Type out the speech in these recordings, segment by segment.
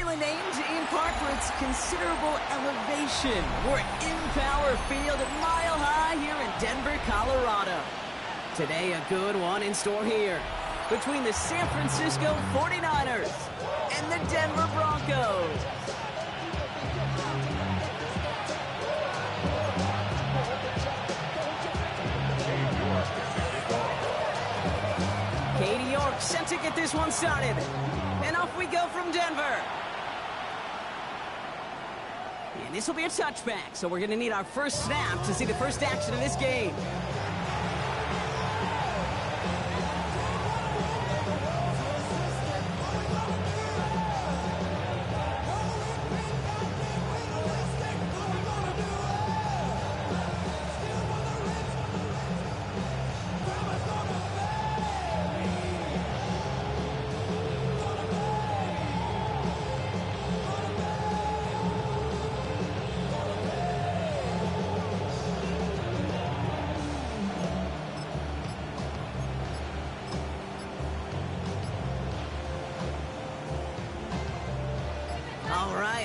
aptly named in part for its considerable elevation. We're in Power Field, Mile High here in Denver, Colorado. Today, a good one in store here between the San Francisco 49ers and the Denver Broncos. Katie York set to get this one started. And off we go from Denver. And this will be a touchback, so we're going to need our first snap to see the first action of this game.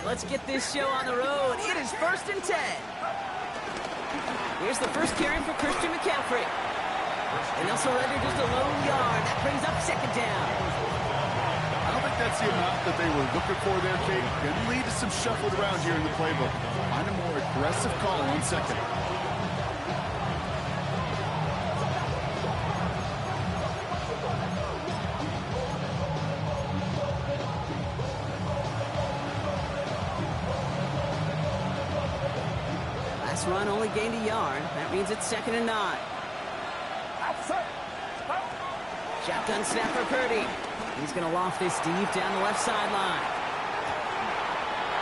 Let's get this show on the road. It is 1st and 10. Here's the first carry for Christian McCaffrey. And they'll surrender just a lone yard. That brings up 2nd down. I don't think that's the amount that they were looking for there, Kate. Going to lead to some shuffling around here in the playbook. Find a more aggressive call on 2nd. Run only gained a yard. That means it's 2nd and 9. Shotgun snap for Purdy. He's going to loft this deep down the left sideline.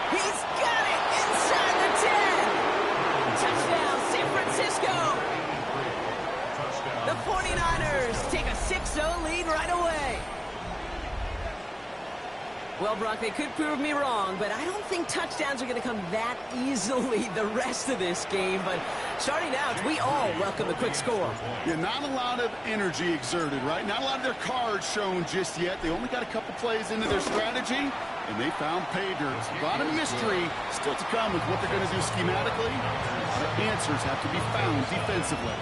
He's got it inside the 10. Touchdown, San Francisco. The 49ers take a 6-0 lead right away. Well, Brock, they could prove me wrong, but I don't think touchdowns are going to come that easily the rest of this game. But starting out, we all welcome a quick score. Yeah, not a lot of energy exerted, right? Not a lot of their cards shown just yet. They only got a couple plays into their strategy, and they found pay dirt. A lot of mystery still to come with what they're going to do schematically. The answers have to be found defensively.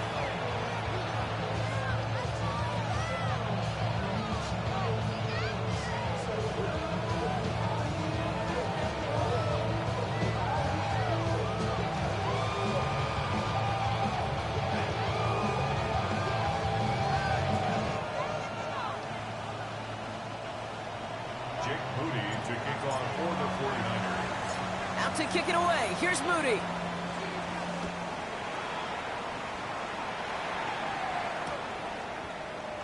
To kick it away. Here's Moody.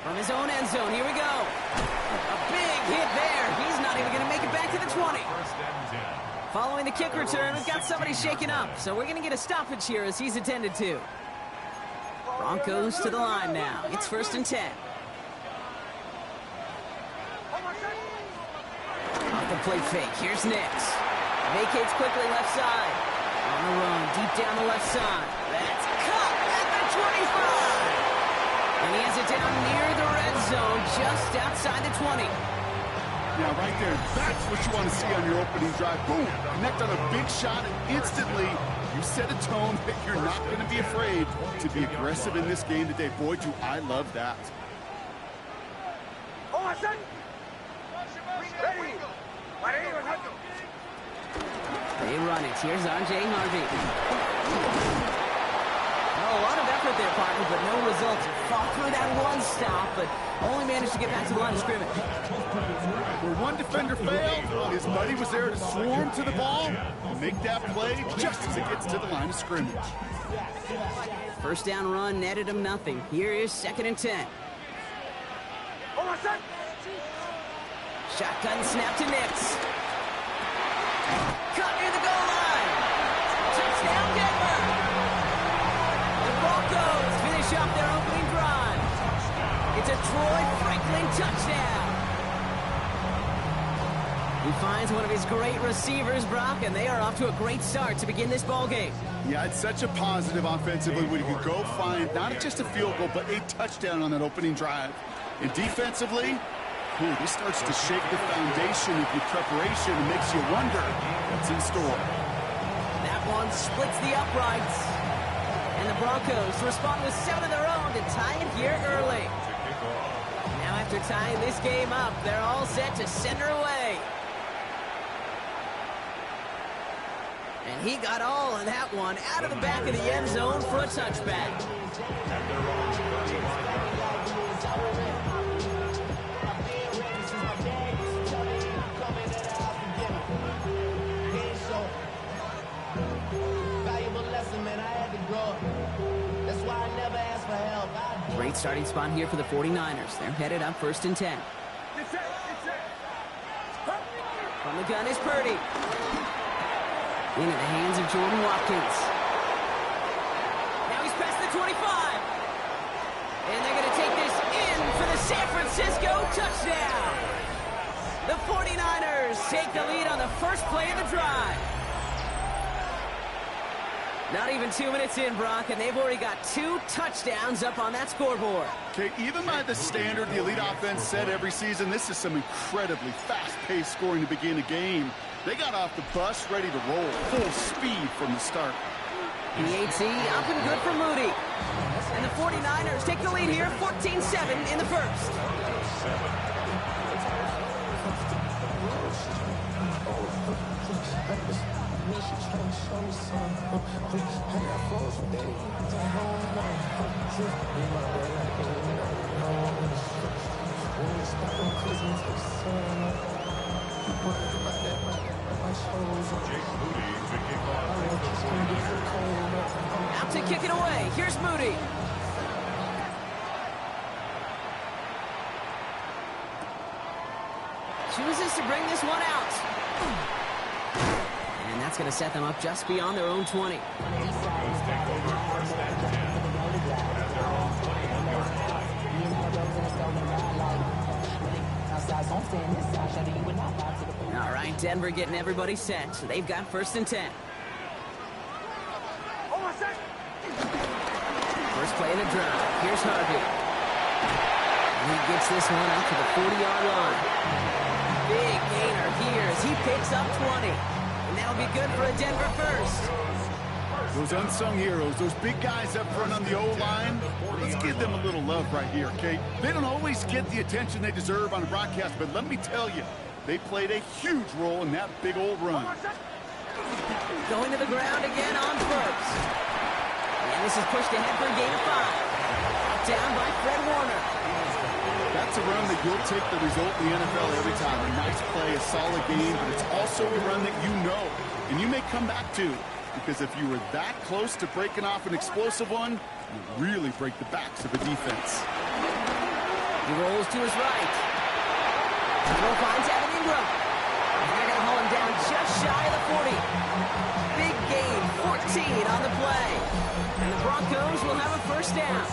From his own end zone, here we go. A big hit there. He's not even going to make it back to the 20. Following the kick return, we've got somebody shaken up, so we're going to get a stoppage here as he's attended to. Broncos to the line now. It's 1st and 10. Off the play fake. Here's Nix. Vacates quickly left side. On the run, deep down the left side. That's caught at the 25. And he has it down near the red zone, just outside the 20. Now, right there, that's what you want to see on your opening drive. Boom, connect on a big shot, and instantly you set a tone that you're not going to be afraid to be aggressive in this game today. Boy, do I love that. They run it. Here's R.J. Harvey. Oh, a lot of effort there, partner, but no results. Fought through that one stop, but only managed to get back to the line of scrimmage. Where one defender failed, his buddy was there to swarm to the ball and make that play just as it gets to the line of scrimmage. First down run netted him nothing. Here is 2nd and 10. Shotgun snap to Nix. Cut near the goal line. Touchdown, Denver. The Broncos finish off their opening drive. It's a Troy Franklin touchdown. He finds one of his great receivers, Brock, and they are off to a great start to begin this ball game. Yeah, it's such a positive offensively when you can go find not just a field goal, but a touchdown on that opening drive. And defensively, Ooh, this starts to shake the foundation of your preparation and makes you wonder what's in store. That one splits the uprights. And the Broncos respond with 7 of their own to tie it here early. Now after tying this game up, they're all set to send her away. And he got all of that one out of the back of the end zone for a touchback. Great starting spot here for the 49ers. They're headed up 1st and 10. From the gun is Purdy. Into the hands of Jordan Watkins. Now he's past the 25. And they're going to take this in for the San Francisco touchdown. The 49ers take the lead on the first play of the drive. Not even 2 minutes in, Brock, and they've already got 2 touchdowns up on that scoreboard. Okay, even by the standard the elite offense set every season, this is some incredibly fast-paced scoring to begin a game. They got off the bus ready to roll, full speed from the start. PAT up and good for Moody. And the 49ers take the lead here, 14-7 in the first. Out to kick it away. Here's Moody. Chooses to bring this one out. And that's going to set them up just beyond their own 20. All right, Denver getting everybody set. So they've got 1st and 10. First play of the drive. Here's Harvey. And he gets this one up to the 40-yard line. Big gainer here as he picks up 20. And that'll be good for a Denver first. Those unsung heroes, those big guys up front on the O-line, let's give them a little love right here, okay? They don't always get the attention they deserve on a broadcast, but let me tell you, they played a huge role in that big old run. Going to the ground again on first. And this is pushed ahead for a gain of 5. Down by Fred Warner. That's a run that you'll take the result in the NFL every time. A nice play, a solid game, but it's also a run that you know, and you may come back to. Because if you were that close to breaking off an explosive one, you really break the backs of a defense. He rolls to his right. Throw finds Evan Ingram. And they're going to haul him down just shy of the 40. Big gain, 14 on the play. And the Broncos will have a first down.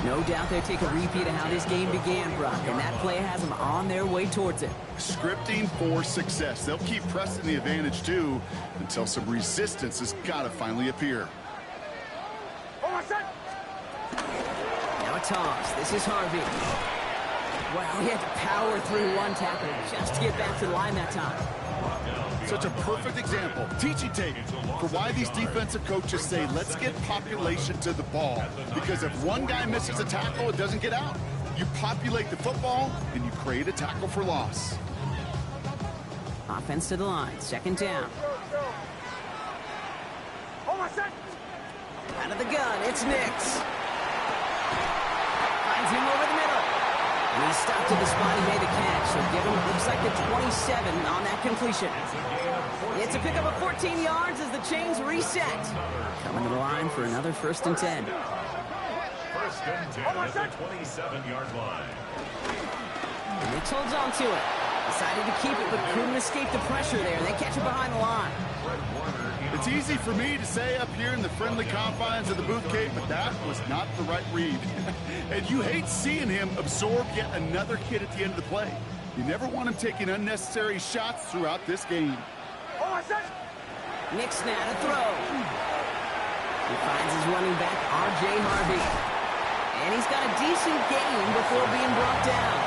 No doubt they'll take a repeat of how this game began, Brock, and that play has them on their way towards it. Scripting for success. They'll keep pressing the advantage, too, until some resistance has got to finally appear. Now a toss. This is Harvey. Wow, he had to power through one tackle just to get back to the line that time. Such a perfect example, teaching tape, for why these defensive coaches say, let's get population to the ball. Because if one guy misses a tackle, it doesn't get out. You populate the football, and you create a tackle for loss. Offense to the line, 2nd down. Out of the gun, it's Nix. Finds him over the middle. And he stopped at the spot he made the catch. So give him, looks like the 27 on that completion. It's a pickup of 14 yards as the chains reset. Coming to the line for another 1st and 10. 1st and 10 at the 27-yard line. And Nix holds on to it. Decided to keep it, but couldn't escape the pressure there. They catch it behind the line. It's easy for me to say up here in the friendly confines of the booth, Kate, but that was not the right read. And you hate seeing him absorb yet another hit at the end of the play. You never want him taking unnecessary shots throughout this game. Nix now to throw. He finds his running back, R.J. Harvey. And he's got a decent gain before being brought down.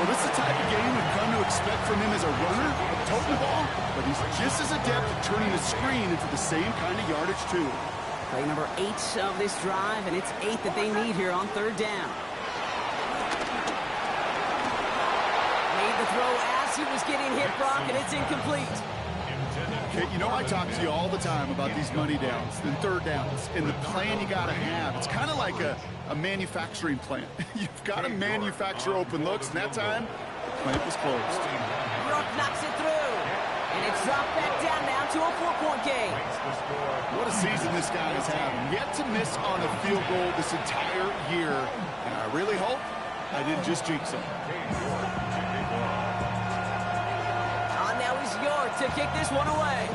Well, this is the type of game we've come to expect from him as a runner, toting the ball, but he's just as adept at turning the screen into the same kind of yardage, too. Play number 8 of this drive, and it's 8 that they need here on 3rd down. Made the throw as he was getting hit, Brock, and it's incomplete. Okay, you know I talk to you all the time about these money downs and 3rd downs and the plan you got to have. It's kind of like a manufacturing plant. You've got to manufacture open looks, and that time, the plant was closed. York knocks it through, and it's dropped back down now to a 4-point game. What a season this guy is having. Yet to miss on a field goal this entire year, and I really hope I didn't just jinx him. Now is York to kick this one away.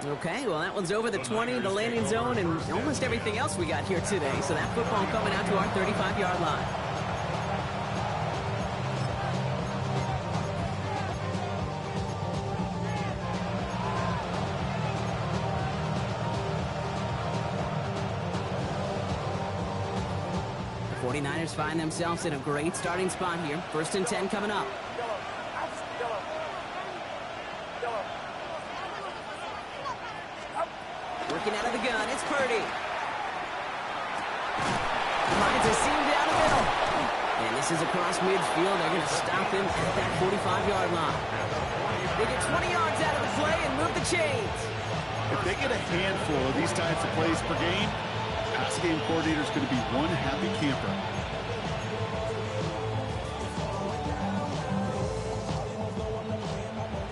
Okay, well, that one's over the 20, the landing zone, and almost everything else we got here today. So that football coming out to our 35-yard line. The 49ers find themselves in a great starting spot here. 1st and 10 coming up. Working out of the gun, it's Purdy. Finds a seam down the middle. And this is across midfield. They're going to stop him at that 45-yard line. They get 20 yards out of the play and move the chains. If they get a handful of these types of plays per game, pass game coordinator is going to be one happy camper.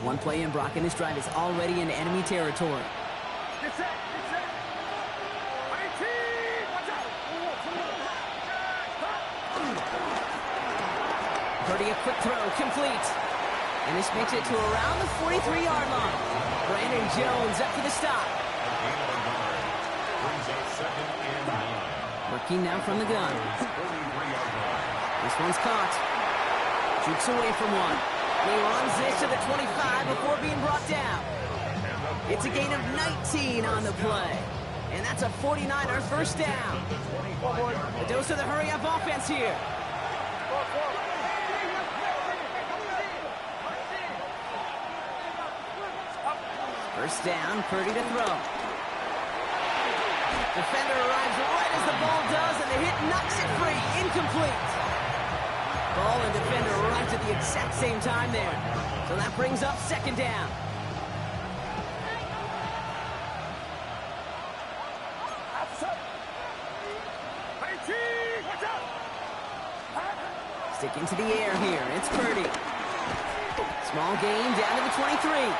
One play in, Brock, in this drive is already in enemy territory. Purdy, a quick throw, complete. And this makes it to around the 43-yard line. Brandon Jones up for the stop. Working now from the gun. This one's caught. Jukes away from one. He runs this to the 25 before being brought down. It's a gain of 19 on the play. And that's a 49er first down. A dose of the hurry-up offense here. First down, Purdy to throw. Defender arrives right as the ball does, and the hit knocks it free. Incomplete. Ball and defender right at the exact same time there. So that brings up 2nd down. Sticking to the air here. It's Purdy. Small gain down to the 23.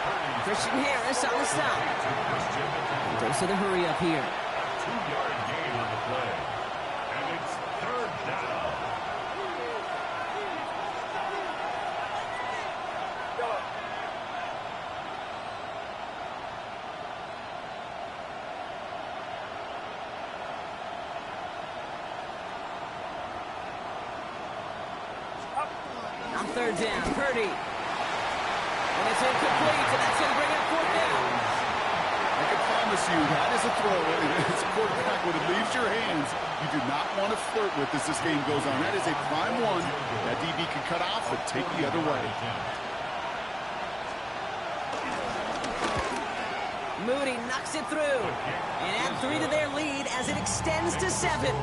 Christian Harris on the stop. Dose of the hurry up here. 2-yard gain on the play. And it's 3rd down. On 3rd down, Purdy. And it's incomplete, and that's going to bring up 4th down. I can promise you that is a throw, and as a quarterback, when it leaves your hands, you do not want to flirt with as this game goes on. That is a prime one that DB can cut off and take the other way. Moody knocks it through. And add 3 to their lead as it extends to 7.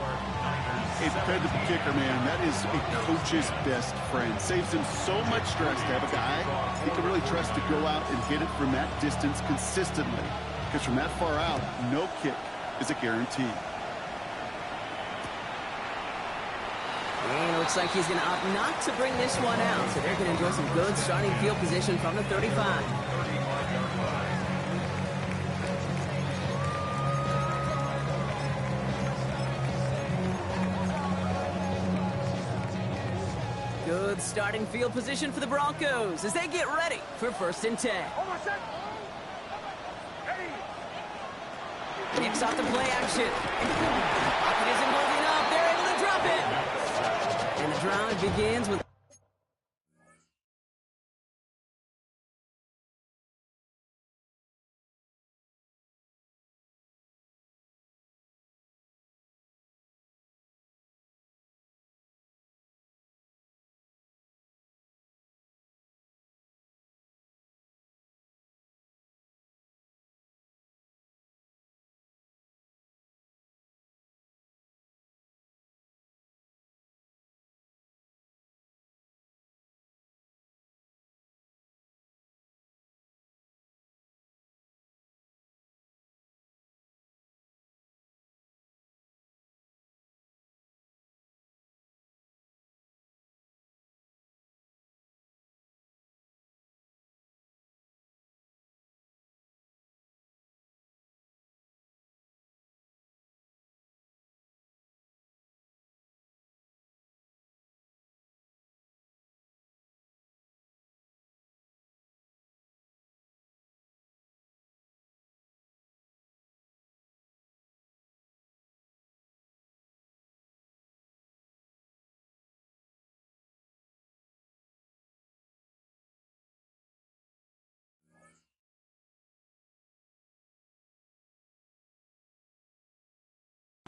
A dependable kicker, man. That is a coach's best friend. Saves him so much stress to have a guy he can really trust to go out and hit it from that distance consistently. Because from that far out, no kick is a guarantee. And it looks like he's going to opt not to bring this one out. So they're going to enjoy some good starting field position from the 35. Good starting field position for the Broncos as they get ready for 1st and 10. Kicks off the play action. Pocket isn't holding up. They're able to drop it. And the drive begins with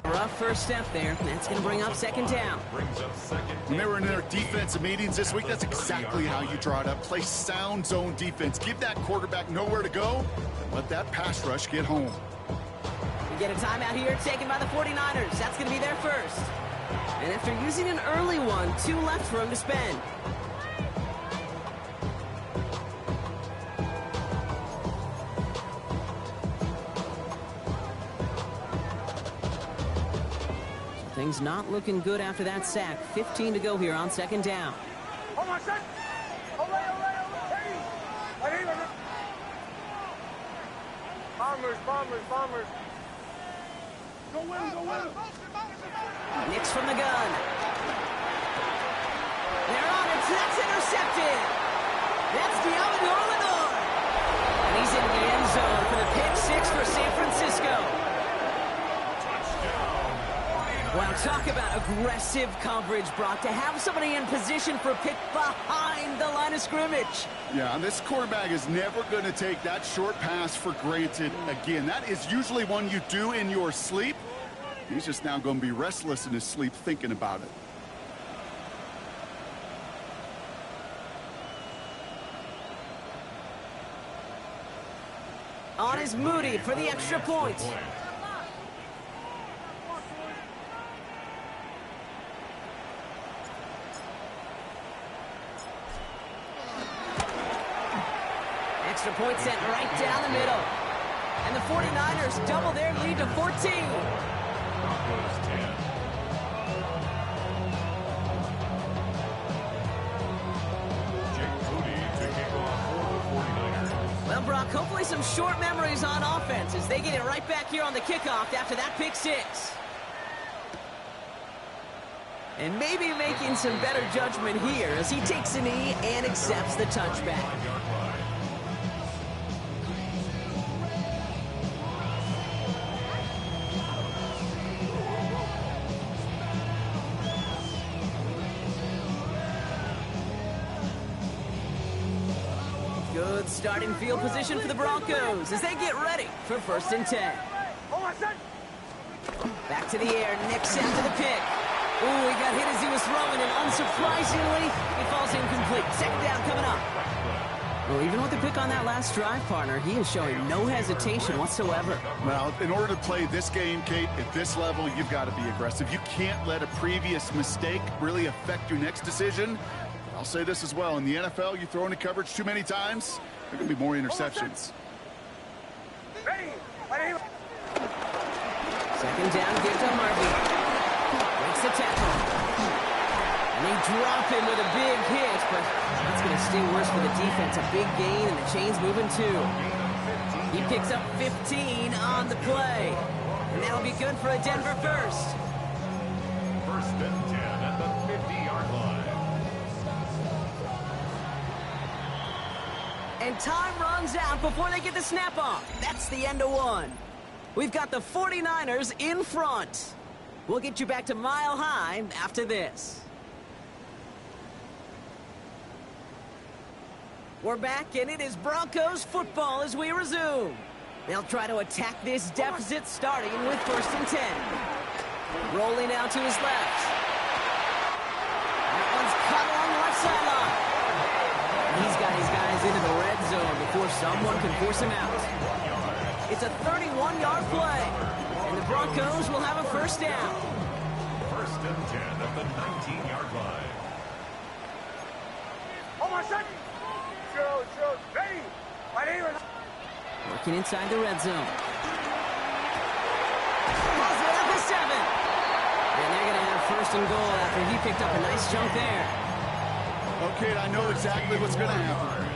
Rough first step there. That's going to bring up second down. When they were in their defensive meetings this week, that's exactly how you draw it up. Play sound zone defense. Give that quarterback nowhere to go. And let that pass rush get home. We get a timeout here taken by the 49ers. That's going to be their first. And after using an early one, 2 left for him to spend. Things not looking good after that sack. 15 to go here on second down. Bombers. Go win. Nix from the gun. They're on it. That's intercepted. That's Diamador Lenore. And he's into the end zone for the pick 6 for San Francisco. Well, talk about aggressive coverage, Brock. To have somebody in position for a pick behind the line of scrimmage. Yeah, and this quarterback is never going to take that short pass for granted again. That is usually one you do in your sleep. He's just now going to be restless in his sleep thinking about it. On is Moody for the extra point. Extra point sent right down the middle. And the 49ers double their lead to 14. Broncos 10. Jake Moody to kick off for the 49ers. Well, Brock, hopefully some short memories on offense as they get it right back here on the kickoff after that pick 6. And maybe making some better judgment here as he takes a knee and accepts the touchback. Good starting field position for the Broncos as they get ready for 1st and 10. Back to the air, Nix after the pick. Ooh, he got hit as he was throwing, and unsurprisingly, he falls incomplete. Second down coming up. Well, even with the pick on that last drive, partner, he is showing no hesitation whatsoever. Well, in order to play this game, Kate, at this level, you've got to be aggressive. You can't let a previous mistake really affect your next decision. I'll say this as well. In the NFL, you throw into coverage too many times, there are going to be more interceptions. Second down, give to Harvey. Breaks the tackle. And they drop him with a big hit, but that's going to sting worse for the defense. A big gain, and the chain's moving too. He picks up 15 on the play. And that'll be good for a Denver first. 1st and 10 at the 50-yard line. And time runs out before they get the snap off. That's the end of one. We've got the 49ers in front. We'll get you back to Mile High after this. We're back, and it is Broncos football as we resume. They'll try to attack this deficit starting with 1st and 10. Rolling out to his left. That one's caught along the left sideline. He's got his guys into the red zone before someone can force him out. It's a 31-yard play, and the Broncos will have a 1st down. 1st and 10 at the 19-yard line. Working inside the red zone. Balls it at the 7. And they're going to have 1st and goal after he picked up a nice jump there. Okay, I know exactly what's going to happen.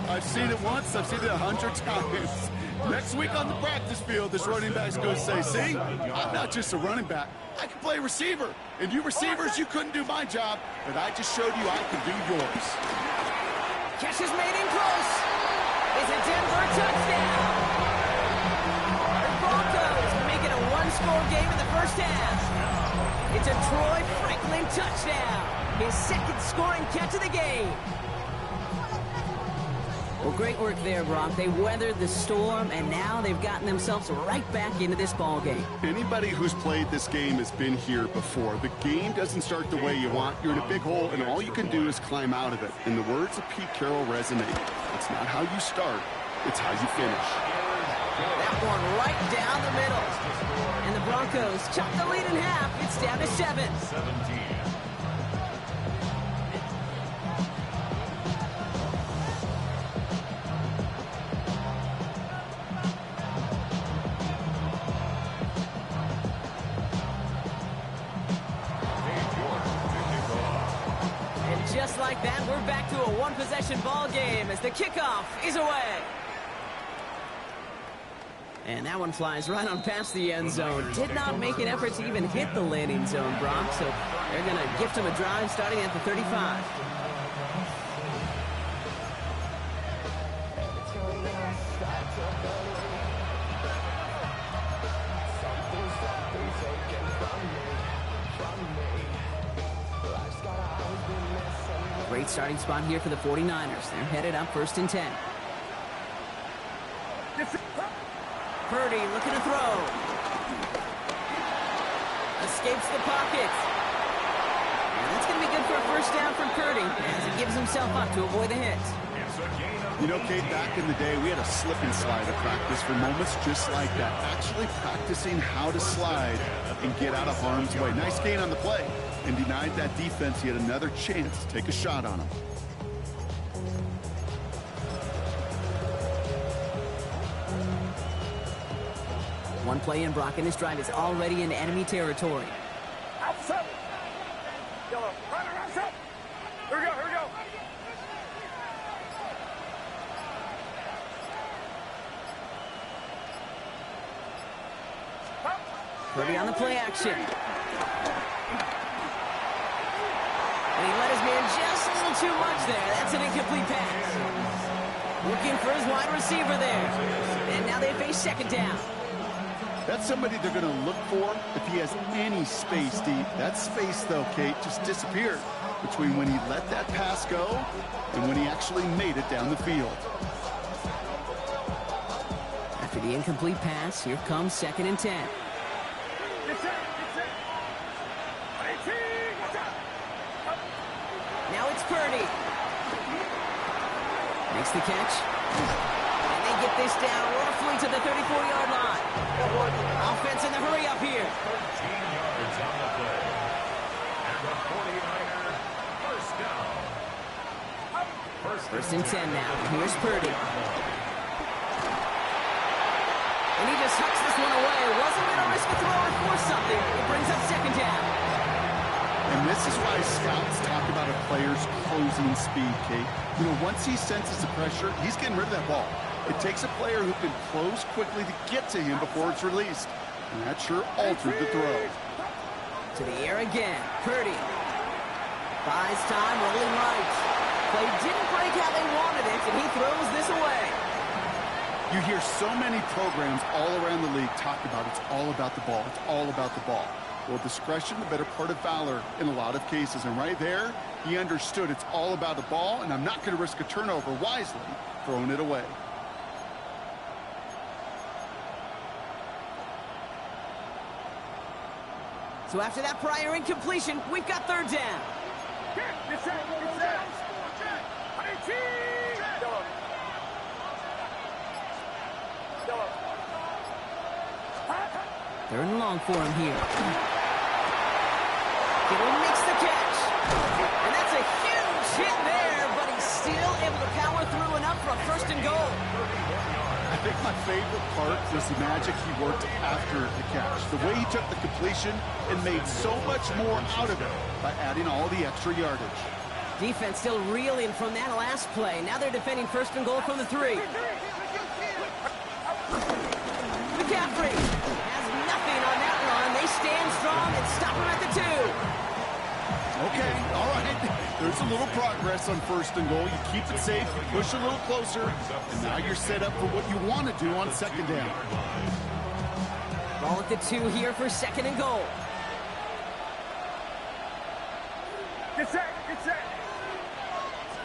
I've seen it once, I've seen it 100 times. Next week on the practice field, this running back's going to say, see, I'm not just a running back. I can play receiver. And you receivers, you couldn't do my job, but I just showed you I can do yours. Catch is made in close. It's a Denver touchdown. The Broncos make it a 1-score game in the 1st half. It's a Troy Franklin touchdown. His 2nd scoring catch of the game. Well, great work there, Brock. They weathered the storm, and now they've gotten themselves right back into this ball game. Anybody who's played this game has been here before. The game doesn't start the way you want. You're in a big hole, and all you can do is climb out of it. And the words of Pete Carroll resonate. It's not how you start, it's how you finish. That one right down the middle. And the Broncos chop the lead in half. It's down to 7. 17. Just like that, we're back to a one-possession ball game as the kickoff is away. And that one flies right on past the end zone. Did not make an effort to even hit the landing zone, Brock, so they're going to gift him a drive starting at the 35. Great starting spot here for the 49ers. They're headed up 1st and 10. Purdy looking to throw. Escapes the pocket. And that's going to be good for a first down from Purdy as he gives himself up to avoid the hit. You know, Kate, back in the day, we had a slip and slide at practice for moments just like that. Actually practicing how to slide and get out of harm's way. Nice gain on the play. And denied that defense yet another chance to take a shot on him. One play in, Brock, and this drive is already in enemy territory. Outside. Yellow. Runner, outside. Here we go, here we go. Purdy on the play action. And he let his man just a little too much there. That's an incomplete pass. Looking for his wide receiver there. And now they face 2nd down. That's somebody they're going to look for if he has any space deep. That space, though, Kate, just disappeared between when he let that pass go and when he actually made it down the field. After the incomplete pass, here comes 2nd and 10. Now it's Purdy. Makes the catch. And they get this down roughly to the 34-yard line. Offense in the hurry up here. 13 yards on the play. And the 49er first down. First and 10 now. Here's Purdy. And he just hucks this one away. Wasn't going to risk a throw or force something. It brings up 2nd down. And this is why scouts talk about a player's closing speed, Kate. You know, once he senses the pressure, he's getting rid of that ball. It takes a player who can close quickly to get to him before it's released. And that sure altered the throw. To the air again. Purdy. Buys time, rolling right. Play didn't break how they wanted it, and he throws this away. You hear so many programs all around the league talk about it's all about the ball. It's all about the ball. Well, discretion, the better part of valor in a lot of cases. And right there, he understood it's all about the ball, and I'm not going to risk a turnover wisely, throwing it away. So after that prior incompletion, we've got 3rd down. Third and long for him here. Kittle makes the catch. And that's a huge hit there, but he's still able to power through enough for a 1st and goal. I think my favorite part was the magic he worked after the catch. The way he took the completion and made so much more out of it by adding all the extra yardage. Defense still reeling from that last play. Now they're defending 1st and goal from the 3. McCaffrey has nothing on that run. They stand strong and stop him at the 2. Okay, all right. There's a little progress on 1st and goal. You keep it safe, you push a little closer, and now you're set up for what you want to do on 2nd down. Ball at the 2 here for 2nd and goal. Get set, get set.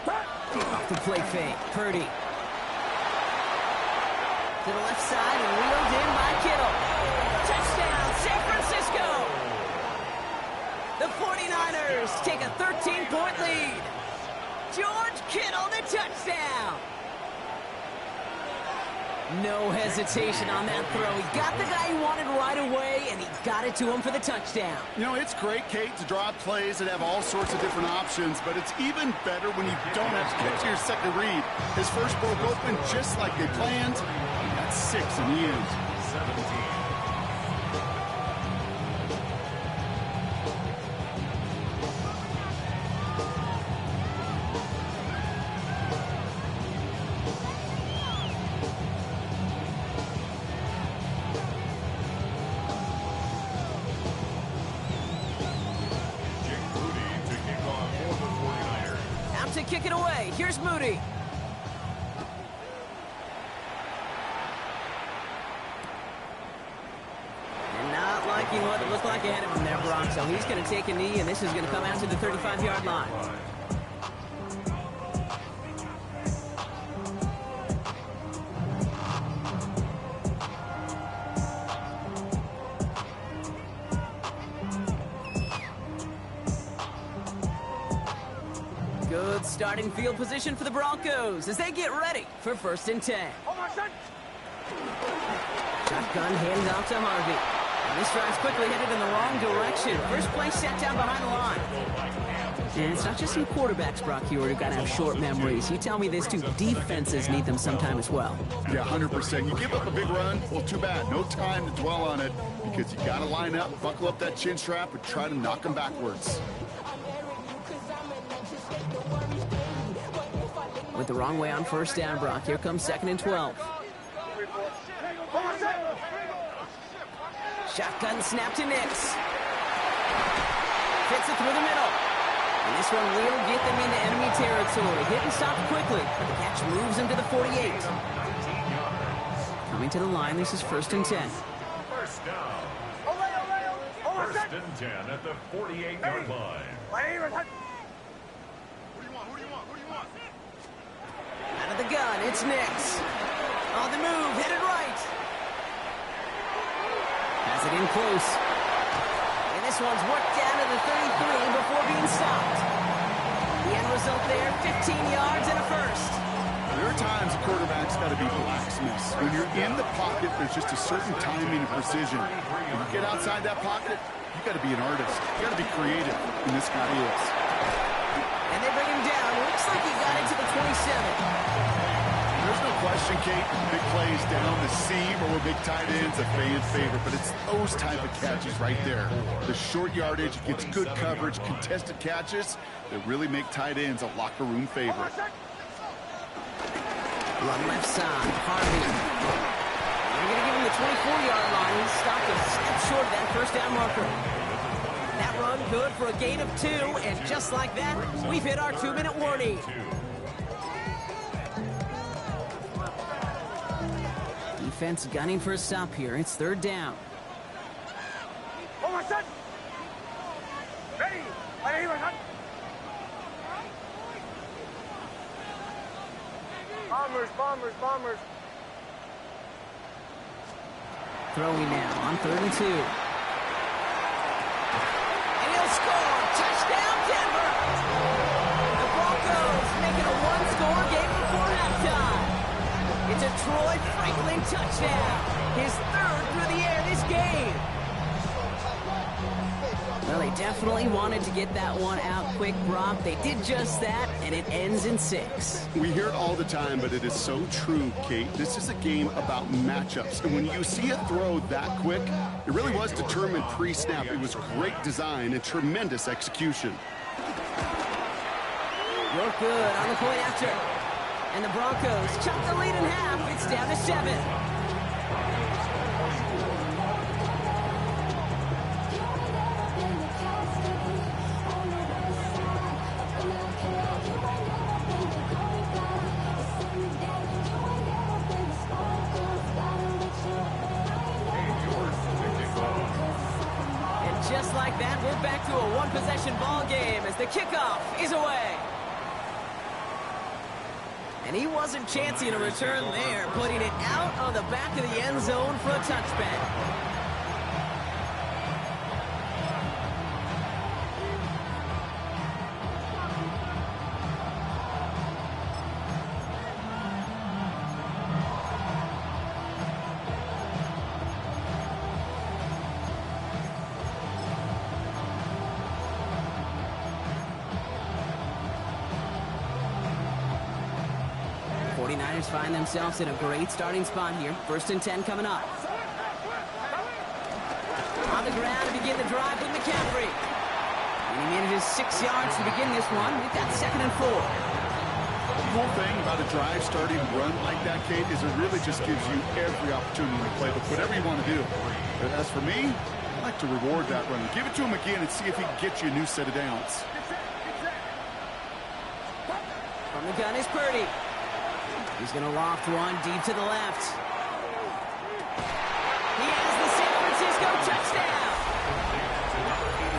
Off the play fake. Purdy To the left side and wheeled in by Kittle. Touchdown, San Francisco! The 49ers take a 13-point lead. George Kittle, the touchdown! No hesitation on that throw. He got the guy he wanted right away, and he got it to him for the touchdown. You know, it's great, Kate, to draw plays and have all sorts of different options, but it's even better when you don't have to get to your second read. His first broke open just like they planned. He got 6 in the end. 17. To kick it away. Here's Moody. And not liking what it looked like ahead of him there, Brock. So he's going to take a knee, and this is going to come out to the 35-yard line. Good starting field position for the Broncos as they get ready for 1st and 10. Shotgun handed off to Harvey. And this drive's quickly headed in the wrong direction. First play set down behind the line. And it's not just some quarterbacks, Brock, here who've got to have short memories. You tell me this too, defenses need them sometime as well. Yeah, 100%. You give up a big run, well, too bad. No time to dwell on it because you got to line up, buckle up that chin strap, and try to knock them backwards. With the wrong way on 1st down, Brock. Here comes 2nd and 12. Shotgun snap to Nix. Fits it through the middle. And this one will get them into enemy territory. Hit and stop quickly, but the catch moves him to the 48. Coming to the line, this is 1st and 10. First down. 1st and 10 at the 48-yard line. Out of the gun, it's Nix. On the move, hit it right. Has it in close. And this one's worked down to the 33 before being stopped. The end result there, 15 yards and a first. There are times a quarterback's got to be blacksmiths. When you're in the pocket, there's just a certain timing and precision. When you get outside that pocket, you got to be an artist. You got to be creative, and this guy is. And they bring him down. Looks like he got it to the 27. There's no question, Kate, big plays down the seam or big tight ends a fan favorite, but it's those type of catches right there. The short yardage gets good coverage, contested catches that really make tight ends a locker room favorite. Run left side, Harvey. They're going to give him the 24-yard line. He stopped a step short of that 1st down marker. That run good for a gain of 2, and just like that, we've hit our 2-minute warning. Defense gunning for a stop here. It's 3rd down. Bombers. Throwing now on 3rd and 2. And he'll score. Touchdown, Denver. The Broncos make it a one-score game before halftime. It's a Troy Franklin touchdown. His 3rd through the air this game. Well, they definitely wanted to get that one out quick, Brock. They did just that, and it ends in 6. We hear it all the time, but it is so true, Kate. This is a game about matchups. And when you see a throw that quick, it really was determined pre-snap. It was great design and tremendous execution. Work good on the point after. And the Broncos chop the lead in half. It's down to 7. Just like that, we're back to a one-possession ball game as the kickoff is away. And he wasn't chancing a return there, putting it out on the back of the end zone for a touchback. Find themselves in a great starting spot here. 1st and 10 coming up. On the ground to begin the drive with McCaffrey. And he manages 6 yards to begin this one. We've got 2nd and 4. The cool thing about a drive starting run like that, Kate, is it really just gives you every opportunity to play with whatever you want to do. But as for me, I like to reward that run. Give it to him again and see if he can get you a new set of downs. From the gun is Purdy. He's going to loft one deep to the left. He has the San Francisco touchdown.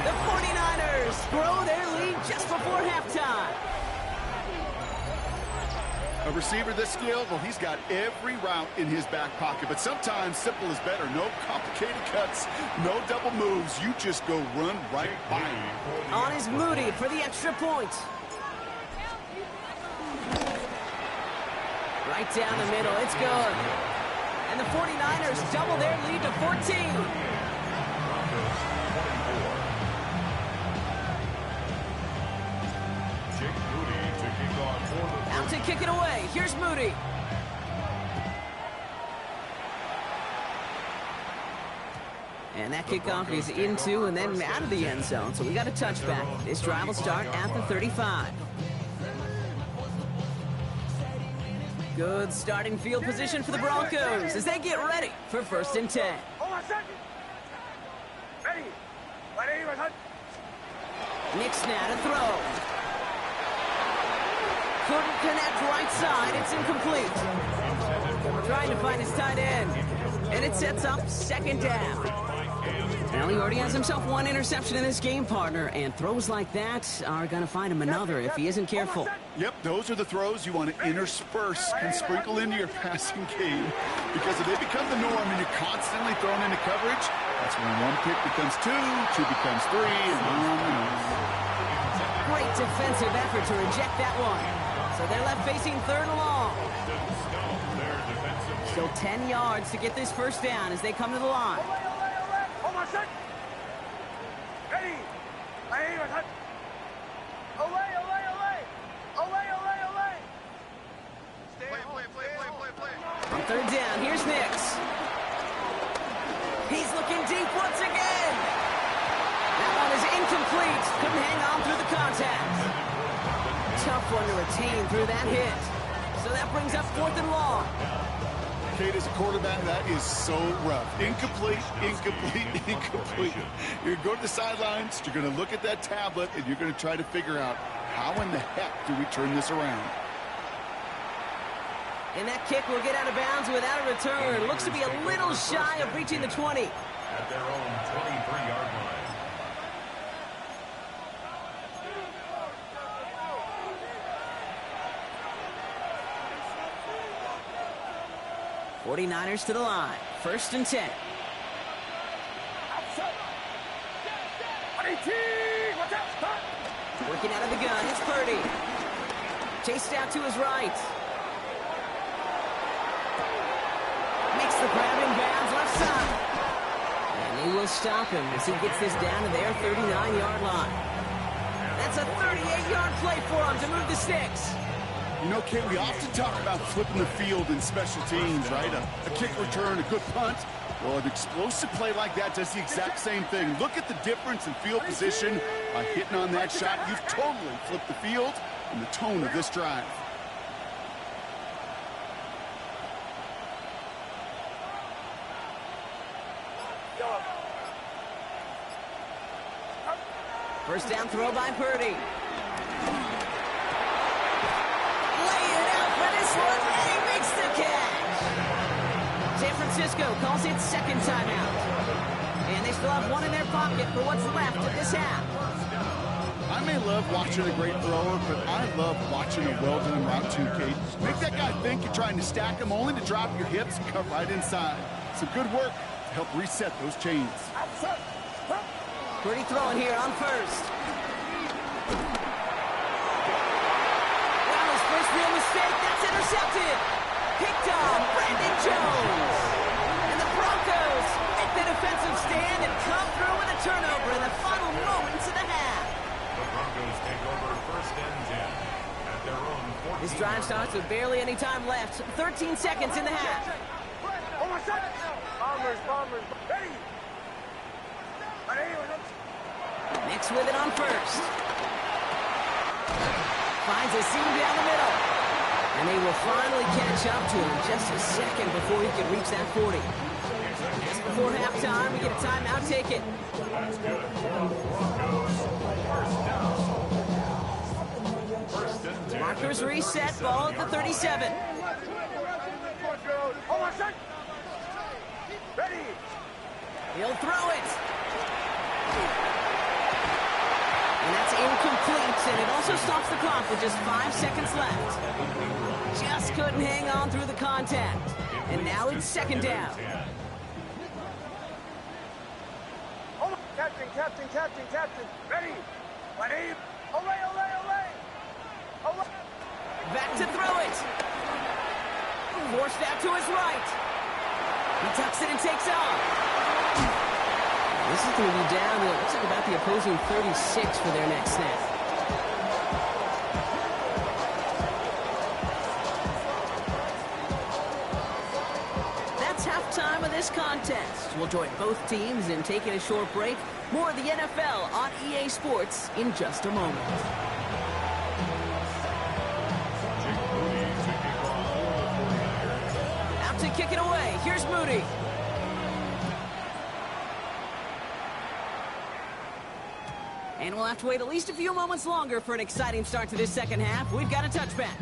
The 49ers grow their lead just before halftime. A receiver this skilled, well, he's got every route in his back pocket. But sometimes simple is better. No complicated cuts, no double moves. You just go run right by him. On is Moody for the extra point. Right down the middle, it's good. And the 49ers double their lead to 14. Out to kick it away. Here's Moody. And that kickoff is into and then out of the end zone. So we got a touchback. This drive will start at the 35. Good starting field position for the Broncos as they get ready for 1st and 10. Nick's now to throw. Couldn't connect right side. It's incomplete. Trying to find his tight end. And it sets up 2nd down. Well, he already has himself 1 interception in this game, partner, and throws like that are going to find him another if he isn't careful. Yep, those are the throws you want to intersperse and sprinkle into your passing game, because if they become the norm and you're constantly thrown into coverage, that's when 1 pick becomes 2, 2 becomes 3, and on. Great defensive effort to reject that one. So they're left facing 3rd and long. Still 10 yards to get this 1st down as they come to the line. On 3rd down, here's Nix. He's looking deep once again. That one is incomplete. Couldn't hang on through the contact. Tough one to retain through that hit. So that brings up 4th and long. Kate, as a quarterback, that is so rough. Incomplete, incomplete, incomplete. You're going to go to the sidelines, you're going to look at that tablet, and you're going to try to figure out how in the heck do we turn this around. And that kick will get out of bounds without a return. Looks to be a little shy of reaching the 20. At their own 23-yard line. 49ers to the line. 1st and 10. Working out of the gun, it's Purdy. Chased out to his right. Makes the grab in bounds left side. And he will stop him as he gets this down to their 39-yard line. That's a 38-yard play for him to move the sticks. You know, Kate, we often talk about flipping the field in special teams, right? A kick return, a good punt. Well, an explosive play like that does the exact same thing. Look at the difference in field position by hitting on that shot. You've totally flipped the field and the tone of this drive. First down throw by Purdy. Lay it out for this one, and he makes the catch. San Francisco calls it second timeout. And they still have one in their pocket for what's left of this half. I may love watching a great thrower, but I love watching a well-done route too, Kate. Make that think you're trying to stack them only to drop your hips and cut right inside. Some good work to help reset those chains. Pretty throwing here on first. Well, his first real mistake, that's intercepted. Picked on Brandon Jones. And the Broncos make the defensive stand and come through with a turnover in the final moments of the half. The Broncos take over first and 10 at their own 14. This drive starts with barely any time left. 13 seconds in the half. Bombers, ready. Nix with it on first. Finds a seam down the middle. And they will finally catch up to him just a second before he can reach that 40. Just before halftime, we get a timeout. Take it. That's good for the Broncos. First and 10. Markers reset, ball at the 37. Ready. He'll throw it. And that's incomplete, and it also stops the clock with just 5 seconds left. Just couldn't hang on through the contact. And now it's second down. Captain. Ready. Olay. Back to throw it. Forced out to his right. He tucks it and takes off. This is going to be down to, it looks like about the opposing 36 for their next snap. That's halftime of this contest. We'll join both teams in taking a short break. More of the NFL on EA Sports in just a moment. Out to kick it away. Here's Moody. And we'll have to wait at least a few moments longer for an exciting start to this second half. We've got a touchback.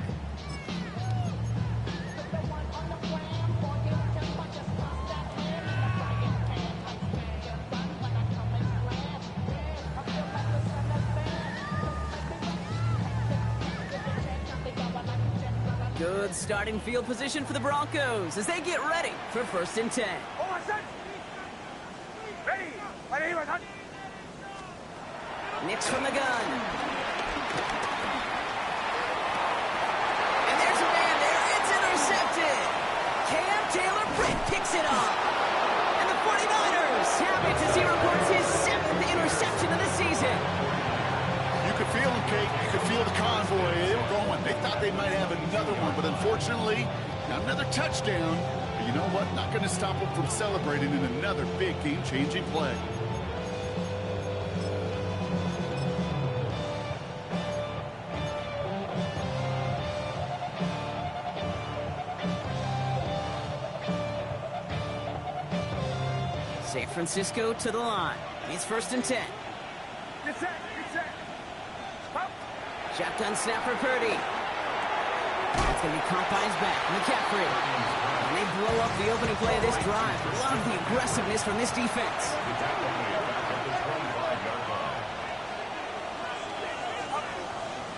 Good starting field position for the Broncos as they get ready for first and 10. Ready. Nix from the gun. And there's a man there. It's intercepted. Cam Taylor-Britt picks it off. And the 49ers have it as he reports his 7th interception of the season. You could feel them, Kate. You could feel the convoy. They were going. They thought they might have another one, but unfortunately, not another touchdown. But you know what? Not going to stop them from celebrating in another big game-changing play. San Francisco to the line. It's first and 10. Get set. Shotgun snap for Purdy. That's going to be caught by his back. McCaffrey. And they blow up the opening play of this drive. Love the aggressiveness from this defense.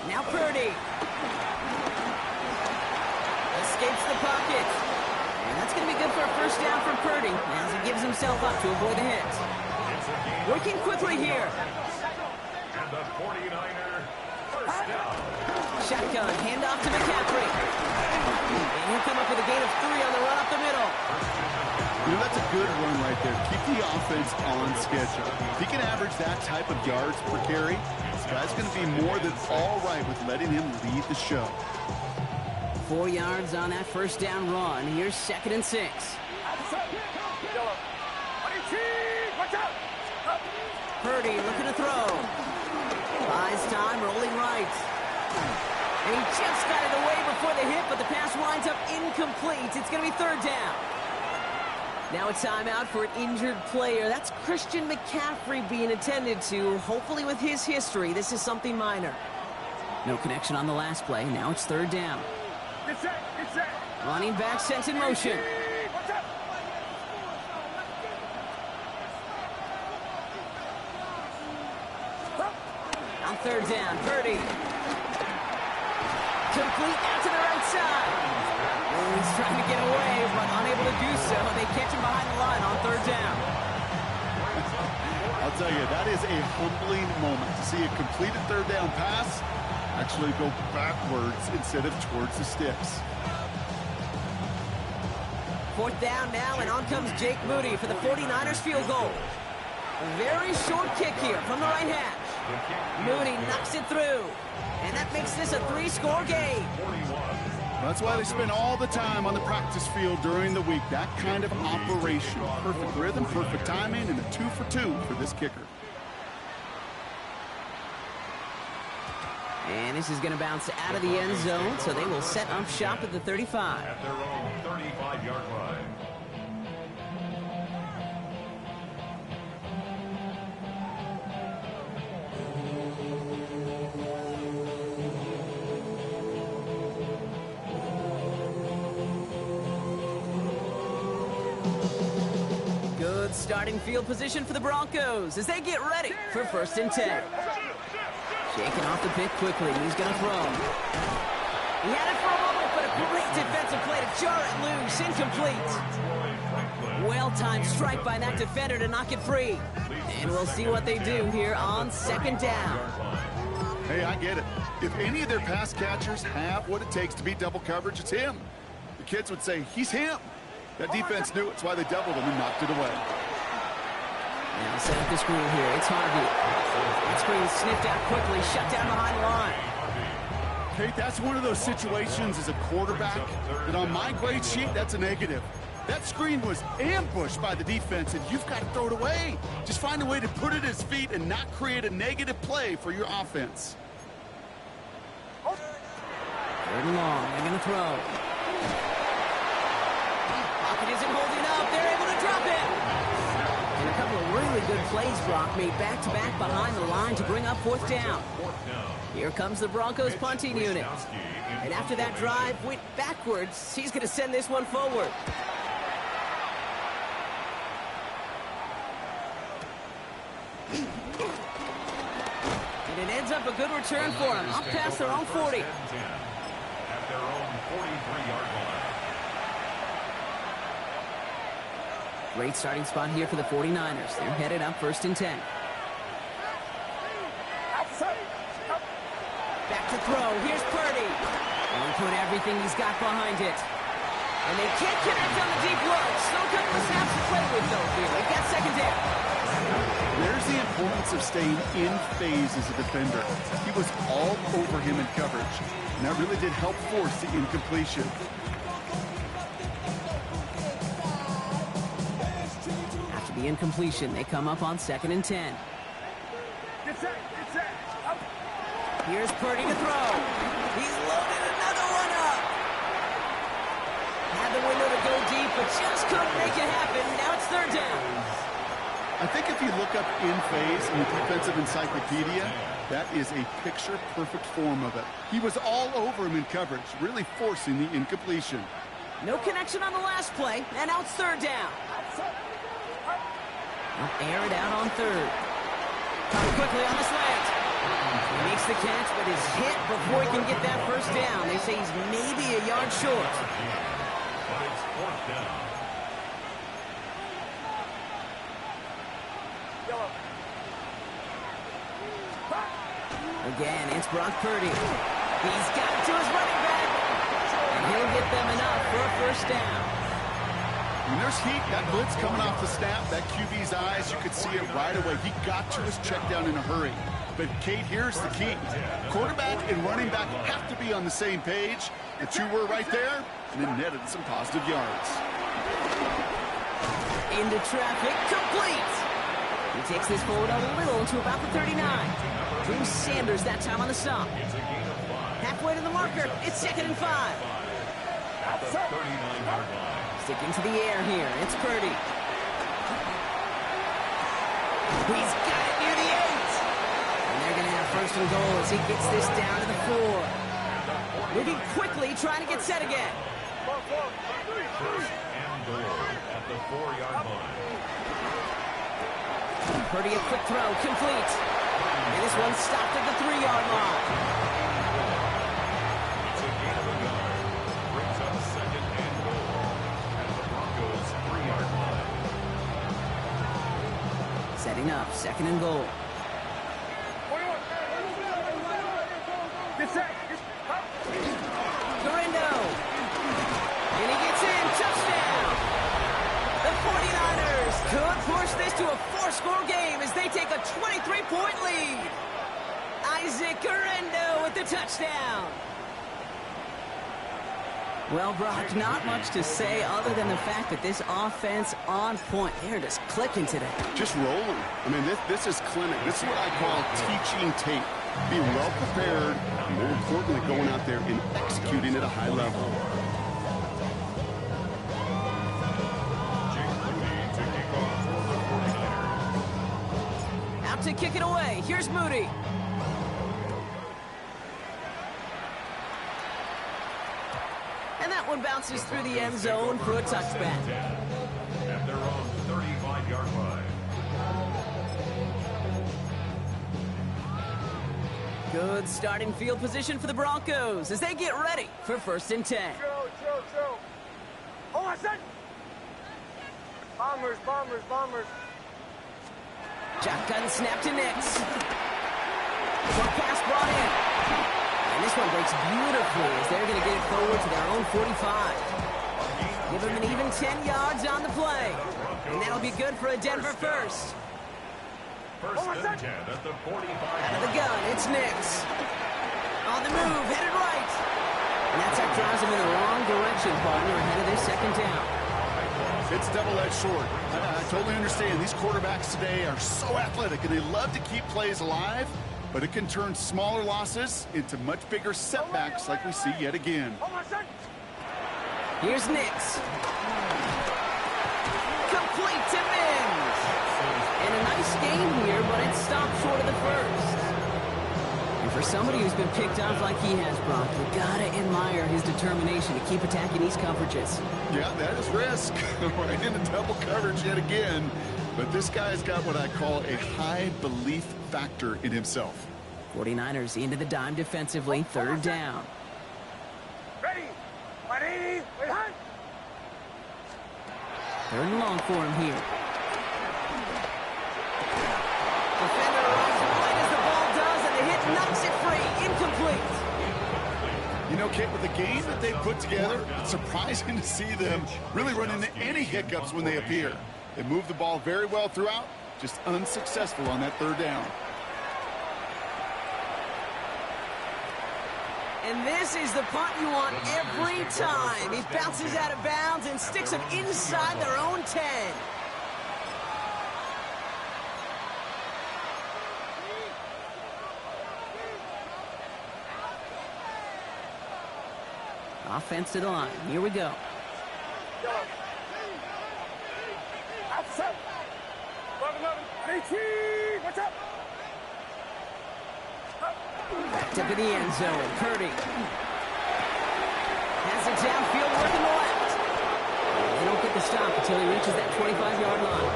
Now Purdy. Escapes the pocket. And that's going to be good for a first down from Purdy as he gives himself up to avoid the hit. Working quickly here. And the 49er first down. Shotgun, handoff to McCaffrey. And he'll come up with a gain of 3 on the run up the middle. You know, that's a good run right there. Keep the offense on schedule. If he can average that type of yards per carry, this guy's going to be more than all right with letting him lead the show. 4 yards on that first down run. Here's second and 6. Purdy looking to throw. Buys time, rolling right. And he just got it away before the hit, but the pass winds up incomplete. It's going to be third down. Now a timeout for an injured player. That's Christian McCaffrey being attended to. Hopefully with his history, this is something minor. No connection on the last play. Now it's third down. Get set. Running back sent in motion. On third down, Purdy. Complete out to the right side. trying to get away, but unable to do so. They catch him behind the line on third down. I'll tell you, that is a humbling moment to see a completed third down pass actually go backwards instead of towards the sticks. Fourth down now, and on comes Jake Moody for the 49ers field goal. A very short kick here from the right hash. Moody knocks it through, and that makes this a 3-score game. That's why they spend all the time on the practice field during the week. That kind of operation. Perfect rhythm, perfect timing, and a 2 for 2 for this kicker. And this is going to bounce out of the end zone, so they will set up shop at the 35. At their own 35-yard line. Good starting field position for the Broncos as they get ready for 1st and 10. Shaking off the pick quickly. He's going to throw. He had it for a moment, but a great defensive play to jar it loose. Incomplete. Well-timed strike by that defender to knock it free. And we'll see what they do here on 2nd down. Hey, I get it. If any of their pass catchers have what it takes to beat double coverage, it's him. The kids would say, he's him. That defense knew it. It's why they doubled him and knocked it away. Now set up the screen here. It's Harvey. That screen sniffed out quickly, shut down behind the line. Kate, that's one of those situations as a quarterback that on my grade sheet, that's a negative. That screen was ambushed by the defense, and you've got to throw it away. Just find a way to put it at his feet and not create a negative play for your offense. 3rd and long. They're going to throw. Pocket isn't holding up. They're able to drop it. And a couple of really good plays, Brock, made back-to-back behind the line to bring up 4th down. Here comes the Broncos punting unit. And after that drive went backwards, he's going to send this one forward. And it ends up a good return for him, up past their own 40. At their own 43-yard line. Great starting spot here for the 49ers. They're headed up 1st and 10. Back to throw. Here's Purdy. And he put everything he's got behind it. And they can't connect on the deep look. Still a couple of snaps to play with, though, here. They've got 2nd down. There's the importance of staying in phase as a defender. He was all over him in coverage. And that really did help force the incompletion. After the incompletion, they come up on 2nd and 10. Here's Purdy to throw. He's loaded another one up. Had the window to go deep, but just couldn't make it happen. Now it's 3rd down. I think if you look up in phase in the defensive encyclopedia, that is a picture-perfect form of it. He was all over him in coverage, really forcing the incompletion. No connection on the last play, and now it's 3rd down. They'll air it out on 3rd. Caught quickly on the slant. He makes the catch, but is hit before he can get that 1st down. They say he's maybe a yard short. But it's 4th down. Again, it's Brock Purdy. He's got it to his running back. And he'll get them enough for a 1st down. When there's heat, that blitz coming off the snap, that QB's eyes, you could see it right away. He got to his check down in a hurry. But, Kate, here's the key. Quarterback and running back have to be on the same page. The two were right there, and then netted some positive yards. Into traffic, complete. He takes this forward a little to about the 39. Drew Sanders that time on the stop. Halfway to the marker, it's 2nd and 5. At the 39-yard line. Sticking to the air here, it's Purdy. He's got it near the 8. And they're going to have 1st and goal as he gets this down to the 4. Moving quickly, trying to get set again. 1st and goal at the 4-yard line. Purdy a quick throw, complete. And this one stopped at the 3-yard line. It's a gain of a yard. Brings up 2nd and goal. Setting up, 2nd and goal. Get set. Guerrero. And he gets in. Touchdown. The 49ers could push this to a 4-score game as they take a 23-point lead. Isaac Guerrero with the touchdown. Well, Brock, not much to say other than the fact that this offense on point. They're just clicking today. Just rolling. I mean, this is clinic. This is what I call teaching tape. Being well prepared, and more importantly, going out there and executing at a high level. Out to kick it away. Here's Moody. And that one bounces through the end zone for a touchback. At their own 35-yard line. Good starting field position for the Broncos as they get ready for 1st and 10. Joe. Hold on, son. Bombers. Shotgun snap to Nix. Short pass brought in. And this one breaks beautifully as they're going to get it forward to their own 45. Give them an even 10 yards on the play. And that'll be good for a Denver first. 1st and 10 at the 45. Out of the gun, it's Nix. On the move, headed right. And that's what drives him in the wrong direction, partner, ahead of their 2nd down. It's double-edged sword. I totally understand. These quarterbacks today are so athletic, and they love to keep plays alive, but it can turn smaller losses into much bigger setbacks like we see yet again. Hold on, son. Here's Nix. Complete to Mims. And a nice game here, but it stopped short of the first. And for somebody who's been picked off like he has, Brock, you gotta admire his determination to keep attacking these coverages. Yeah, that is risk. Right into double coverage yet again. But this guy's got what I call a high belief factor in himself. 49ers into the dime defensively, 3rd down. Ready. 180. Wait, high. 3rd and long for him here. Defender runs right as the ball does, and the hit knocks it free. Incomplete. You know, Kit, with the game that they put together, it's surprising to see them really run into any hiccups when they appear. They move the ball very well throughout, just unsuccessful on that 3rd down. And this is the punt you want every time. He bounces out of bounds and sticks them inside their own 10. Offense to the line. Here we go. Outside. 18. What's up? Backed up in the end zone. Purdy has it downfield working the left. They don't get the stop until he reaches that 25-yard line.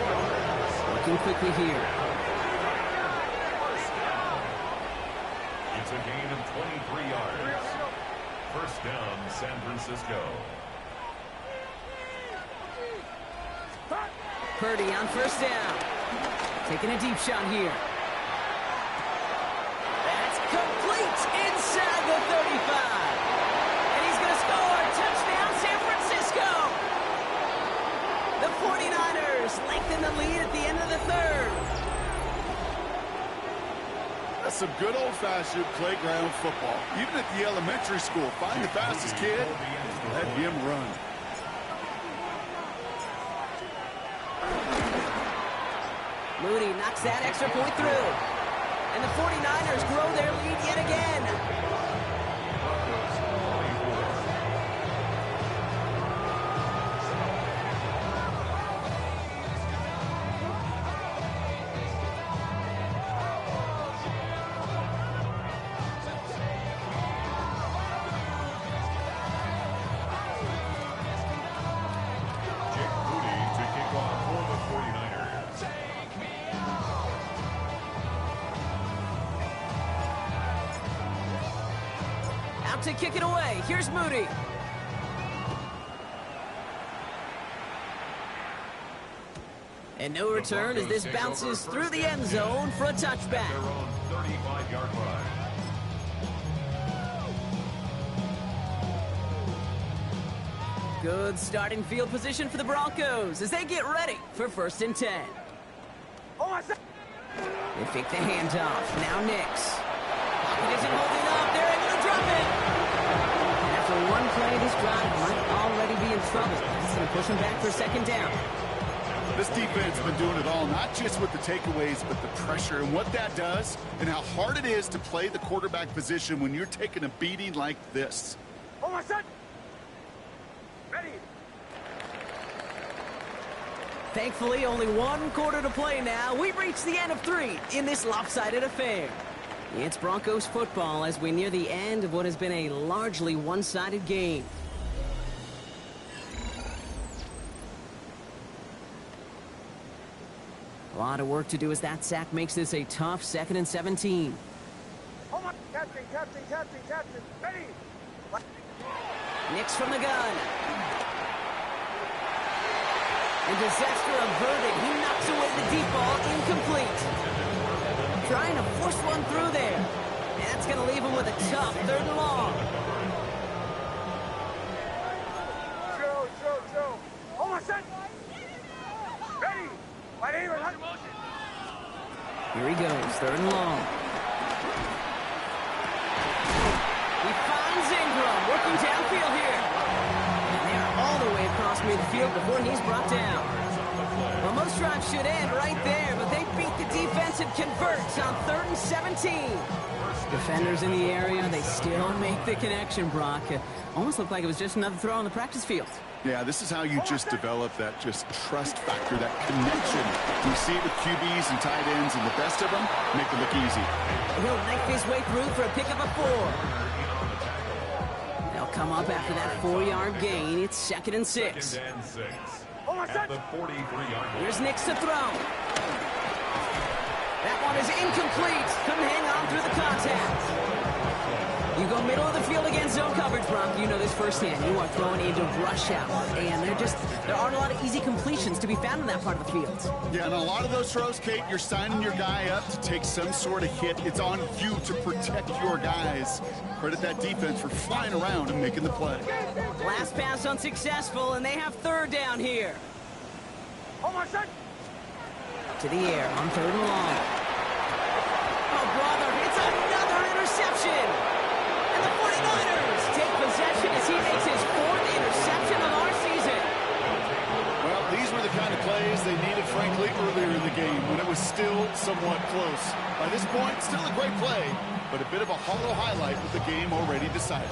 Looking quickly here. It's a gain of 23 yards. 1st down, San Francisco. Purdy on 1st down. Taking a deep shot here. That's complete inside the 35. And he's going to score. Touchdown, San Francisco. The 49ers lengthen the lead at the end of the 3rd. That's some good old-fashioned playground football. Even at the elementary school, find the fastest kid, let him run. Moody knocks that extra point through. And the 49ers grow their lead yet again. To kick it away. Here's Moody. And no return as this bounces through the end zone for a touchback. Their own 35-yard line. Good starting field position for the Broncos as they get ready for 1st and 10. They fake the handoff. Now Nix. Pocket isn't holding up. They're able to drop it. And after one play, this drive might already be in trouble. It's going to push them back for 2nd down. This defense has been doing it all, not just with the takeaways, but the pressure and what that does and how hard it is to play the quarterback position when you're taking a beating like this. Ready. Thankfully, only 1 quarter to play now. We've reached the end of 3 in this lopsided affair. It's Broncos football as we near the end of what has been a largely one-sided game. A lot of work to do as that sack makes this a tough 2nd and 17. Captain. Ready. Nix from the gun. And disaster averted. He knocks away the deep ball, incomplete. Trying to force one through there. And that's going to leave him with a tough 3rd and long. Joe. Almost set. Ready. Here he goes, 3rd and long. He finds Ingram, working downfield here. And they are all the way across midfield before he's brought down. Well, most drives should end right there, but they beat the defense and convert on 3rd and 17. Defenders in the area, they still make the connection, Brock. Almost looked like it was just another throw on the practice field. Yeah, this is how you just develop that just trust factor, that connection. You see it with QBs and tight ends, and the best of them make it look easy. He'll knife his way through for a pickup of 4. They'll come up after that 4-yard gain. It's 2nd and 6. 2nd and 6. At the 43-yard line. Here's Nix to throw. That one is incomplete. Couldn't hang on through the contact. You go middle of the field against zone coverage, Brock. You know this firsthand. You are throwing into rush hour, and there aren't a lot of easy completions to be found in that part of the field. Yeah, and a lot of those throws, Kate, you're signing your guy up to take some sort of hit. It's on you to protect your guys. Credit that defense for flying around and making the play. Last pass unsuccessful, and they have 3rd down here. Almost set. To the air on 3rd and long. Oh, brother, it's another interception. And the 49ers take possession as he makes his 4th interception of our season. Well, these were the kind of plays they needed, frankly, earlier in the game when it was still somewhat close. By this point, still a great play, but a bit of a hollow highlight with the game already decided.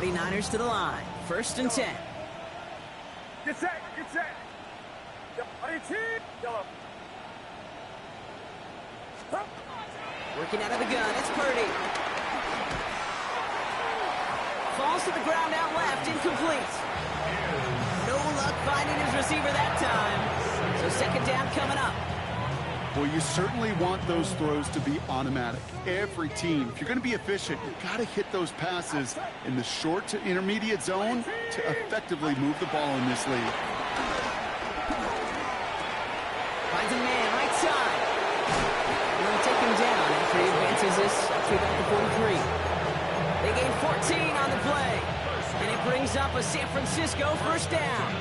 Niners to the line. 1st and 10. Get set. Yellow. Working out of the gun. It's Purdy. Falls to the ground out left. Incomplete. No luck finding his receiver that time. So 2nd down coming up. Well, you certainly want those throws to be automatic. Every team, if you're going to be efficient, you've got to hit those passes in the short to intermediate zone to effectively move the ball in this league. Finds a man, right side. They're going to take him down after he advances this up to about the 43. They gain 14 on the play. And it brings up a San Francisco 1st down.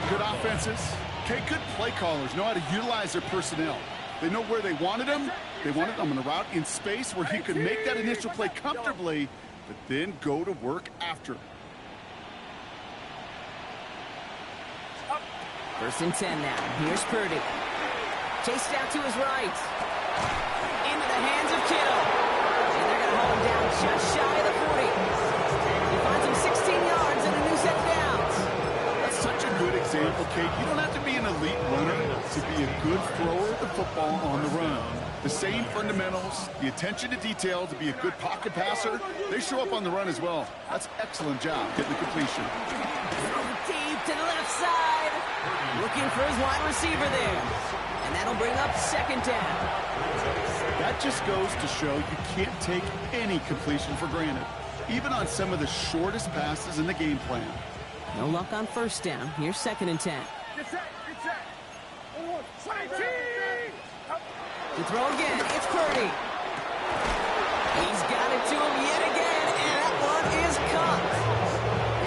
Good offenses. Okay, good play callers know how to utilize their personnel. They know where they wanted him. They wanted him on a route in space where he could make that initial play comfortably, but then go to work after. 1st and 10 now. Here's Purdy. Chased out to his right. Into the hands of Kittle. And they're going to hold him down just shy of the 40. He finds him 16 yards and a new set of downs. That's such a good example, Kate. You don't have to be an elite runner to be a good thrower of the football on the run. The same fundamentals, the attention to detail to be a good pocket passer, they show up on the run as well. That's an excellent job getting the completion. Deep to the left side. Looking for his wide receiver there. And that'll bring up second down. That just goes to show you can't take any completion for granted, even on some of the shortest passes in the game plan. No luck on first down. Here's second and 10. Get set. Get set. Oh, 20. To throw again, it's Purdy. He's got it to him yet again, and that one is caught.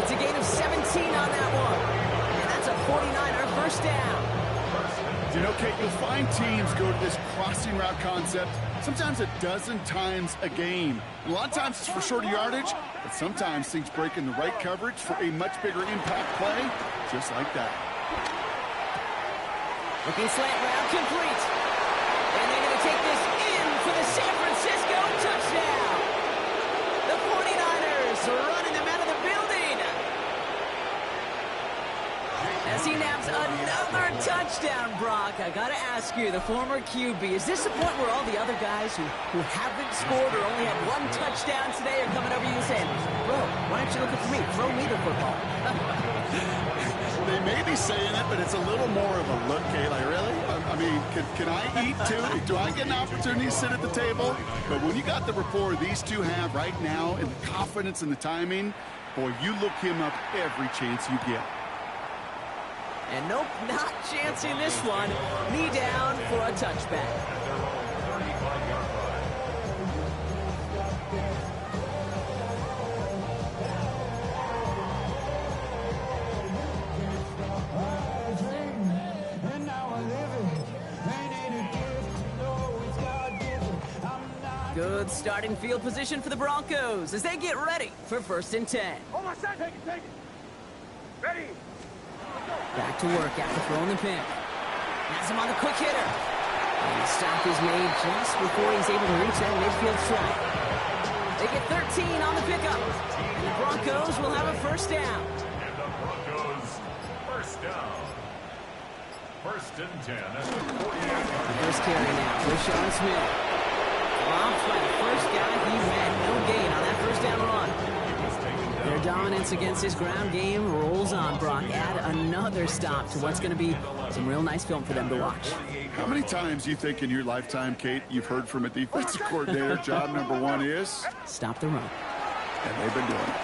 It's a gain of 17 on that one, and that's a 49er first down. You know, Kate, you'll find teams go to this crossing route concept sometimes a dozen times a game. A lot of times it's for shorter yardage, but sometimes things break in the right coverage for a much bigger impact play, just like that. Looking slant route complete. And they're going to take this in for the San Francisco touchdown. The 49ers are running them out of the building. As he naps another touchdown, Brock, I got to ask you, the former QB, is this the point where all the other guys who haven't scored or only had one touchdown today are coming over you and saying, bro, why aren't you looking for me? Throw me the football. They may be saying it, but it's a little more of a look, Kate. Like, really? I mean, can I eat too? Do I get an opportunity to sit at the table? But when you got the rapport these two have right now and the confidence and the timing, boy, you look him up every chance you get. And nope, not chancing this one. Knee down for a touchback. Good starting field position for the Broncos as they get ready for first and 10. Hold on, take it. Ready. Back to work after throwing the pin. Has him on the quick hitter. And the stop is made just before he's able to reach that midfield strike. They get 13 on the pickup. And the Broncos will have a first down. And the Broncos, first down. First and 10 at the 48. First carry now for Sean Smith. Dropped by the first guy he met. No gain on that first down run. Their dominance against this ground game rolls on, Brock. Add another stop to what's going to be some real nice film for them to watch. How many times do you think in your lifetime, Kate, you've heard from a defensive coordinator, job number one is? Stop the run. And they've been doing it.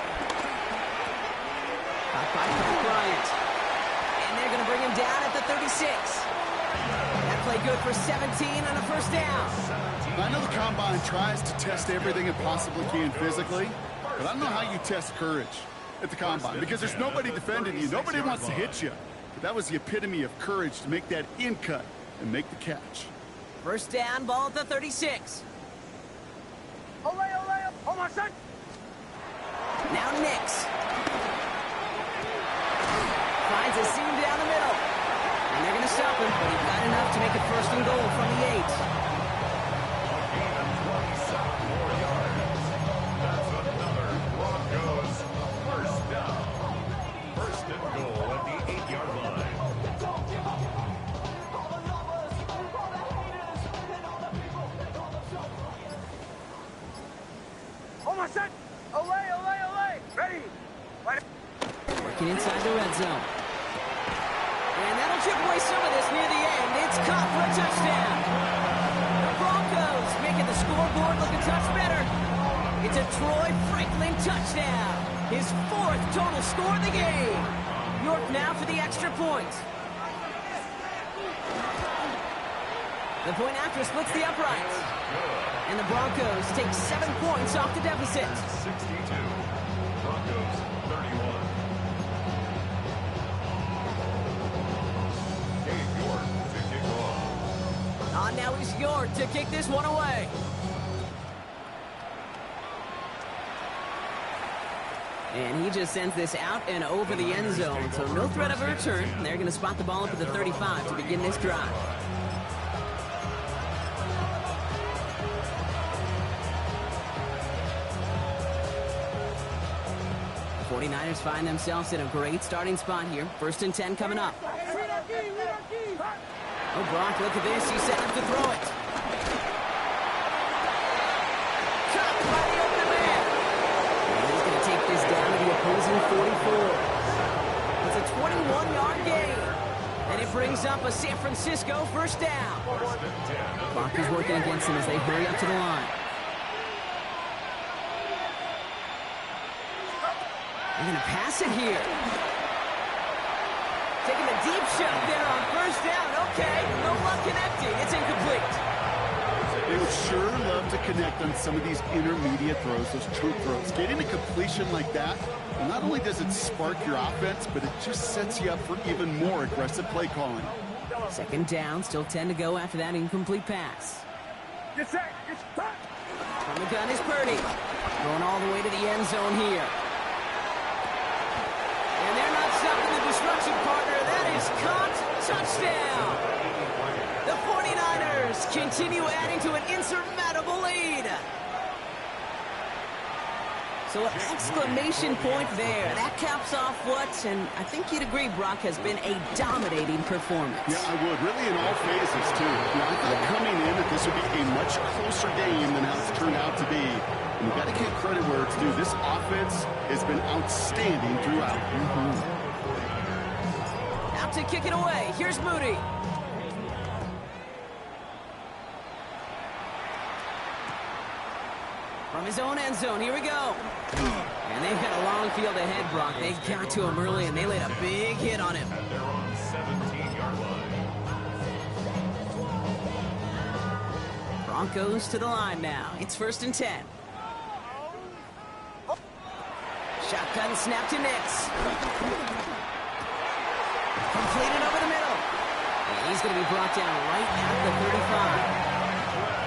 Caught by Pat Bryant. And they're going to bring him down at the 36. That play good for 17 on a first down. I know the Combine tries to test everything it possibly can physically, but I don't know how you test courage at the Combine because there's nobody defending you. Nobody wants to hit you. But that was the epitome of courage to make that in cut and make the catch. First down, ball at the 36. Ole. Hold on, son. Now Nix. Finds a seam down the middle. And they're going to stop him, but he got enough to make it first and goal from the 8. Ole. Ready. Working inside the red zone. And that'll chip away some of this near the end. It's caught for a touchdown. The Broncos making the scoreboard look a touch better. It's a Troy Franklin touchdown. His 4th total score of the game. York now for the extra point. The point after splits the uprights. And the Broncos take 7 points off the deficit. 62. Broncos 31. Dave York to kick off. Now he's York to kick this one away. And he just sends this out and over the end zone. So no threat of a return. They're going to spot the ball up at the 35 to begin this drive. 49ers find themselves in a great starting spot here. First and 10 coming up. Oh, Brock, look at this. He's set up to throw it. Cut by the open man. And he's going to take this down to the opposing 44. It's a 21-yard gain. And And it brings up a San Francisco first down. First and 10. Broncos working against them as they hurry up to the line. They're going to pass it here. Taking a deep shot there on first down. Okay, no luck connecting. It's incomplete. They would sure love to connect on some of these intermediate throws, those true throws. Getting a completion like that, well, not only does it spark your offense, but it just sets you up for even more aggressive play calling. Second down, still 10 to go after that incomplete pass. Get set. Get set. From the gun is Purdy. Going all the way to the end zone here. And they're not stopping the destruction, partner. That is caught. Touchdown. The 49ers continue adding to an insurmountable lead. So an exclamation point there. That caps off what, and I think you'd agree, Brock, has been a dominating performance. Yeah, I would. Really in all phases, too. I thought coming in that this would be a much closer game than how it's turned out to be. And you've got to give credit where it's due. This offense has been outstanding throughout. Out to kick it away. Here's Moody. From his own end zone, here we go. And they've got a long field ahead, Brock. They got to him early, and they laid a big hit on him. And they're on 17-yard line. Broncos to the line now. It's first and 10. Shotgun snap to Nix. Completed over the middle. And he's going to be brought down right at the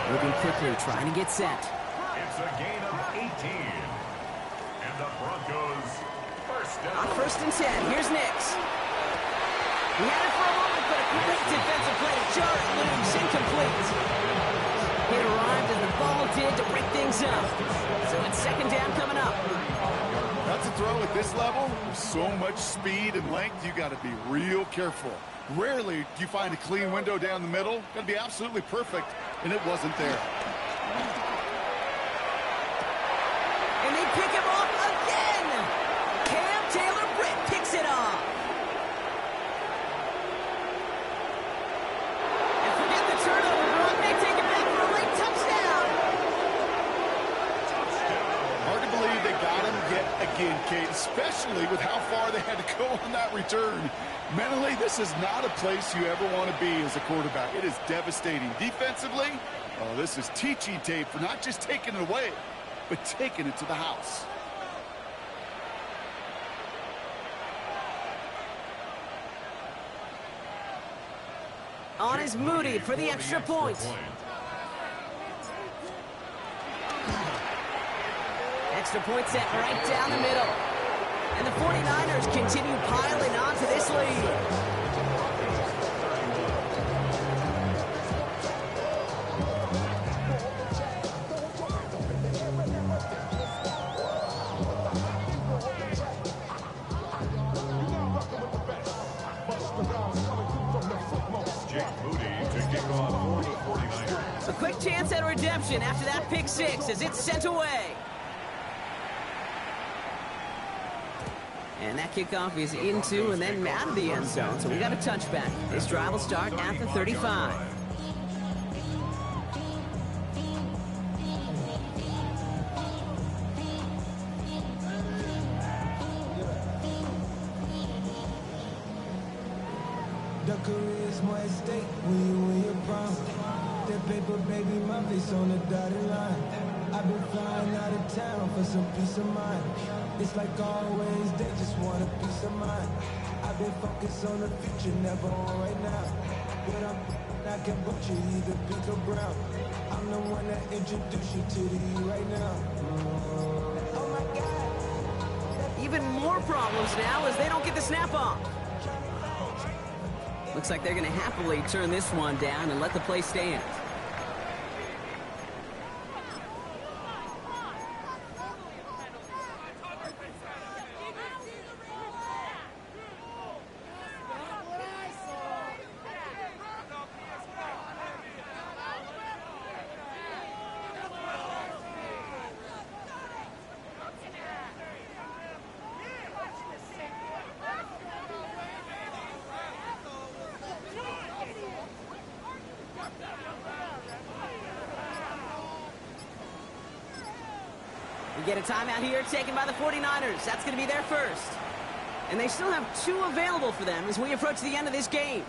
35. Moving quickly, trying to get set. It's a gain of 18. And the Broncos first On down. first and 10, here's Nix. He had it for a moment, but a great defensive play to jar it loose. Incomplete. It arrived as the ball did to break things up. So it's second down coming up. That's a throw at this level. With so much speed and length, you got to be real careful. Rarely do you find a clean window down the middle. Got to be absolutely perfect, and it wasn't there. And they pick him off again. Cam Taylor-Britt picks it off. And forget the turnover, Brock. They take it back for a late touchdown. Hard to believe they got him yet again, Kate, especially with how far they had to go on that return. Mentally, this is not a place you ever want to be as a quarterback. It is devastating. Defensively, oh, this is teaching tape for not just taking it away, but taking it to the house. On is Moody for the extra point. Extra point set right down the middle. And the 49ers continue piling on to this lead. A quick chance at redemption after that pick six as it's sent away. And that kickoff is into and then out of the end zone. So we got a touchback. This drive will start at the 35. The career is more at stake when you win your prime. That paper, baby, my face on the dotted line. I've been flying out of town for some peace of mind. It's like always, they just want a peace of mind. I've been focused on the future, never on right now. But I can put you either pink or brown. I'm the one that introduced you to the E right now. Oh my God. Even more problems now as they don't get the snap off. Looks like they're going to happily turn this one down and let the play stand. We get a timeout here taken by the 49ers. That's going to be their first. And they still have 2 available for them as we approach the end of this game.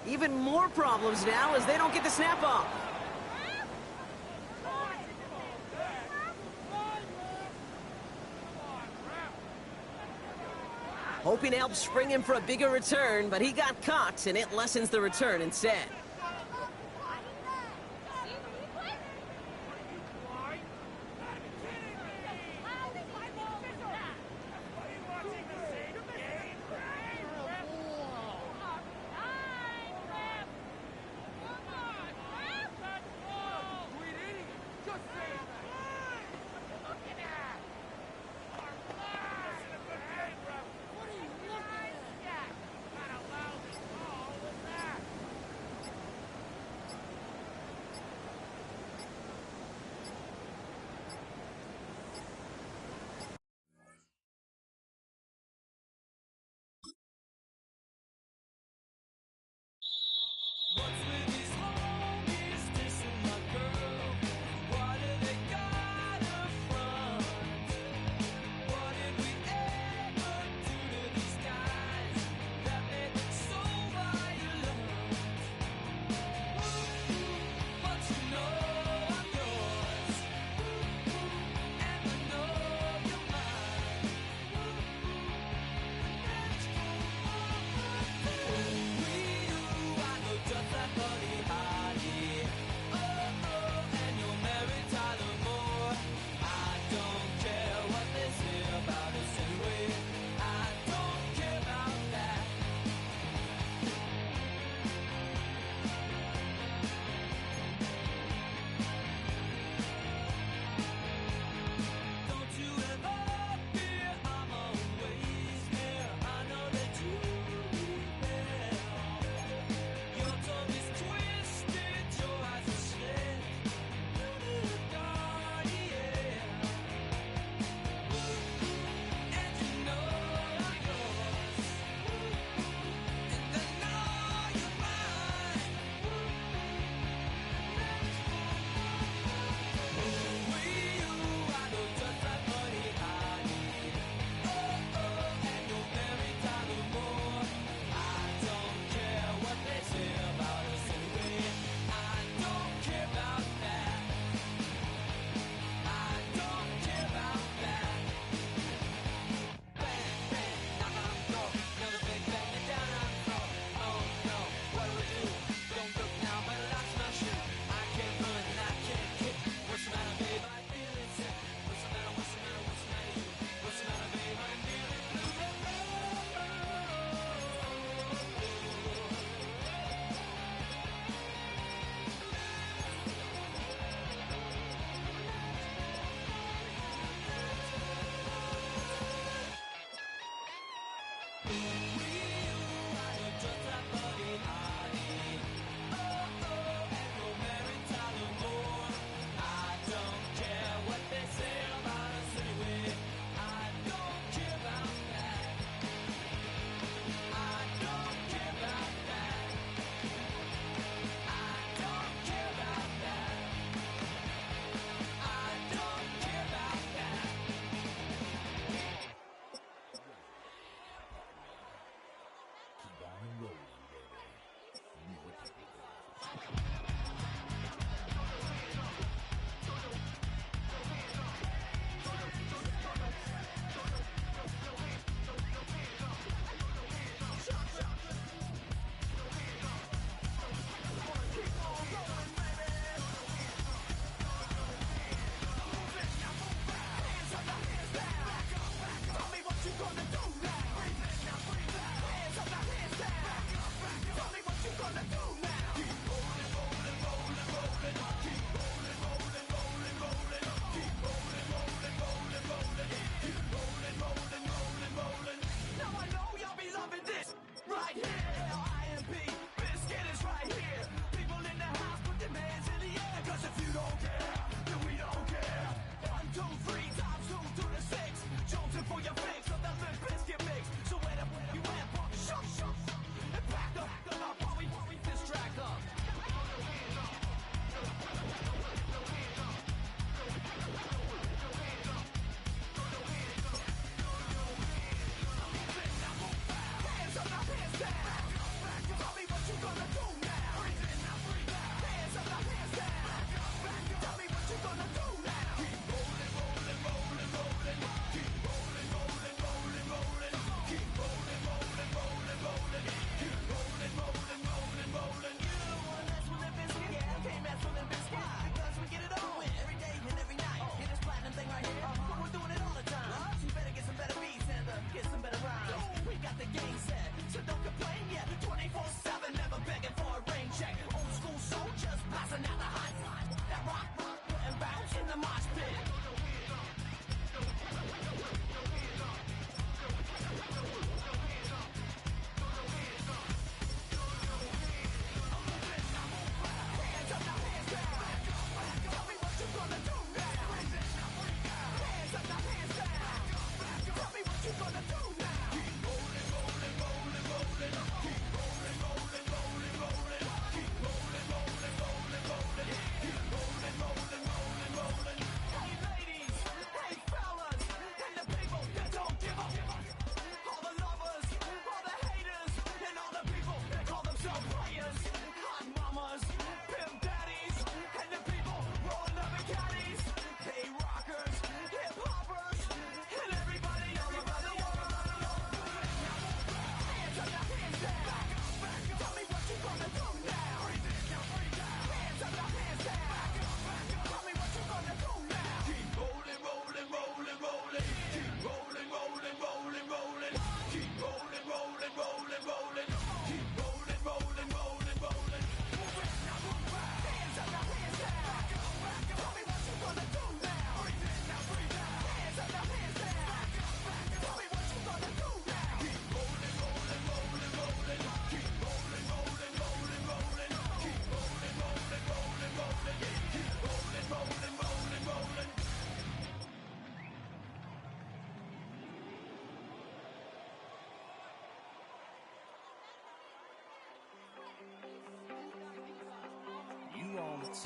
Even more problems now as they don't get the snap off. Hoping to help spring him for a bigger return, but he got caught, and it lessens the return instead.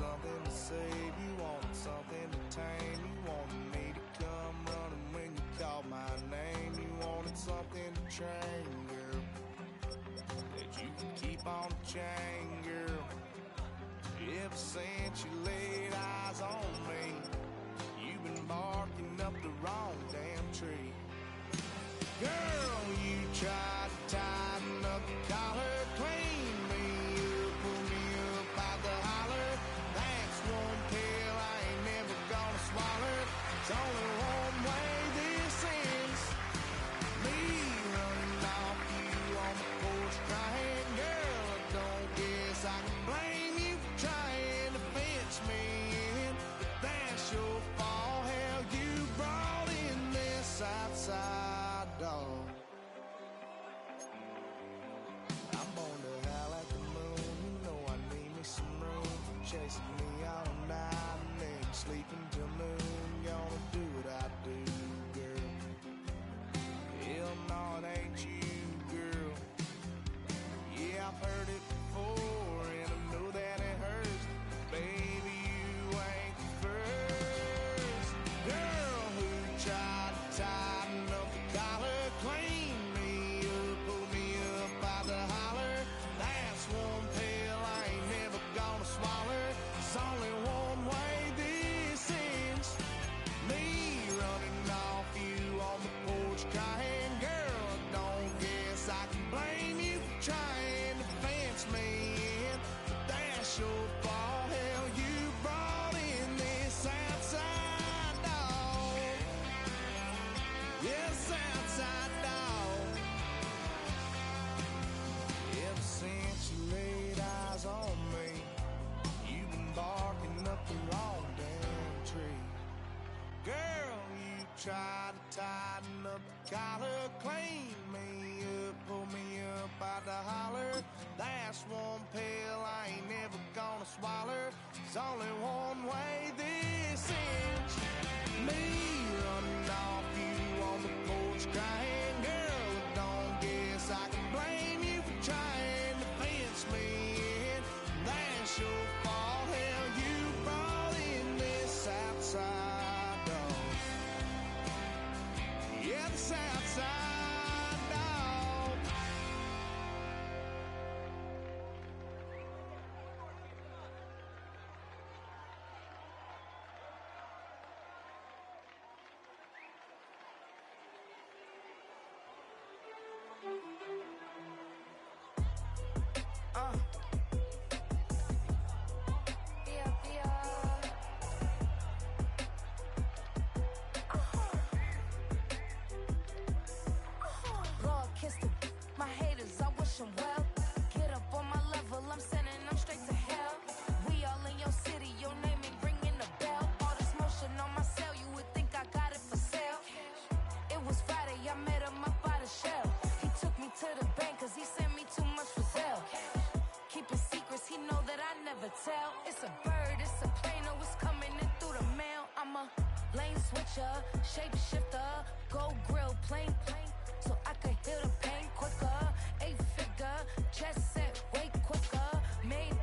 something to save, you wanted something to tame, you wanted me to come running when you called my name, you wanted something to train, girl, that you could keep on the chain, girl. Ever since you laid eyes on me, you've been barking up the wrong damn tree. Girl, you tried to tighten up the collar, clean me up, pull me up by the holler. That's one pill I ain't never gonna swallow. It's only one way this ends. Me running off you on the porch crying. Girl, I don't guess I can blame you for trying to fence me in. But that's your fault, hell, you brought in this outside dog. I'm born to howl at the moon. You know I need me some room. Chasing me all night and then sleeping till noon. Gonna do what I do, girl. Hell no, it ain't you, girl. Yeah, I've heard it before and I know that it hurts. Baby, you ain't the first girl who tried to tighten up the collar, clean me up, pull me up by the holler. That's one pill I ain't never gonna swallow. It's only one way this ends. Me running off you on the porch crying. Girl, I don't guess I can blame you for trying to fence me in. But that's your fault, hell, you brought in this outside dog. Yes, outside dog. Ever since you laid eyes on me, you've been barking up the wrong damn tree. Girl, you tried to tighten up the collar, clean me up, pull me up by the holler. That's one pill I ain't never gonna swallow. It's only one way this ends. Me running off you on the porch crying. Girl, I don't guess I can blame you for trying to fence me in. That's your fault, hell, you brought in this outside dog. Yeah, this outside dog. Lord kissed him. My haters, I wish them well. Get up on my level, I'm sending them straight to hell. We all in your city, your name ain't ringing the bell. All this motion on my cell, you would think I got it for sale. It was Friday, I met him up by the shell. He took me to the bank, cause he sent me too much for sale. Keeping secrets, he know that I never tell. It's a bird, it's a plane, oh, it's coming in through the mail. I'm a lane switcher, shapeshifter, go grill, plain, so I could heal the pain quicker. 8-figure, chest set way quicker. Made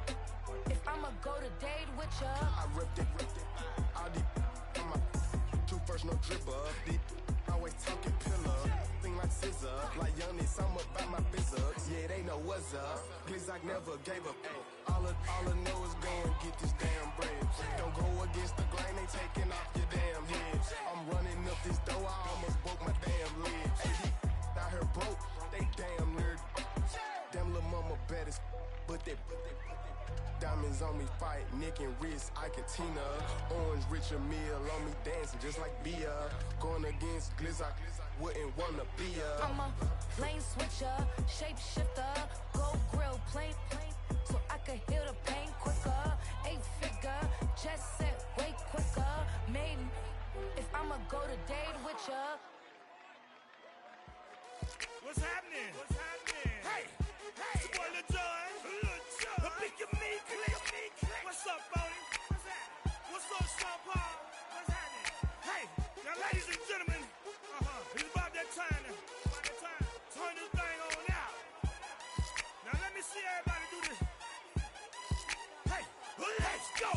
if I'ma go to date with ya. I ripped it. All these on my two first, no dripper. Deep, always talking pillar. Thing like scissor, like youngin', I'm about my business. Yeah, they know what's up. Glizzock never gave up. All I know is go and get this damn bread. Don't go against the grain, they taking off your damn head. I'm running up this door, I almost broke my damn leg. Hey, out here broke, they damn nerd. Damn little mama better, but they diamonds on me fight, neck and wrist, I can Tina. Orange Richard meal on me dancing just like Bia. Going against Glizzock, wouldn't wanna be a. I'm a lane switcher, shapeshifter, go grill, plain, so I could heal the pain quicker. 8-figure, chest set way quicker. Maiden, if I'ma go to date with ya. What's happening? What's happening? Hey, it's your boy Lil Jon. A pick your meat click. What's up, Boney? What's happening? What's up, Sean Paul? What's happening? Hey, now ladies and gentlemen, it's about that time to turn this thing on out. Now let me see everybody do this. Hey, let's go.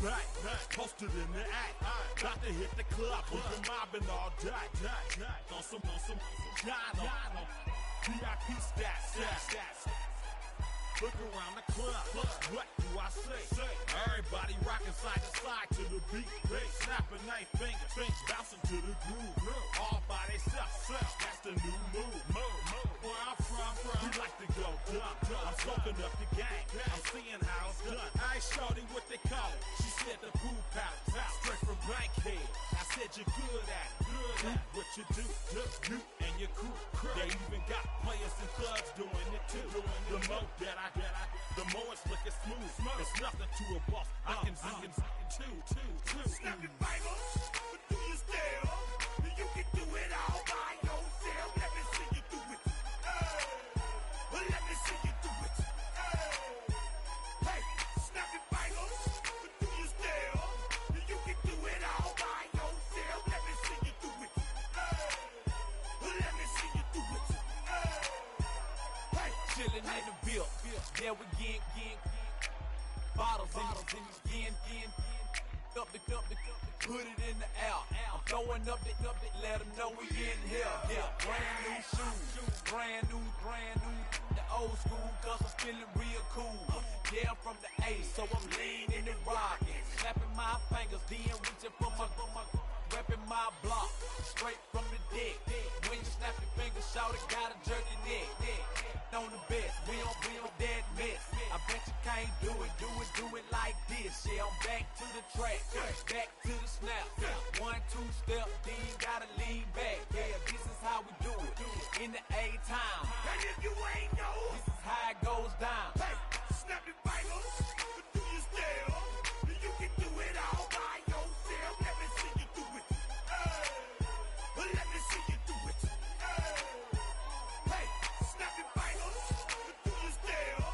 back, posted in the act. Got to hit the club, we've been mobbing all day. On some John, VIP stats. Look around the club, what do I say? Everybody rocking side to side to the beat. Snapping night fingers, bouncing to the groove. All by themselves, that's the new move. Where I'm from, we like to go dumb. I'm smoking up the gang, I'm seeing how it's done. I ain't shorty what they call it. She said the pool palace, straight from Bankhead. I said you're good at it. Do what you do, you and your crew. They even got players and thugs doing it too. The more that I get, the more it's looking smooth. It's nothing to a boss. I can two. Snap your fingers, but do you still? You can do it all by yourself. Let me see you do it. Let me see you do it. Hey, snap your fingers, but do you still? You can do it all by yourself. Let me see you do it. Let me see you do it. Hey, chillin' in the bill. Yeah, we getting bottles in again. Up the put it in the air. I'm throwing up the, let them know we in here. Yeah, brand new shoes, brand new. The old school, cause I'm feeling real cool. Yeah, I'm from the A, so I'm leaning and rocking. Snapping my fingers, then reaching for my repping my block. Straight from the dick. When you snap your fingers, shout it, gotta jerk your neck. On the best, we don't dead mess. I bet you can't do it like this. Yeah, I'm back to the track, back to the snap. 1, 2 step, then you gotta lean back. Yeah, this is how we do it. In the A time. and if you ain't know, This is how it goes down. hey, snap your fingers, but do you still? You can do it all by yourself. Let me see you do it. Let me see you do it. Hey, snap your fingers, but do you still?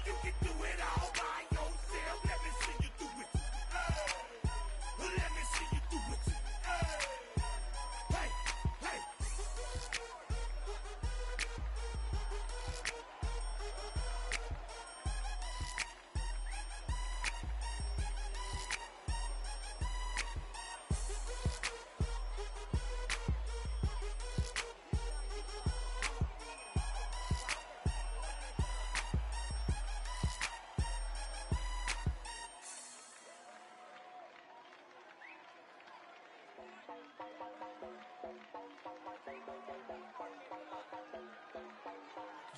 You can do it all by yourself. Let me see you do it. Let me see you do it. Hey.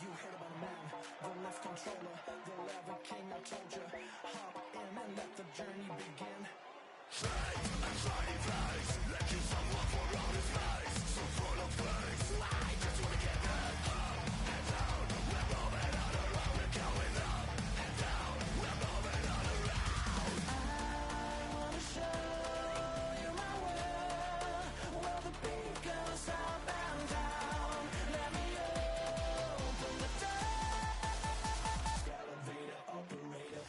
You heard about a man, the lift controller, the level king. I told you, hop in and let the journey begin. Elevator operator.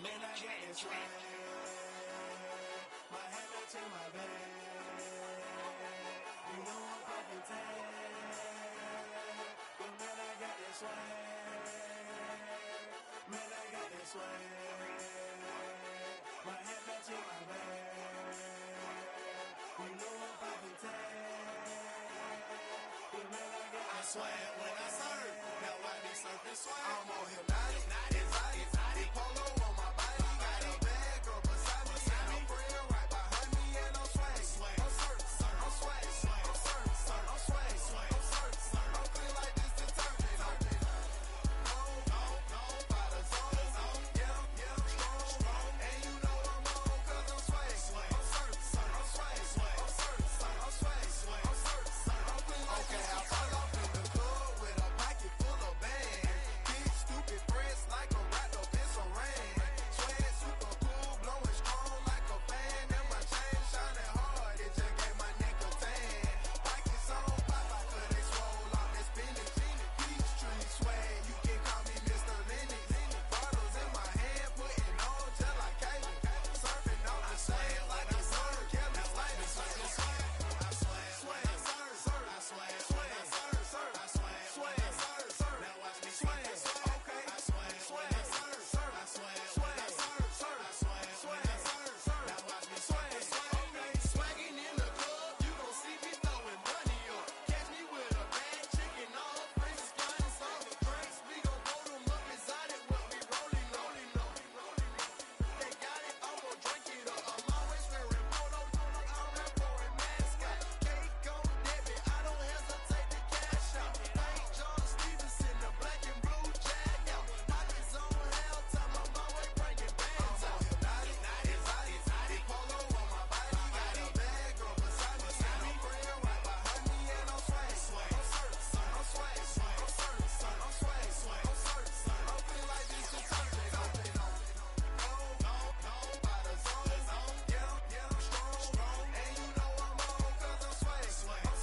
Man, I got this swag. My hat matching my bag. You know I'm poppin' tag. But man, I got this swag. Man, I got this swag. My hat matching my bag. You know I'm poppin' tag. But man, I got this swag. When I serve, now I be surfing swag. I'm on hypnotic, exotic, polo on my body. Got a bag girl beside me, and a friend right behind me, and I'm swag. I'm swag, I'm swag, I'm swag, I'm swag, I'm feeling like this detergent. No, by the zone, yeah, strong, and you know I'm on 'cause I'm swag. I'm swag, I'm feeling like okay, I fall off in the club with a pocket full of bags. Big stupid friends like a wrapped up in some rain. Swag super cool, blowing strong like a fan. And my chain shining hard, it just gave my neck a tan. Pockets on pop, cause they swole off that spinach. Peachtree swag, you can call me Mr. Lennox. Bottles in my hand, putting on just like cable. Surfing on the sand like I surf, Kelly Slater. I swag, I swag, now watch me swag, okay, I swag, now watch me swag, okay, swagging in the club, you gon' see me throwing money up, catch me with a bad chicken, all friends, guns, all the drinks, we gon' throw them up exotic, what we rolling, they got it, I'm gon' drink it up, I'm always wearing polo, I'm that foreign mascot, cake on debit, I don't hesitate to cash out, St. John Stevenson, the black and blue jag out, pockets on hell time, I'm always bringing bands out, exotic, polo on my body, got a bag girl beside me, and a friend right behind me, and I'm swag, I'm feeling like this detergent, by the zone, yeah, strong, and you know I'm on 'cause I'm swag, I'm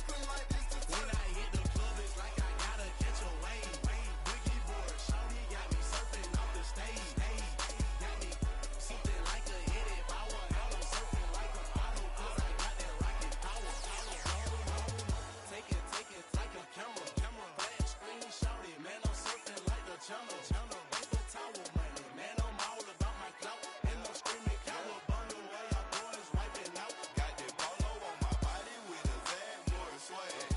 feeling like this detergent. When I hit the club, it's like I gotta catch a wave. Boogie board, shawty got me surfing off the stage. Got me something like a hidden power. Now I'm surfing like a model 'cause I got that rocket power. Take it like a camera. Flash screen, shawty, man, I'm surfing like the channel. Paper towel money, man, I'm all about my clout. And I'm screaming cowabunga while y'all boys wiping out. Got that polo on my body with a bag, more swag.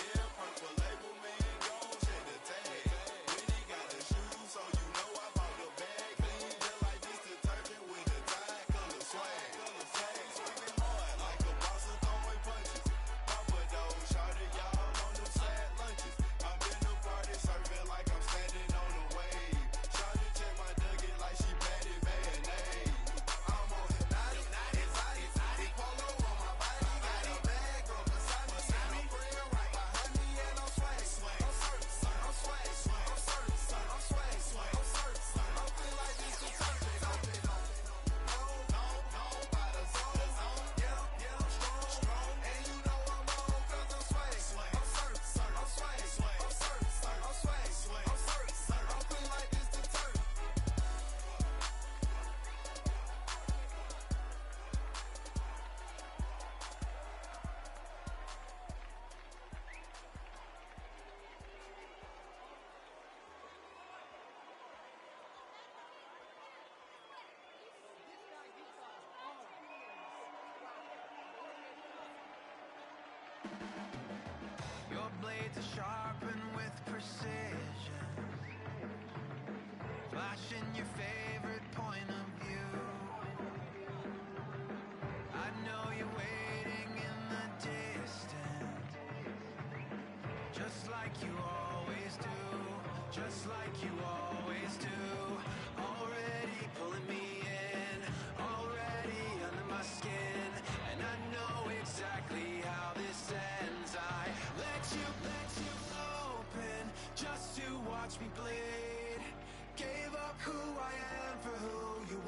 Yeah, purple label, man, gon' check the tag. When he got the shoes, so you know I bought the bag. Clean just like this detergent with the tide color swag. Swinging hard like a boss of throwing punches. Papa dog, shawty, y'all on them sad lunches. I'm in the party surfing like I'm standing on a wave. Shawty check my nugget like she batted mayonnaise. I'm on hypnotic, exotic, polo on my body. Got a bag girl beside me, and a friend right behind me, and I'm swag. I'm feeling like this detergent. By the zone, yeah, strong, and you know I'm on 'cause I'm swag. I'm feeling like this detergent. Your blades are sharpened with precision, flashing your favorite point of view. I know you're waiting in the distance, just like you always do, just like you always do. Already pulling me in, already under my skin, and I know exactly how this ends. I let you open just to watch me bleed. Gave up who I am for who you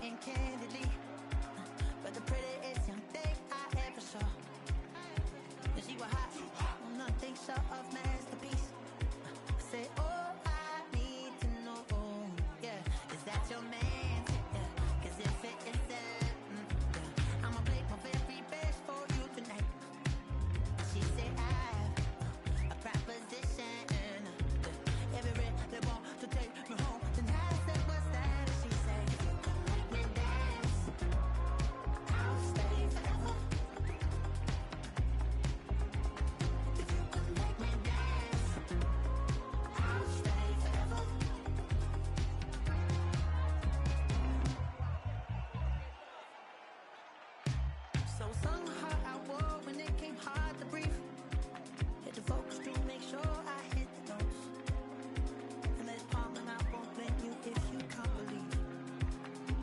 and candidly, but the prettiest young thing I ever saw. And she was hot, nothing short of masterpiece. I said, oh, I need to know, yeah, is that your man? Yeah, 'cause if it isn't, yeah, I'ma play my very best for you tonight. She said, I have a proposition. Yeah, every really want to take me home tonight. I said, what's that? And she said, you can make me dance. I'll stay forever. If you can make me dance, I'll stay forever. So sung her out war when it came hard to breathe. Hit the focus to make sure I hit the notes. And let palm and I won't blame you if you can't believe.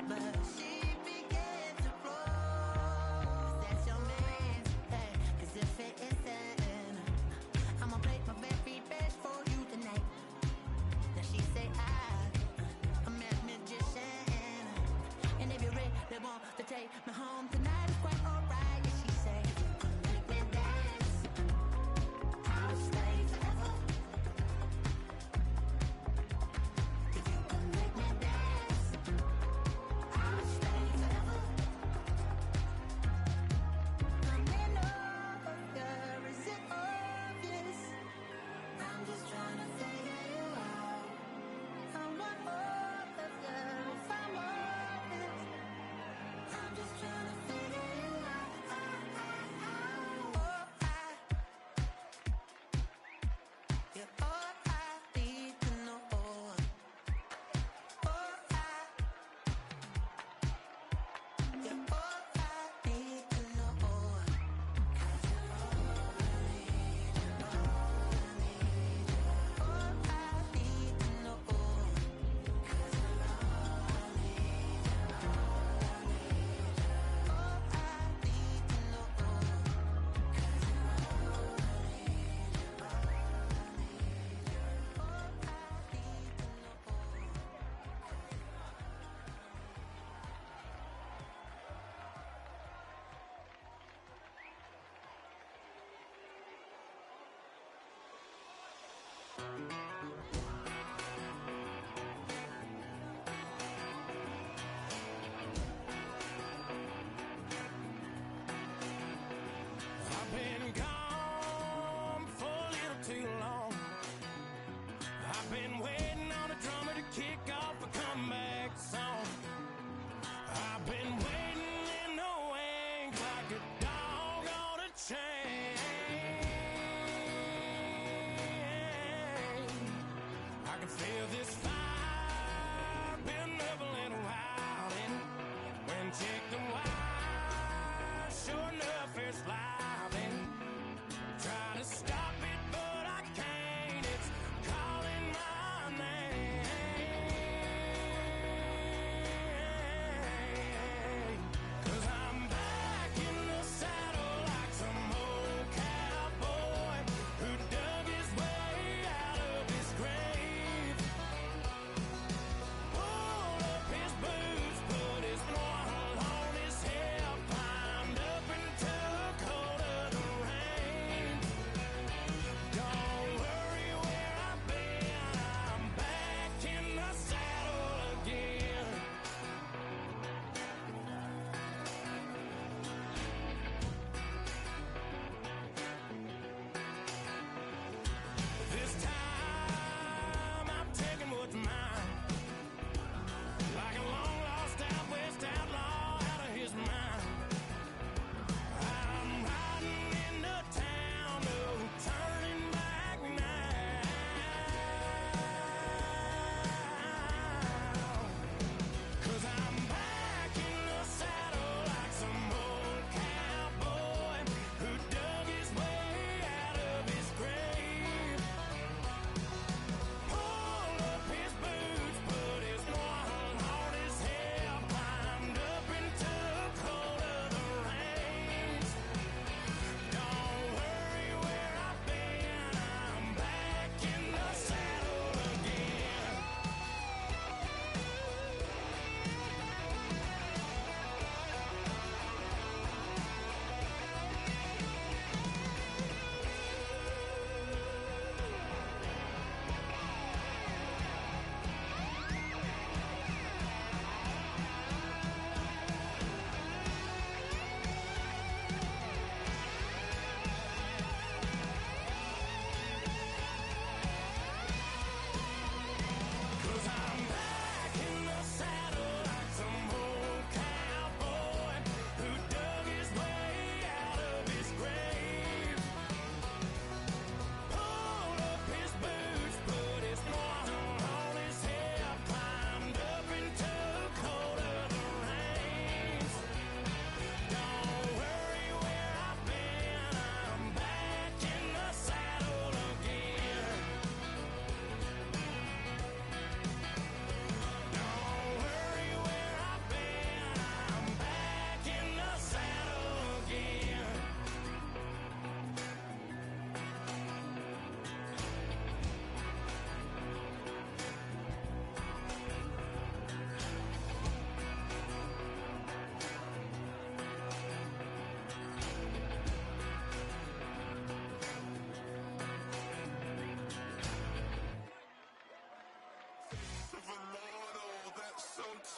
But she began to flow. That's your man, hey, 'cause if it isn't, I'ma play my very best for you tonight. Then she say I'm a magician. And if you really want to take me home tonight, it's quite alright. And she say, you can make me dance. I'll stay forever. If you can make me dance, I'll stay forever. I'm in over, is it obvious? I'm just trying to figure you out. I want all of you if I'm honest. I'm just trying to figure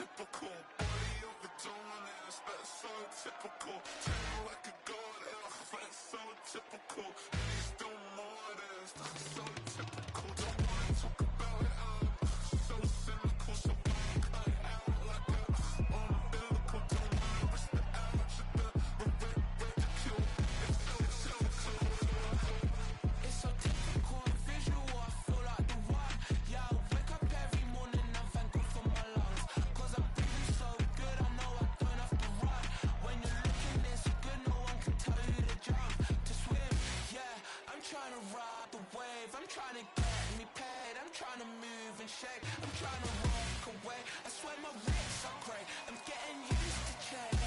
typical. Body of a dominance, that's so typical. Turn like a goddess, that's so typical. He's still modest, that's so typical. Don't wanna talk about it, I'm so cynical. So I cut it out like a umbilical. Don't wanna risk the ouch of the ridicule. It's so typical and visual, I feel like the one. Yeah, I wake up every morning and thank God for my lungs. Cause I'm breathing so good, I know I don't have to run. When you're looking this good, no one can tell you to jump, to swim. Yeah, I'm trying to ride the wave, I'm trying to get me paid, I'm trying to move and shake, I'm trying to walk away. I swear my wrists are great, I'm getting used to change.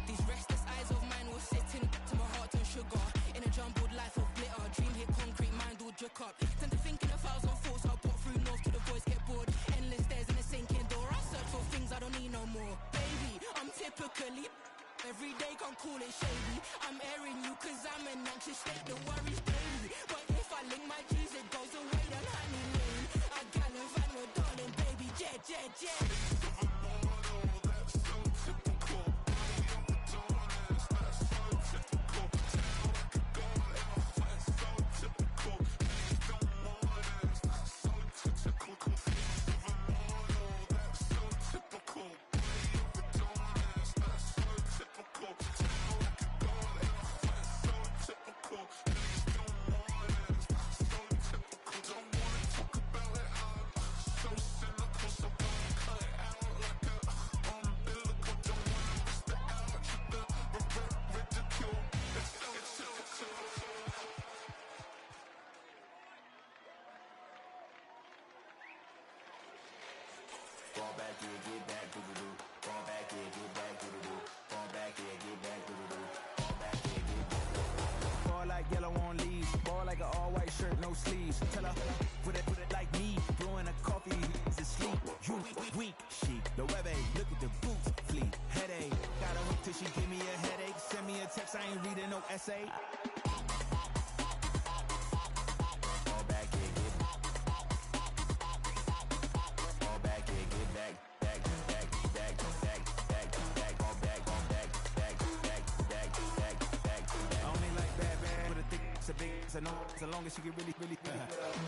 These restless eyes of mine will sit in to my heart and sugar. In a jumbled life of glitter, dream hit concrete, mind will jerk up. Tend to think in 1,000 thoughts, I'll put through north to the voice, get bored. Endless stairs in a sinking door, I search for things I don't need no more. Baby, I'm typically every day, can't call it shady. I'm airing you cause I'm an anxious state, the worries daily. But if I link my G's, it goes away, then honey lane. I gallivant with darling, baby, jet, jet, jet. Fall back here, get back, doo-doo-doo. Fall back here, get back, doo-doo-doo. Fall back here, get back, doo-doo-doo. Fall back here, get back. Ball like yellow on leaves. Ball like an all-white shirt, no sleeves. Tell her, put it like me. Blowing a coffee, to sleep. You weak, she. The web look at the boots, fleet. Headache, got a hook till she give me a headache. Send me a text, I ain't reading no essay. Fall back here, get back. Fall back here, get back. Back, back, back, back, back, back. Fall back, back, back, back, back, back, back. I only like bad, with a thick, it's a big, it's a no, as long as she can really.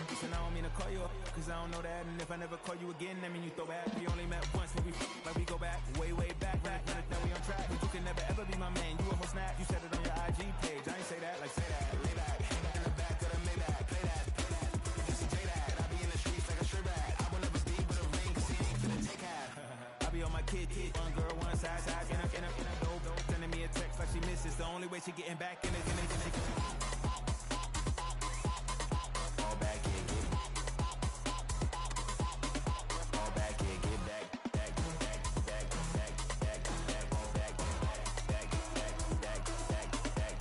Listen, I don't mean to call you up, cause I don't know that. And if I never call you again, that mean you throw back. We only met once when we go back, way back. When that we on track, but you can never ever be my man. You a whole snap, you said it on your IG page. I ain't say that, like say that, lay back. In the back of the Maybach, play that. You see J that, I be in the streets like a strip rat. I will never speak with a ring, cause he ain't finna take half. I be on my kid, one girl, one side, in a dope, sending me a text like she misses. The only way she getting back in it. Fall back here, get back. Fall back here, get back. Back, back, back, back, back, back. Fall back, back, back, back, back, back, back.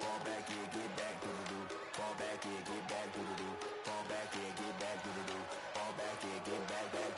Fall back here, get back, doo-doo-doo. Fall back here, get back, doo-doo-doo. Fall back here, get back, doo-doo-doo. Fall back here, get back, back.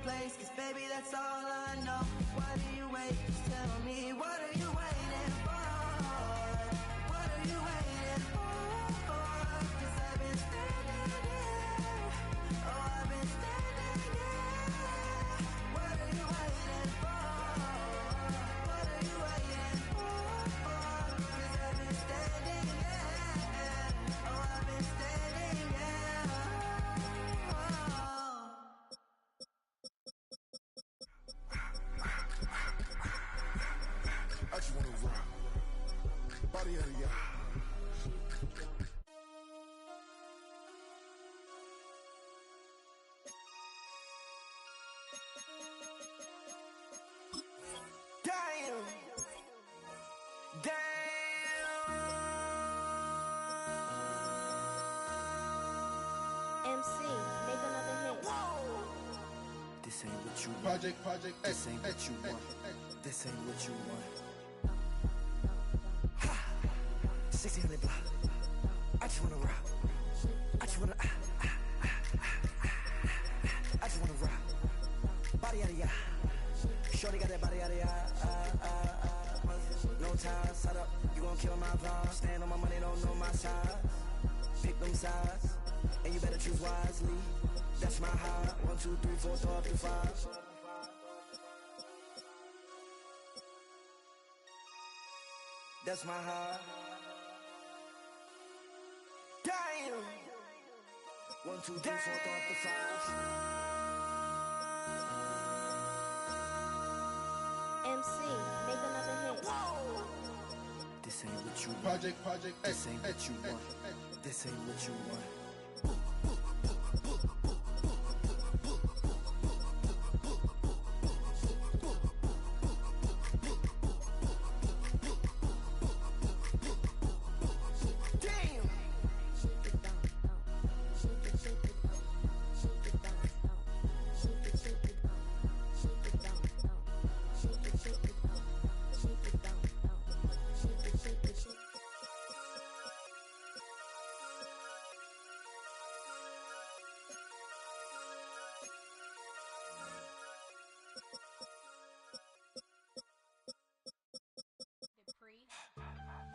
place, 'cause baby, that's all I know. Why do you wait? Just tell me, what are you waiting for? What are you waiting for? 'Cause I've been standing here. Oh, I've been standing here. What are you waiting for? What are you waiting for? 'Cause I've been standing here. Oh, I've been standing here. I just wanna rock, body out of ya. Damn! MC, make another hit. This ain't what you want. Project, This ain't what you want. This ain't what you want. 1600 block. I just wanna rock. I just wanna I just wanna rock. Body out of ya. Shorty got that body out of ya. No time, set up. You gon' kill my vibe. Stand on my money, don't know my size. Pick them sides, and you better choose wisely. That's my high. 1, 2, 3, 4, throw up to 5. That's my high. Damn. 1, 2, 3, 4, throw up to 5. MC, make another hit. This ain't what you want. project. This ain't what you want. This ain't what you want.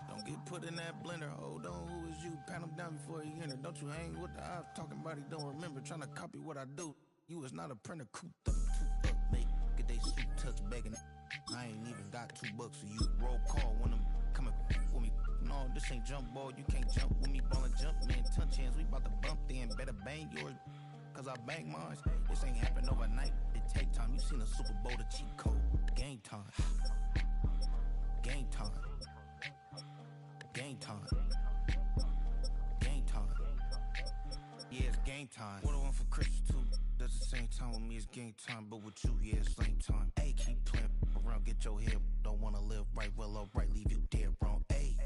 Don't get put in that blender. Hold on, who is you? Pat him down before he enter. Don't you hang with the ops talking about he don't remember. Trying to copy what I do. You is not a printer. Cooped up, make get they suit touch begging. I ain't even got $2 for you. Roll call when I'm coming with me. No, this ain't jump ball. You can't jump with me. Ballin' jump, man. Touch hands. We bout to bump then. Better bang yours. Cause I bang mine. This ain't happen overnight. It take time. You seen a Super Bowl, the cheat code. Game time. Game time. Game time. Game time. Yeah, it's game time. What I want for Christmas too. Does the same time with me, it's game time. But with you, yeah, it's lame time. Ayy, keep playing around, get your head. Don't wanna live right, well, alright, leave you dead wrong. Ayy,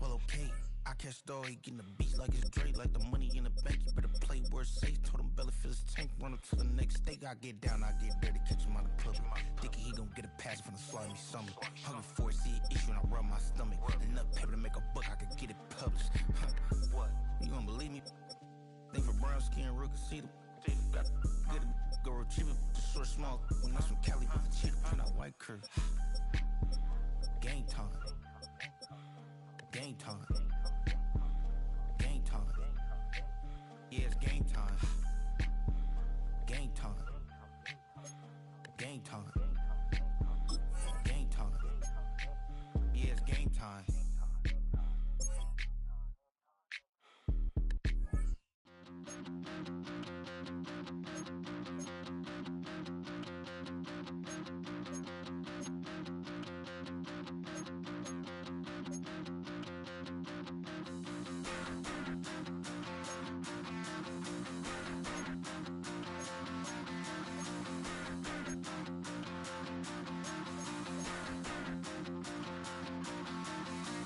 well, okay. I catch the dog, he getting the beats like it's Drake, like the money in the bank. You better play where it's safe. Told him belly fill his tank, run him to the next steak. I get down, I get dirty, catch him on the public. Thinking he gon' get a pass from the slimy stomach. Hungry for it, see an issue and I rub my stomach. Enough paper to make a book, I could get it published. What? You gon' believe me? Think for brown skin, real can see them. Got get it, go retrieve it, just short small. When that's from Cali, with the cheetah print out white curve. Game time. Game time. Game time. Yeah, it's game time. Game time. Game time. Game time. Yeah, it's game time.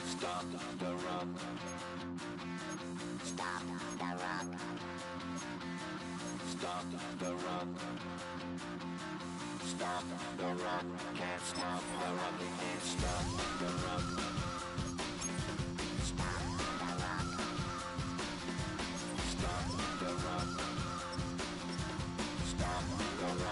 Stop the rock. Stop the rock. Stop the rock. Stop the rock. Can't stop the rock. You can't stop the rock. Stop the rock. Stop the rock. Stop the rock.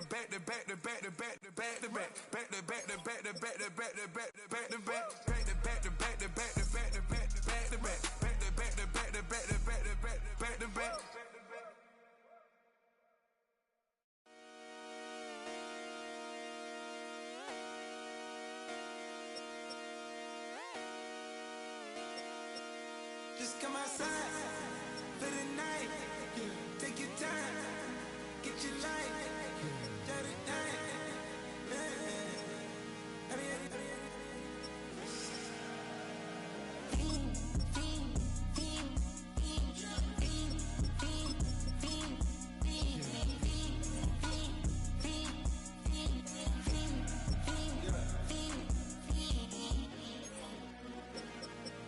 to back to back to back to back to back to back back to back to back to back to back to back to back to back back to back to back to back to back to back to back to back back to back to back to back to back to back to back. Just come outside for the night. Take your time, get your light. Shut it down.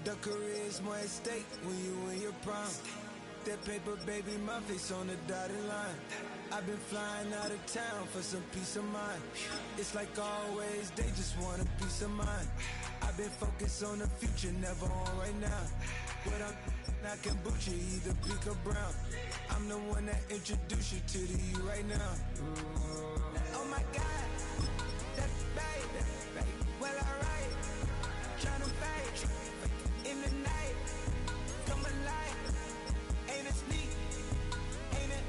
The career's more at stake when you in your prime. That paper, baby, my face on the dotted line. I've been flying out of town for some peace of mind. It's like always, they just want a peace of mind. I've been focused on the future, never on right now. But I can boot you either pink or brown. I'm the one that introduced you to the you right now. Oh my God, that's babe. Well, alright, tryna fight in the night. Come alive, ain't it sneak? Ain't it?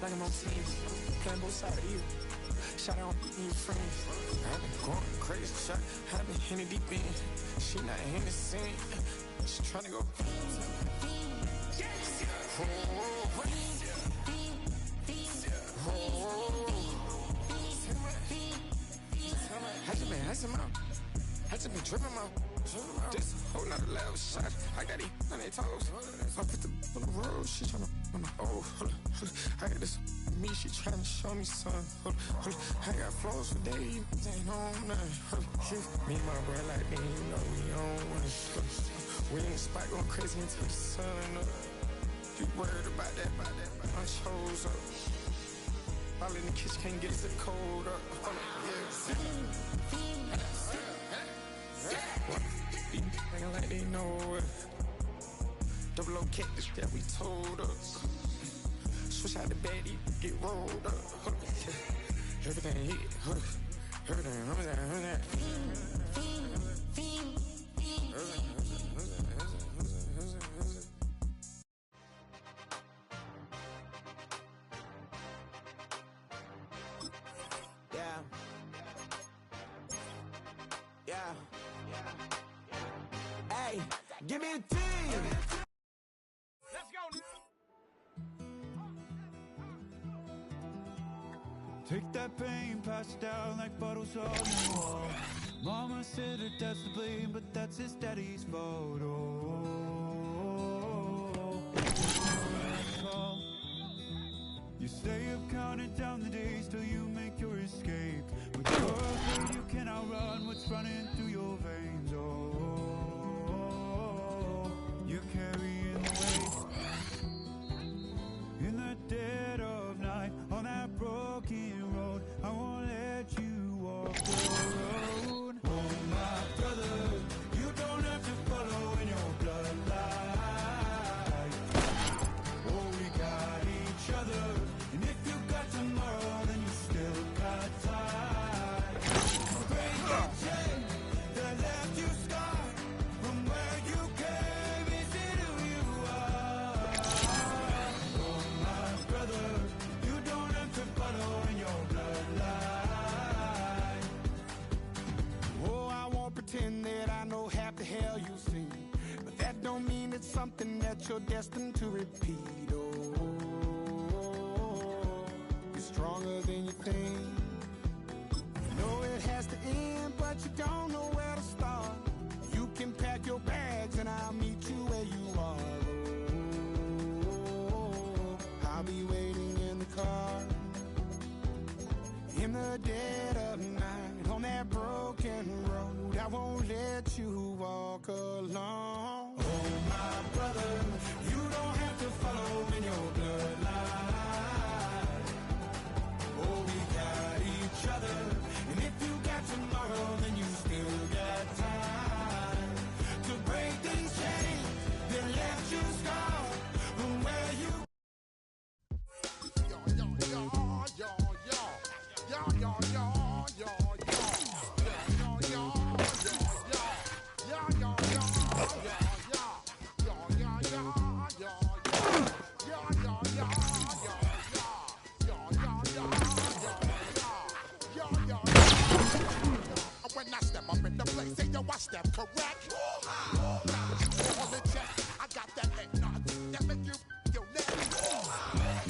Like I'm on team, playing both sides of you. Shout out your friends. I've been going crazy, shot. I've been in the deep end. She not in the scene. She tryna go. I just been tripping out. This a whole nother level shot. I got it on their toes. I put the on the road. She tryna on the hold up. I got this me. She tryna show me something. I got flows for days. Ain't on nothing. Me and my bro like me, you know we on one. We in the spot going crazy until the sun up. You worried about that? I chose up. All in the kitchen can't get it cold up. Acting like they know it. Double O cactus that we told us. Switch out the baddie, get rolled up. Everything hit, everything. Hey, give me a T. Let's go. Take that pain, pass it down like bottles on the wall. Mama said that that's the blame, but that's his daddy's photo. You stay up counting down the days till you make your escape. With your afraid you cannot run what's running through your veins. Oh, you're carrying the weight in the dead of night on that broken road. I won't let you walk alone. Oh my brother, you don't have to follow in your bloodline. Oh, we got each other, and if you got tomorrow, then you still got time. Break the chain that left you scarred from where you came. Is it who you are? Oh my brother, you don't have to follow in your bloodline. Oh, I won't pretend that I know half the hell you've seen, but that don't mean it's something that you're destined to repeat. Oh, you're strong. stronger than you think. You know it has to end, but you don't know where to start. You can pack your bags and I'll meet you where you are. Oh, I'll be waiting in the car in the dead of night on that broken road. I won't let you walk alone. Oh, my brother, you don't have to follow in your bloodline. Oh, we got each other, and if you got tomorrow, then you still got time to break these chains that left you scarred from where you. When I step up in the place, say yo, I step correct. All the check, I got that head nod that make you your neck.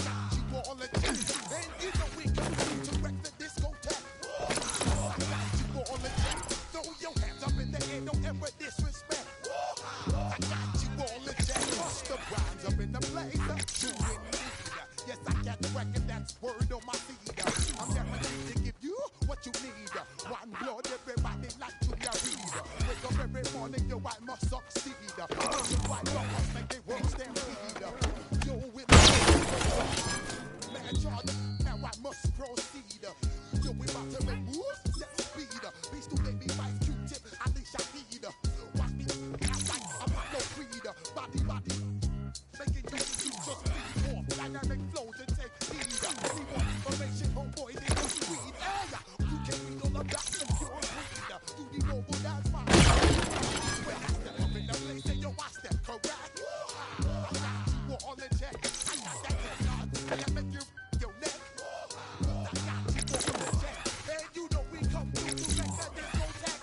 Got you all the check, and you know we come to wreck the discotheque. I got you all the check, throw your hands up in the air, don't ever disrespect. I got you all the check, bust the rhymes up in the place. You in need, yes I got the record, that's word on my feed. I'm guaranteed to give you what you need. One blood, everybody like to be a reader. Wake up every morning, yo, I must succeed. White rockers make the world stampede. Yo, with man, charge, now I must proceed. Yo, we about to make moves, set speed. Beast to baby, vice Q-tip, at least I need. Watch me, act like I'm not no creed. Body, making you just feed off. Dynamic flows and take heed. Need more information, homeboy, they don't read. Hey, you can read all about the pure breed. Do the noble, that's fine. When I step up in the place, say yo, I step correct. I got you all in check. I got that head nod that make you your neck. I got you all in check. And you know we come through to make that discotheque.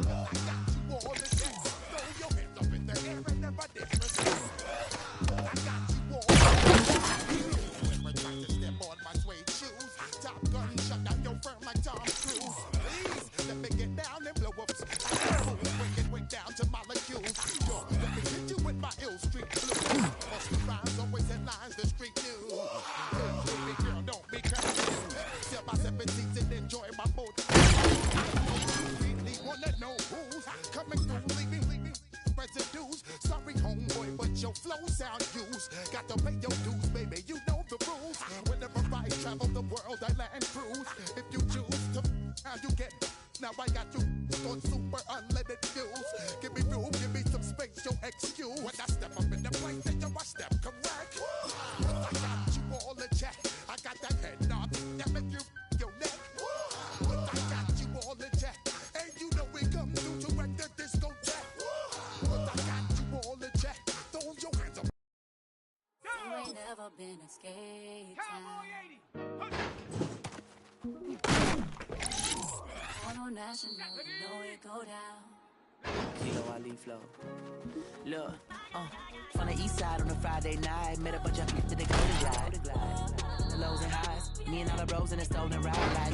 I got you all in check. Throw your hands up in the air and never disrespect. I got you all in check. Never try to step on my suede shoes. Top gun shut down your firm like Tom Cruise. Please let me get down and blow ups. I can break it way down to molecules. Yo, let me hit you with my ill street blues. Most the rhymes always headlines the street news. Hey, baby girl, don't be confused. Sell my 17s and enjoy my boat. Really wanna know who's coming through, leaving residues. Sorry, homeboy, but your flow sound used. Got to pay your dues, baby. You know the rules. Whenever I travel the world, I land cruise. If you choose to, how you get. Now I got you on super unlimited views. Give me room, give me some space, your excuse. When I step up in the place, then yo, I step correct. I got you all in check. I got that head nod that make you your neck. I got you all in check. And you know we come through to wreck the discotheque. I got you all in check. Throw your hands up. You ain't never been escaped. On national, you know it go down. Kilo Ali flow. Look, from the east side on a Friday night, met a bunch of people that they go to glide. The lows and highs, me and all the bros in a stolen ride. Like,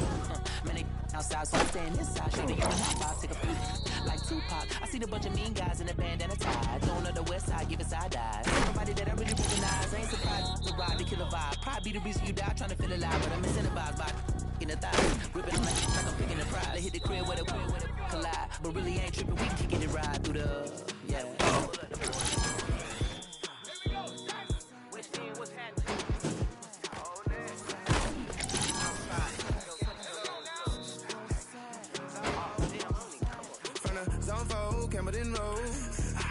man, they outside, so I stay in this side. Shoot the young hop, take a peek. Like Tupac, I see the bunch of mean guys in the band and a tie. Going to the west side, give it side eyes. Nobody that I really recognize, I ain't surprised to ride the killer vibe. Probably be the reason you die trying to feel alive, but I'm incentivized by in the thighs, ripping on like I'm picking the pride. They hit the crib with a collide, but really ain't tripping. We kicking it ride through the yeah. From the zone 4, Campbellton Road.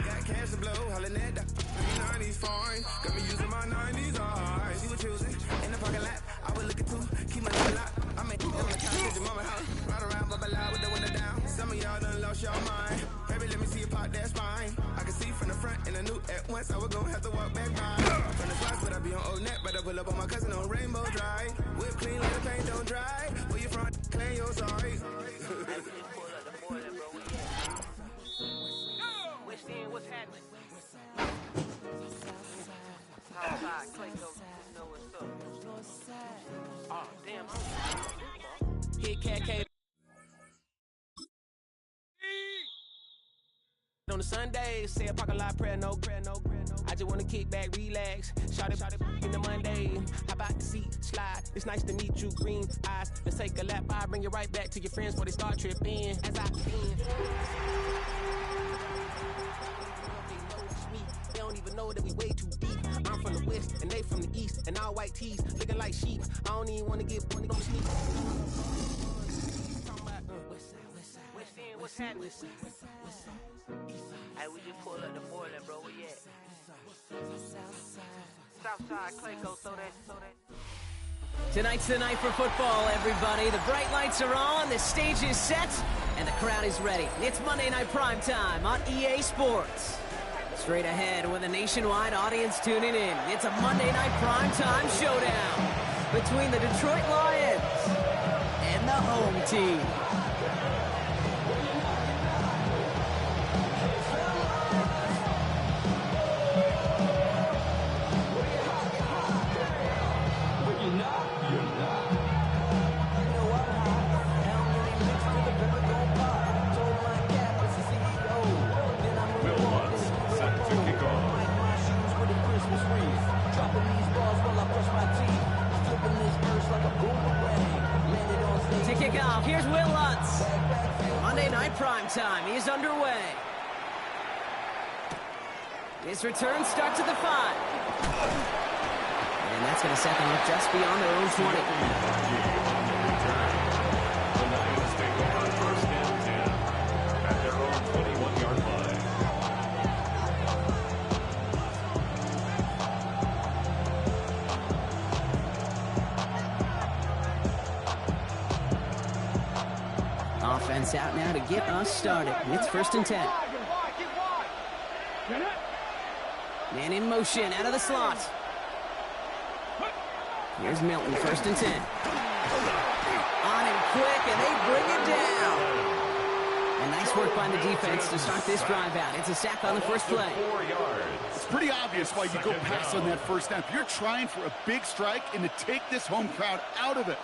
Got cash to blow, hollering at the 90s foreign. Got me using my 90s, alright. You were choosing in the parking lot. I was looking to keep my name locked. I made it on the couch at your mama house. Ride around, bubble loud with the window down. Some of y'all done lost your mind. Baby, let me see you pop that spine. I can see from the front and I knew at once I was gonna have to walk back by. From the spots, but I be on Old Net. Better pull up on my cousin on Rainbow Drive. Whip clean, let the paint don't dry. Where you from? Clean your sorry. What's happening? Outside, Clayco, know what's up. Oh, Hit cat K. On the Sundays, say a parking lot prayer, no prayer, no prayer, no. I just wanna kick back, relax. Shout it in the Monday. How about the seat slide? It's nice to meet you, green eyes. Let's take a lap. I bring you right back to your friends before they start tripping. As I they don't even know that we way too deep. I'm from the west and they from the east, and all white tees looking like sheep. I don't even wanna get one of them sneak. What's happening? Hey, we just pulled up the Portland, bro. Where you at? Southside, Clayco, so that. Tonight's the night for football, everybody. The bright lights are on, the stage is set, and the crowd is ready. It's Monday Night Primetime on EA Sports. Straight ahead with a nationwide audience tuning in. It's a Monday Night Primetime showdown between the Detroit Lions and the home team. To kick off, here's Will Lutz. Monday Night Primetime is underway. His return starts at the 5. And that's going to set them up just beyond their own 20. The Lions take over first and 10 at their own 21-yard line. Offense out now to get us started. It's first and 10. Man in motion out of the slot. Here's Milton, first and 10. On him quick, and they bring it down. And nice work by the defense to start this drive out. It's a sack on the first play. It's pretty obvious why you go pass on that first snap. You're trying for a big strike and to take this home crowd out of it.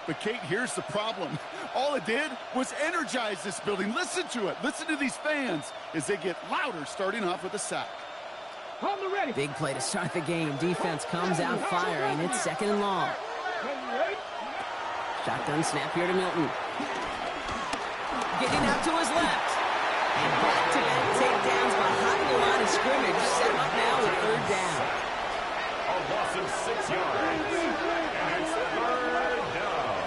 But, Kate, here's the problem. All it did was energize this building. Listen to it. Listen to these fans as they get louder starting off with a sack. Big play to start the game. Defense comes out firing. It's second and long. Shotgun snap here to Milton. Getting out to his left. And back-to-back takedowns behind the line of scrimmage. Set him up now with third down. A loss of 6 yards. And it's third down.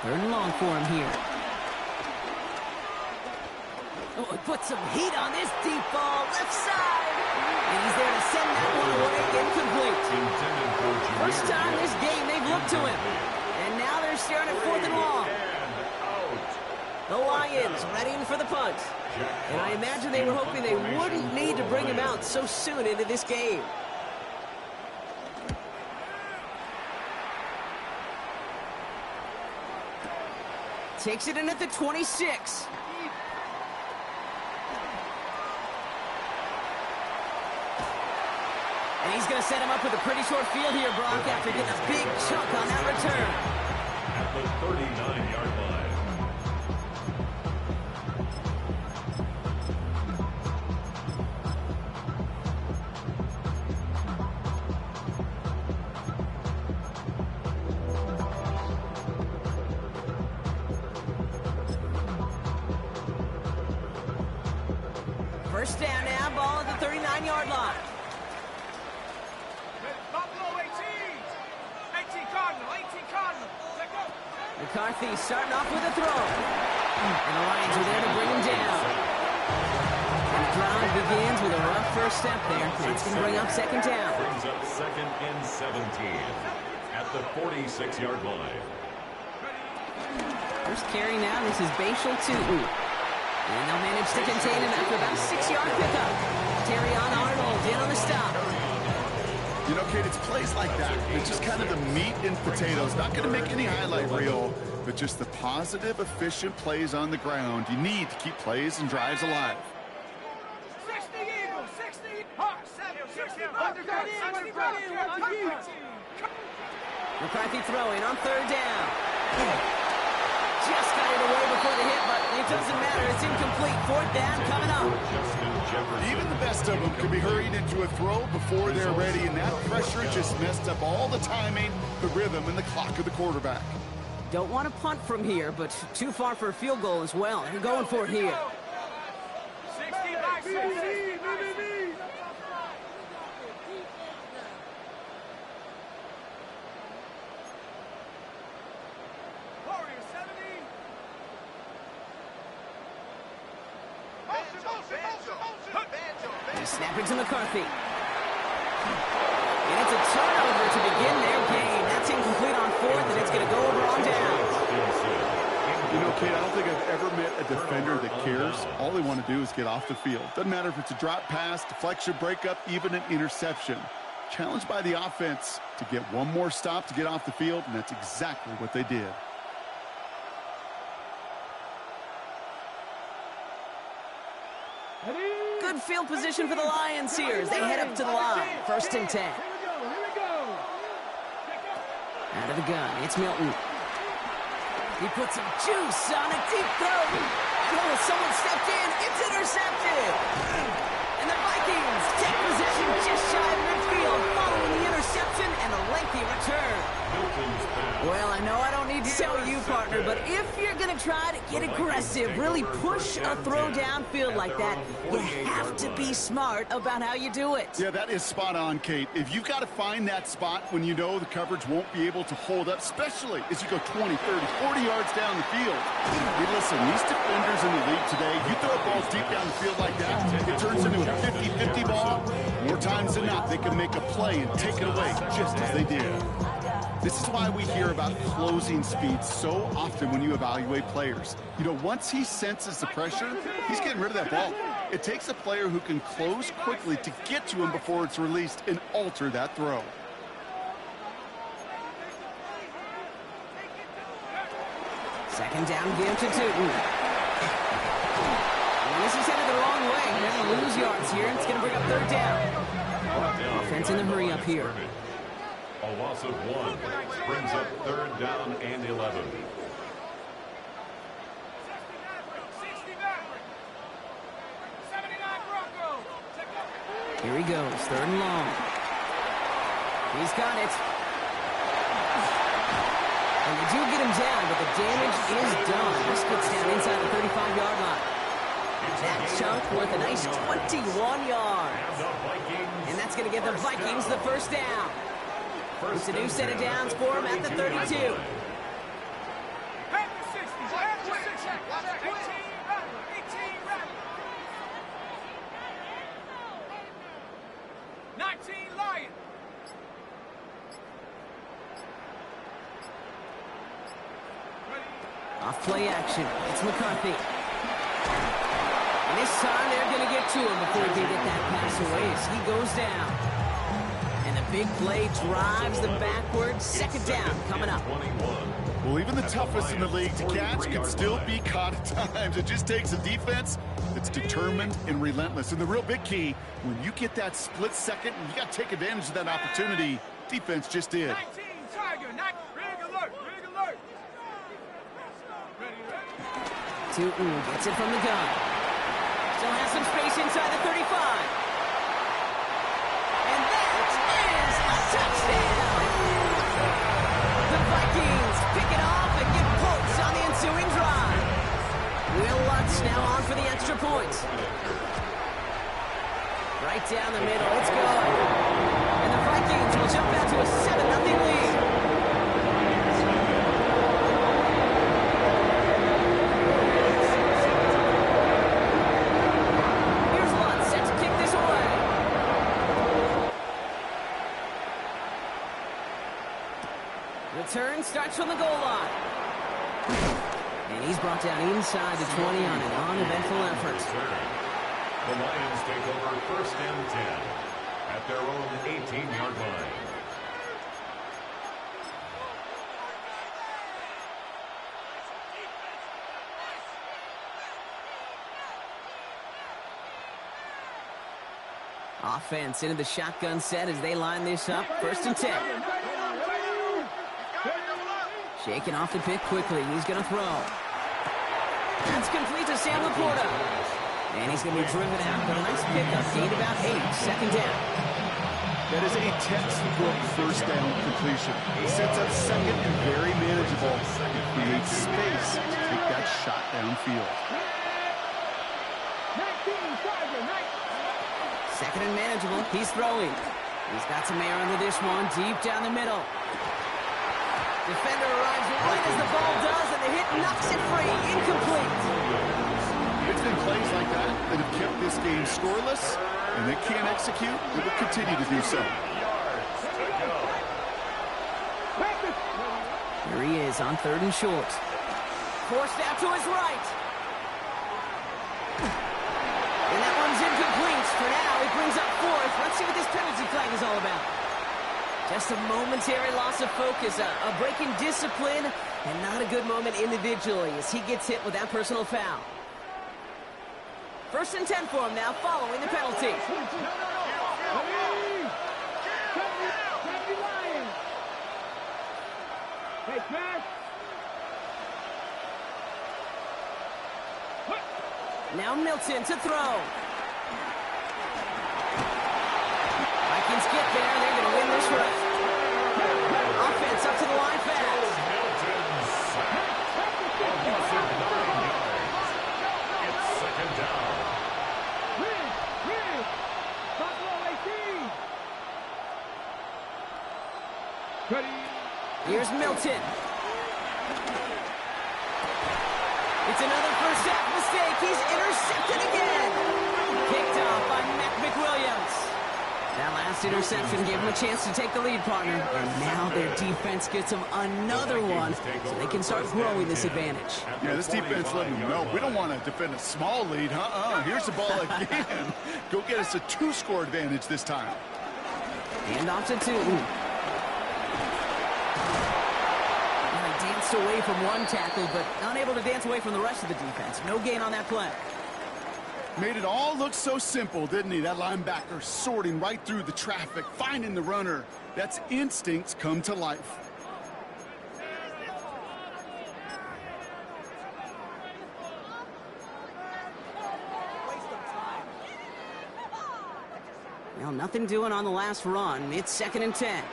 Third and long for him here. Oh, put some heat on this deep ball, left side. And he's there to send that one away, incomplete. First time this game they've looked to him. And now they're staring at fourth and long. The Lions readying for the punt. And I imagine they were hoping they wouldn't need to bring him out so soon into this game. Takes it in at the 26. And he's going to set him up with a pretty short field here, Brock, after getting a big chunk on that return. At the 39-yard line. First down now, ball at the 39-yard line. McCarthy starting off with a throw. And the Lions are there to bring him down. And the drive begins with a rough first step there. That's going to bring up second down. Brings up second and 17 at the 46-yard line. First carry now, this is Bashal Tootin. And they'll manage to contain him after about a 6-yard pickup. Terrion Arnold in on the stop. You know, Kate, it's plays like that. It's just kind of the meat and potatoes. Not going to make any highlight reel, but just the positive, efficient plays on the ground. You need to keep plays and drives alive. 60 Eagles, 60 Hawks, 60 Undercut in, McCarthy throwing on third down. Just got it away before the hit, but it doesn't matter. It's incomplete. Fourth down coming up. Even the best of them can be hurried into a throw before they're ready, and that pressure just messed up all the timing, the rhythm, and the clock of the quarterback. Don't want to punt from here, but too far for a field goal as well. They're going for it here. 60 by 60. They snap it to McCarthy. And it's a turnover to begin their game. That's incomplete on fourth, and it's going to go over on downs. You know, Kate, I don't think I've ever met a defender that cares. All they want to do is get off the field. Doesn't matter if it's a drop pass, deflection, breakup, even an interception. Challenged by the offense to get one more stop to get off the field, and that's exactly what they did. Good field position for the Lions here as they head up to the line. First and 10. Out of the gun, it's Milton. He puts some juice on a deep throw. Oh, someone stepped in. It's intercepted. And the Vikings take possession just shy of midfield following the interception and a lengthy return. Well, I know I don't need to tell you, partner, but if you're going to try to get aggressive, really push a throw downfield like that, you have to be smart about how you do it. Yeah, that is spot on, Kate. If you've got to find that spot when you know the coverage won't be able to hold up, especially as you go 20, 30, 40 yards down the field. Hey, listen, these defenders in the league today, you throw a ball deep down the field like that, it turns into a 50-50 ball. More times than not, they can make a play and take it away just as they did. This is why we hear about closing speed so often when you evaluate players. You know, once he senses the pressure, he's getting rid of that ball. It takes a player who can close quickly to get to him before it's released and alter that throw. Second down, give to Tootin. And this is headed the wrong way. They're going to lose yards here. It's going to bring up third down. Offense in the hurry up here. A loss of 1 brings up third down and 11. Here he goes, third and long. He's got it. And they do get him down, but the damage is done. This gets down inside the 35-yard line. That chunk worth a nice 21 yards. And that's going to give the Vikings the first down. It's a new set of downs for him at the 32. 19 Lions. Off play action. It's McCarthy. And this time they're going to get to him before he can get that pass away as he goes down. And the big play drives them backwards. Second down coming up. Well, even the toughest in the league to catch can still be caught at times. It just takes a defense that's determined and relentless. And the real big key, when you get that split second, you got to take advantage of that opportunity. Defense just did. 19 Tiger, rig alert, rig alert. Tootin gets it from the gun. Still has some space inside the 35. And that is a touchdown! The Vikings pick it off and get points on the ensuing drive. Will Lutz now on for the extra point. Right down the middle, it's good. And the Vikings will jump out to a 7-0 lead. Here's Lutz set to kick this away. Return starts from the goal line. And he's brought down inside the 20 on an uneventful effort. The Lions take over first and 10 at their own 18-yard line. Offense into the shotgun set as they line this up. First and 10. Shaking off the pick quickly. He's going to throw. That's complete to Sam Laporta. And he's going to be driven out. But a nice pickup. Gained about 8. Second down. That is a textbook first down completion. He sets up second and very manageable. It creates space to take that shot downfield. Second and manageable. He's throwing. He's got some air under this one. Deep down the middle. Defender arrives right as the ball does, and the hit knocks it free. Incomplete. It's been plays like that that have kept this game scoreless, and they can't execute. They will continue to do so. Here he is on 3rd and short. Forced out to his right. And that one's incomplete. For now, he brings up 4th. Let's see what this penalty flag is all about. Just a momentary loss of focus, a break in discipline, and not a good moment individually as he gets hit with that personal foul. 1st and 10 for him now, following the penalty. Now Milton to throw. Vikings get there. They're going to win this race. Offense up to the line fast. It's second down. Here's Milton. It's another first half mistake. He's intercepted again. Picked off by McWilliams. That last interception gave him a chance to take the lead, partner. And now their defense gets them another one, so they can start growing this advantage. Yeah, this defense letting them know we don't want to defend a small lead. Here's the ball again. Go get us a 2-score advantage this time. Hand off to Tootin. Danced away from one tackle, but unable to dance away from the rest of the defense. No gain on that play. Made it all look so simple, didn't he? That linebacker sorting right through the traffic, finding the runner. That's instincts come to life. Well, nothing doing on the last run. It's 2nd and 10.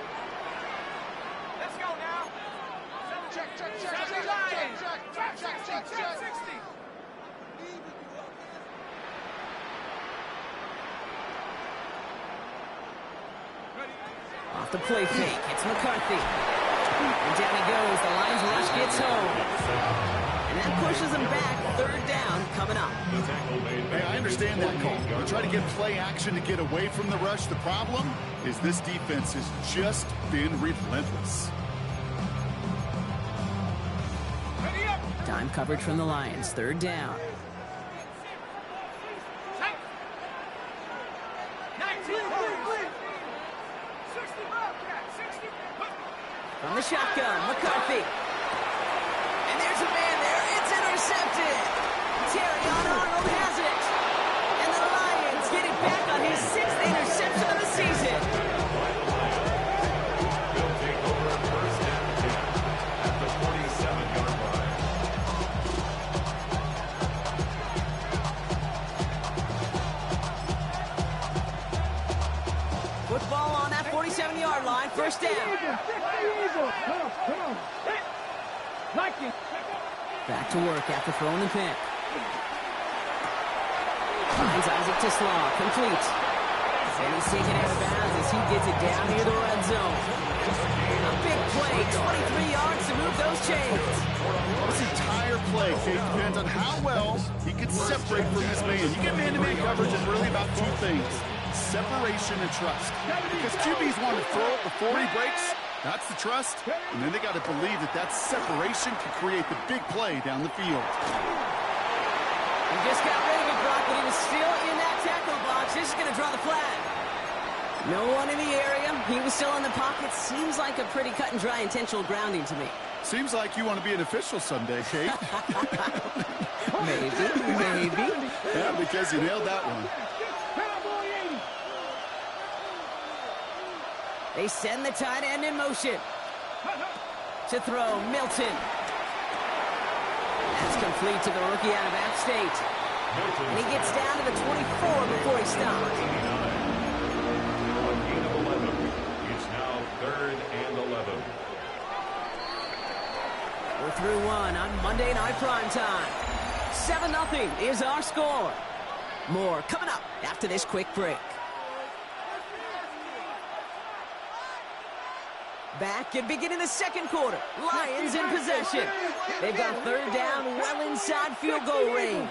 Off the play fake, it's McCarthy. And down he goes, the Lions rush gets home. And that pushes them back, 3rd down coming up. Hey, I understand that call. You try to get play action to get away from the rush. The problem is this defense has just been relentless. Time coverage from the Lions, 3rd down. From the shotgun, McCarthy. And there's a man there. It's intercepted. Terrion Arnold has it. And the Lions get it back on his 6th interception of the season. They'll take over at 1st and 10 at the 47-yard line. Football on that 47-yard line, 1st down. Back to work after throwing the pick. Finds Isaac to Slaw, complete. And he's taken out of bounds as he gets it down near the red zone. A big play, 23 yards to move those chains. This entire play, Kate, depends on how well he can separate from his man. You get man-to-man coverage is really about 2 things. Separation and trust. Because QBs want to throw it before he breaks. That's the trust. And then they got to believe that that separation can create the big play down the field. He just got rid of it, Brock, but he was still in that tackle box. This is going to draw the flag. No one in the area. He was still in the pocket. Seems like a pretty cut and dry intentional grounding to me. Seems like you want to be an official someday, Kate. Maybe. Yeah, because you nailed that one. They send the tight end in motion. To throw, Milton. That's complete to the rookie out of App State. And he gets down to the 24 before he stopped. On gain of 11. It's now 3rd and 11. We're through one on Monday Night Primetime. 7-0 is our score. More coming up after this quick break. Back and beginning the second quarter. Lions in possession. They've got 3rd down, well inside field goal range.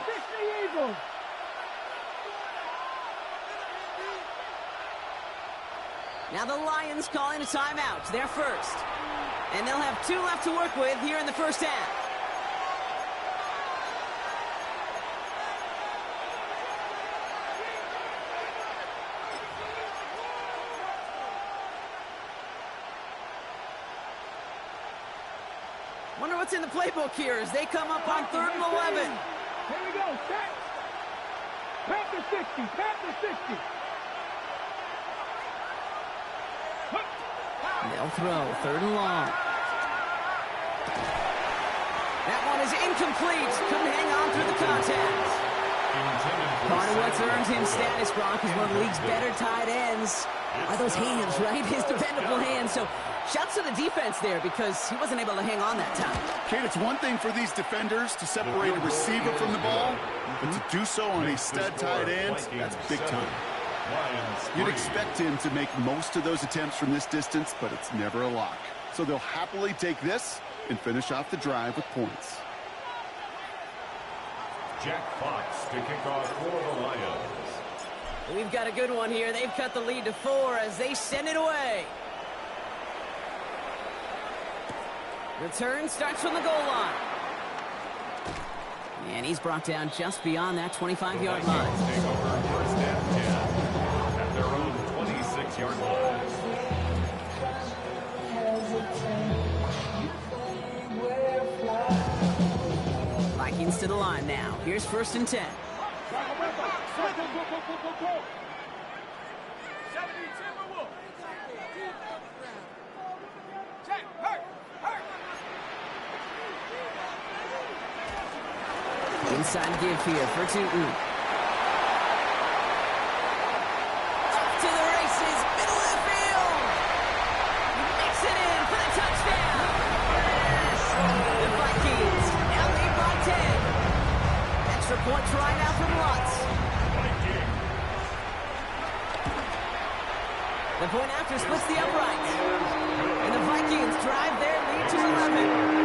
Now the Lions calling a timeout. They're first. And they'll have 2 left to work with here in the first half. Wonder what's in the playbook here as they come up on 3rd and 11. Here we go, set. Panther 60, Panther 60. They'll throw 3rd and long. That one is incomplete. Couldn't hang on through the contact. Part of what's earned him status, Brock, is one of the league's better tight ends. Are those hands, right? His dependable hands. So shouts to the defense there because he wasn't able to hang on that time. Kate, it's one thing for these defenders to separate a receiver from the ball, but to do so on a stud tight end, that's big time. You'd expect him to make most of those attempts from this distance, but it's never a lock. So they'll happily take this and finish off the drive with points. Jack Fox to kick off for the Lions. We've got a good one here. They've cut the lead to 4 as they send it away. Return starts from the goal line. And he's brought down just beyond that 25-yard line. Take over 1st and 10 at their own 26-yard line. Vikings to the line now. Here's 1st and 10. Inside give here for Tootin. Off to the races, middle of the field. He makes it in for the touchdown. Yes. The Vikings now lead by 10. Extra point try now from Lutz. The point after splits the uprights. And the Vikings drive their lead to 11.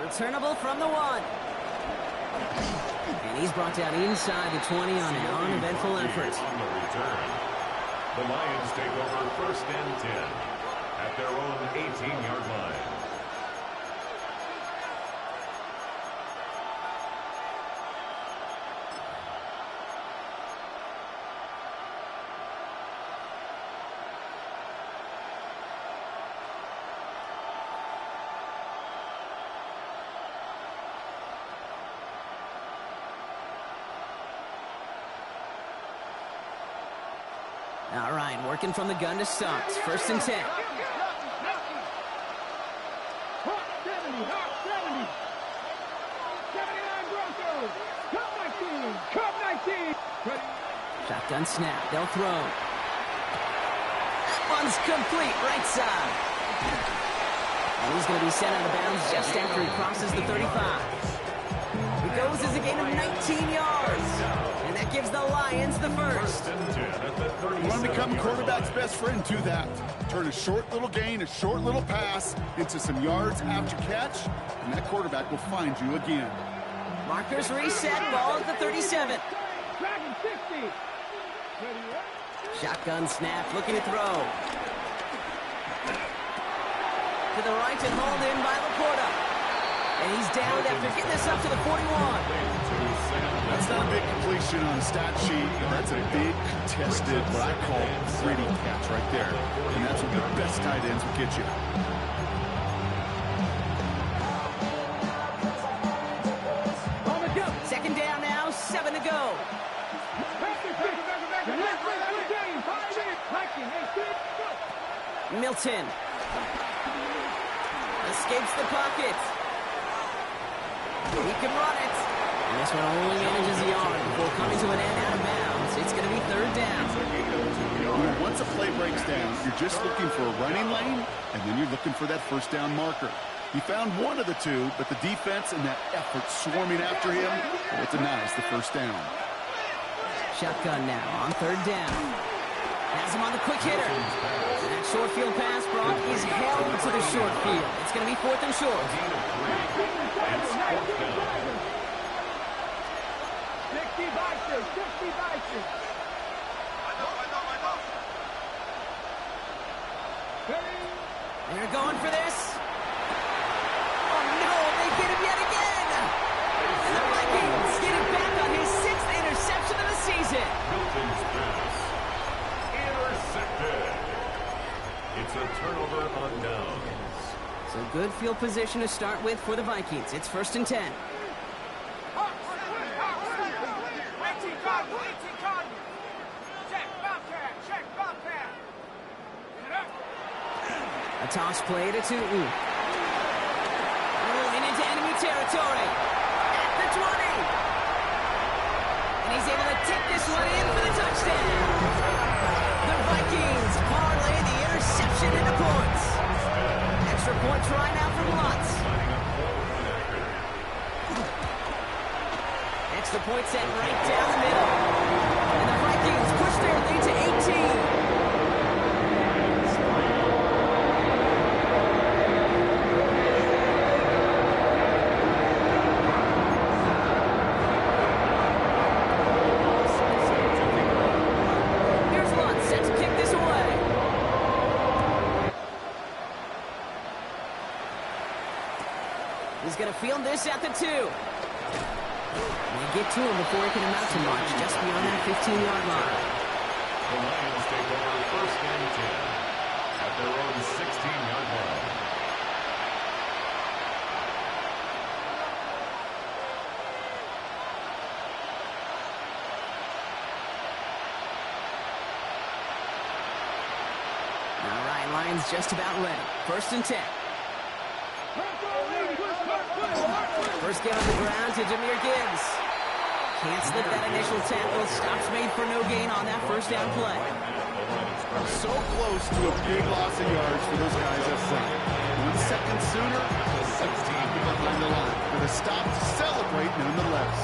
Returnable from the 1. And he's brought down inside the 20 on an uneventful effort. On the return, the Lions take over 1st and 10 at their own 18-yard line. All right, working from the gun to start. 1st and 10. 70, 79 Broncos. Cup 19, Cup 19. Shotgun snap, they'll throw. That one's complete, right side. And he's going to be sent out of bounds just after he crosses the 35. He goes as a gain of 19 yards. And that gives the Lions the first. You want to become a quarterback's best friend, do that. Turn a short little gain, a short little pass into some yards after catch, and that quarterback will find you again. Markers reset, ball at the 37. Dragon 60. Shotgun snap, looking to throw. To the right and hauled in by Laporta. And he's down after getting this up to the 41. That's not a big completion on the stat sheet, but that's a big contested, what I call gritty catch right there. And that's what the best tight ends will get you. Milton. Escapes the pocket. He can run it. And this one only manages the yard before coming to an end out of bounds. It's going to be third down. Once a play breaks down, you're just looking for a running lane, and then you're looking for that first down marker. He found one of the two, but the defense and that effort swarming after him, well, it denies the first down. Shotgun now on third down. Has him on the quick hitter. And that short field pass, Brock, is held to the short field. It's going to be fourth and short. 60 by 6, 60 by 6. They're going for this. Oh, no, they get him yet again. And the Vikings get it back on his 6th interception of the season. Milton's pass. Intercepted. It's a turnover on downs. So good field position to start with for the Vikings. It's first and 10. A toss play to Tootin. Rolling into enemy territory. At the 20. And he's able to take this one in for the touchdown. The Vikings parlay the interception into points. Extra point try now from Lutz. Extra point set right down the middle. And the Vikings push their lead to 18. Going to field this at the 2. They get to him before he can amount to much, just beyond that 15-yard line. The Lions take over first and 10 at their own 16-yard line. All right, Lions just about ready. First and 10. First get on the ground to Jahmyr Gibbs. Can't slip that initial tackle. Stops made for no gain on that first down play. So close to a big loss of yards for those guys up front. 1 second sooner, 16 behind the line. With a stop to celebrate nonetheless.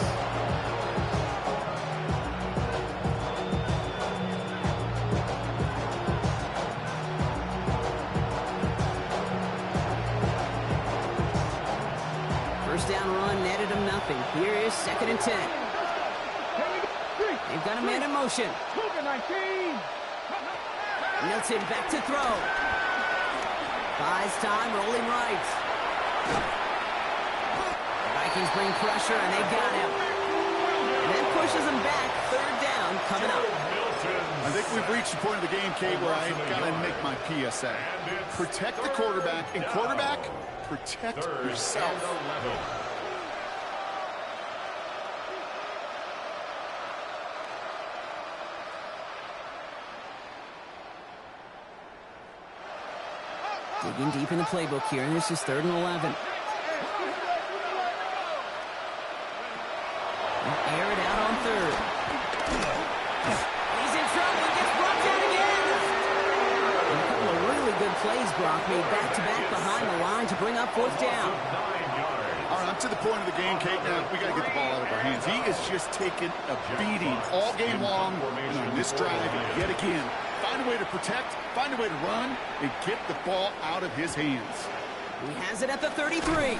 First down run netted him nothing. Here is second and 10. They've got a man in motion. Milton back to throw. Buys time, rolling right. The Vikings bring pressure, and they got him. And that pushes him back. Third down coming up. I think we've reached the point of the game, Kate, where I've got to make my PSA. Protect the quarterback, and quarterback, protect yourself. Digging deep in the playbook here, and this is third and 11. Air it out on third. He's in trouble and gets brought down again. And a couple of really good plays, Brock, made back-to-back behind the line to bring up fourth down. All right, I'm to the point of the game, Kate. Now, we got to get the ball out of our hands. He is just taking a beating all game long, and on this drive, yet again. Find a way to protect, find a way to run, and get the ball out of his hands. He has it at the 33.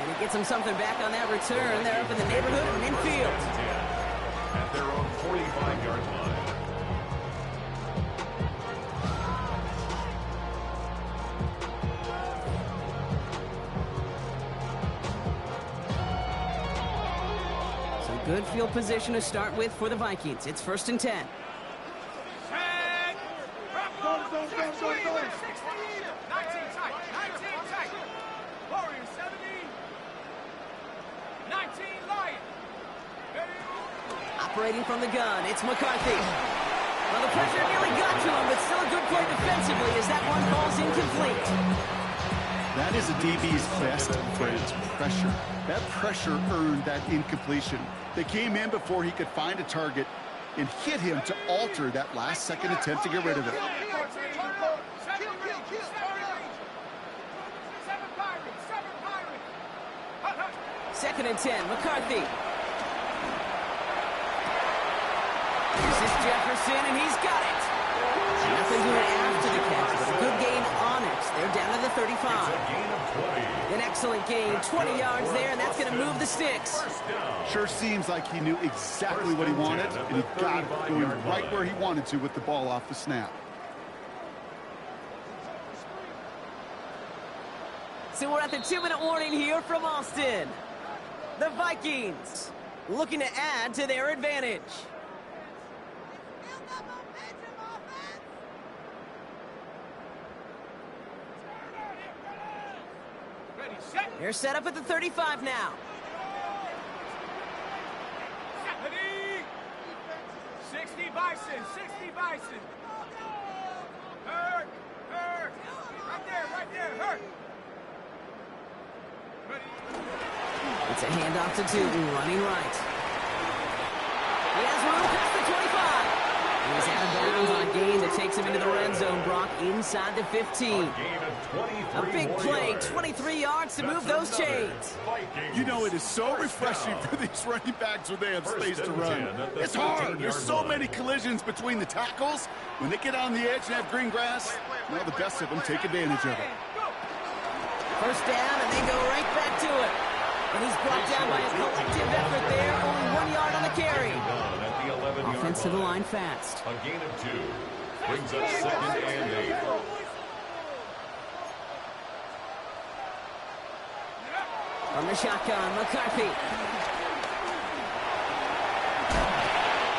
And he gets him something back on that return. They're up in the neighborhood of midfield. At their own 45-yard line. So good field position to start with for the Vikings. It's first and 10. Operating from the gun, it's McCarthy. Well, the pressure nearly got to him, but still a good play defensively as that one falls incomplete. That is a DB's best friend, pressure. That pressure earned that incompletion. They came in before he could find a target and hit him to alter that last-second attempt to get rid of it. Second and 10, McCarthy. This is Jefferson, and he's got it. Nothing doing after the catch, but a good gain on it. They're down to the 35. An excellent gain, 20 yards there, and that's going to move the sticks. Sure seems like he knew exactly what he wanted, and he got it going right where he wanted to with the ball off the snap. So we're at the 2-minute warning here from Austin. The Vikings looking to add to their advantage. They're set up at the 35 now. 60 Bison, 60 Bison. Hurt. Right there, hurt. It's a handoff to Tootin, running right. He has room past the 25. He's out of bounds on a gain that takes him into the red zone, Brock, inside the 15. A big play, 23 yards to move those chains. You know, it is so refreshing for these running backs when they have space to run. It's hard. There's so many collisions between the tackles. When they get on the edge and have green grass, well, the best of them take advantage of it. First down, and they go right back to it. And he's brought down by a collective effort there. Only 1 yard on the carry. Offense to the line fast. A gain of 2. Brings up 2nd and 8. From the shotgun, McCarthy.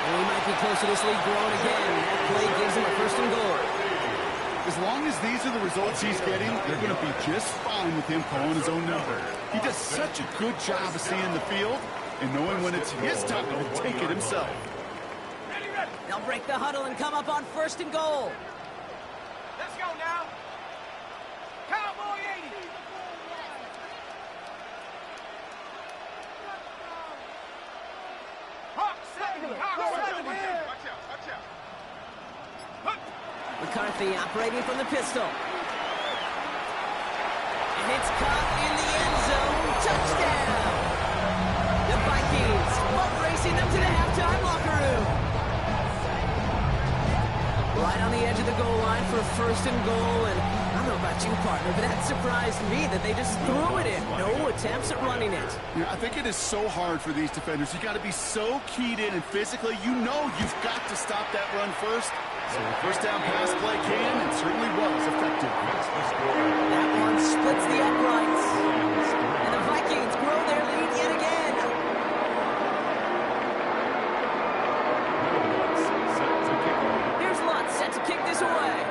And he might be close to this lead growing again. That play gives him a 1st and goal. As long as these are the results he's getting, they're going to be just fine with him calling his own number. He does such a good job of seeing the field and knowing when it's his time to take it himself. They'll break the huddle and come up on 1st and goal. Let's go now. Cowboy 80. Hawk 70. Hawk 70. Watch out. McCarthy operating from the pistol. And it's caught in the end zone. Touchdown! The Vikings boat racing them to the halftime locker room. Right on the edge of the goal line for 1st and goal. And I don't know about you, partner, but that surprised me that they just threw it in. No attempts at running it. Yeah, I think it is so hard for these defenders. You got to be so keyed in and physically, you know you've got to stop that run first. So the first down pass play came and certainly was effective. That one splits the uprights. And the Vikings grow their lead yet again. Here's Lutz set to kick this away.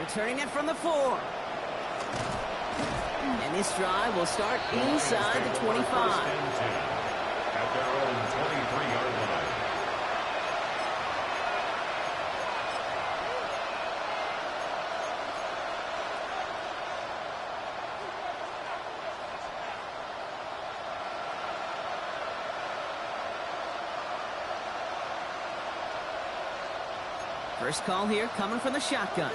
Returning it from the 4. And this drive will start inside the 25. At their own 23-yard line. First call here coming from the shotgun.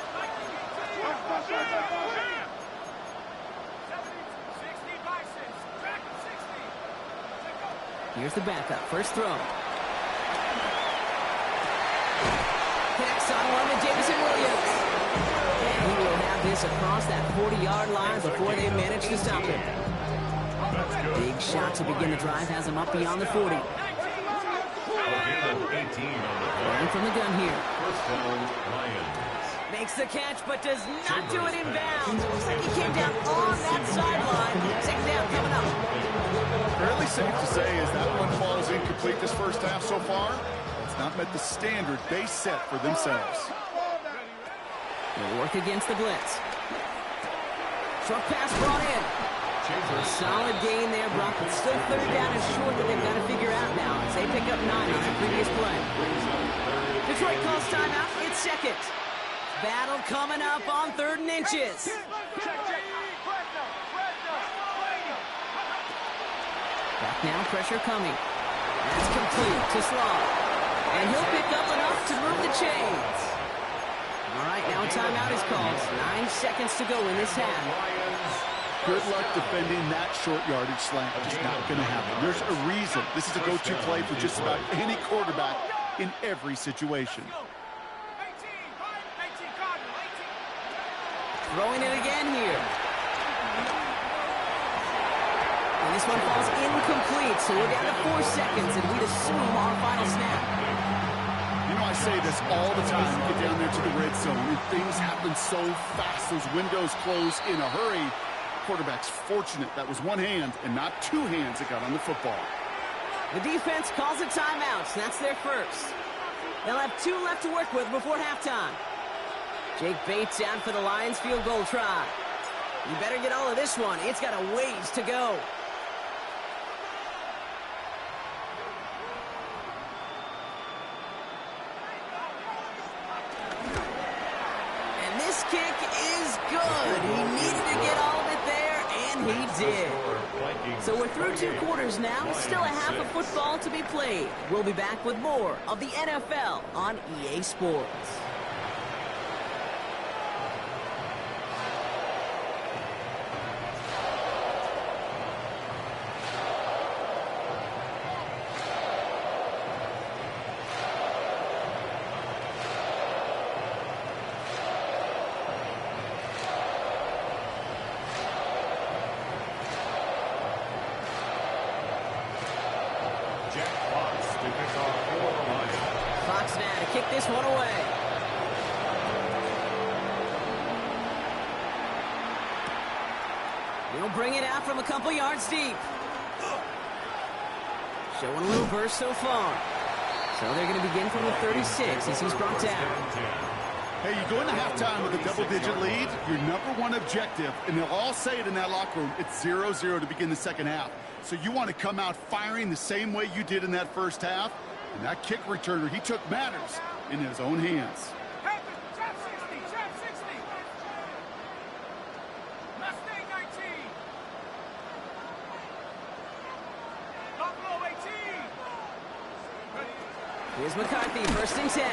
Here's the backup. First throw. Connects on one to Jameson Williams. And he will have this across that 40-yard line before they manage to stop him. Big shot to begin the drive has him up beyond the 40. Running from the gun here. First down, Lions. Makes the catch, but does not do it in bounds. Looks like he came down on that sideline. 2nd down coming up. Fairly safe to say as that one falls incomplete this first half so far, it's not met the standard they set for themselves. They'll work against the blitz. Short pass brought in. So a solid gain there, Broncos. Still third down and short that they've got to figure out now as they pick up 9 on the previous play. Detroit calls timeout. It's second. Battle coming up on 3rd and inches. Back now, pressure coming. That's complete to Slaw. And he'll pick up enough to move the chains. All right, now a timeout is called. 9 seconds to go in this half. Good luck defending that short yardage slant. Just not going to happen. There's a reason. This is a go-to play for just about any quarterback in every situation. Throwing it again here. And this one falls incomplete, so we're down to 4 seconds, and we'd assume our final snap. You know, I say this all the time. You get down there to the red zone, and things happen so fast. Those windows close in a hurry. Quarterback's fortunate that was one hand and not 2 hands that got on the football. The defense calls a timeout. That's their first. They'll have 2 left to work with before halftime. Jake Bates out for the Lions field goal try. You better get all of this one. It's got a ways to go. And this kick is good. He needed to get all of it there, and he did. So we're through 2 quarters now. Still a half of football to be played. We'll be back with more of the NFL on EA Sports. Kick this one away. He'll bring it out from a couple yards deep. Showing a little burst so far. So they're going to begin from the 36 as he's brought down. Hey, you go into halftime with a double-digit lead, your #1 objective, and they'll all say it in that locker room, it's 0-0 to begin the second half. So you want to come out firing the same way you did in that first half. And that kick returner, he took matters in his own hands. Here's McCarthy, 1st and 10.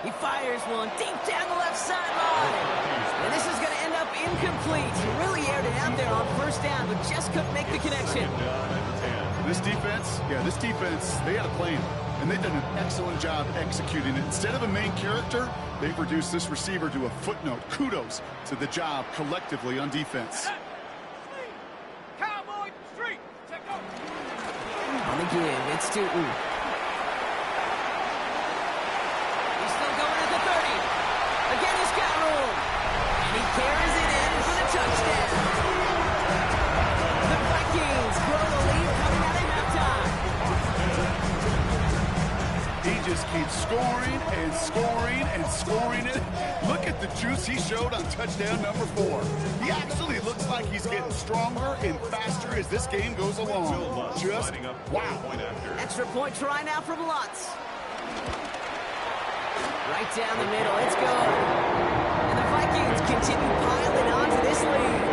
He fires one deep down the left sideline. And this is going to end up incomplete. He really aired it out there on 1st down, but just couldn't make the connection. This defense, they had a plan, and they've done an excellent job executing it. Instead of a main character, they've reduced this receiver to a footnote. Kudos to the job collectively on defense. On the give, it's Stoughton. He's still going at the 30. Again, he's got room. And he carries it in for the touchdown. The Vikings grow the lead coming out of halftime. He just keeps scoring and scoring and scoring it. Look at the juice he showed on touchdown #4. He actually looks like he's getting stronger and faster as this game goes along. Just wow. Extra point try now from Lutz. Right down the middle, it's good. And the Vikings continue piling on to this lead.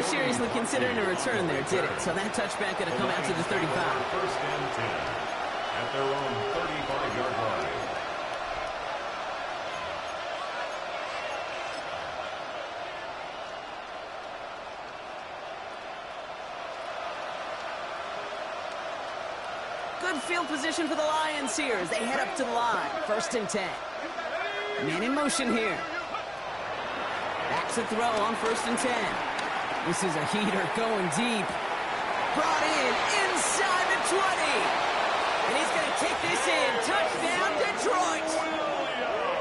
Seriously considering a return there, did it? So that touchback going to come out to the 35. 1st and 10 at their own 35-yard line. Good field position for the Lions here as they head up to the line. 1st and 10. Man in motion here. to throw on 1st and 10. This is a heater going deep. Brought in inside the 20. And he's going to kick this in. Touchdown, Detroit.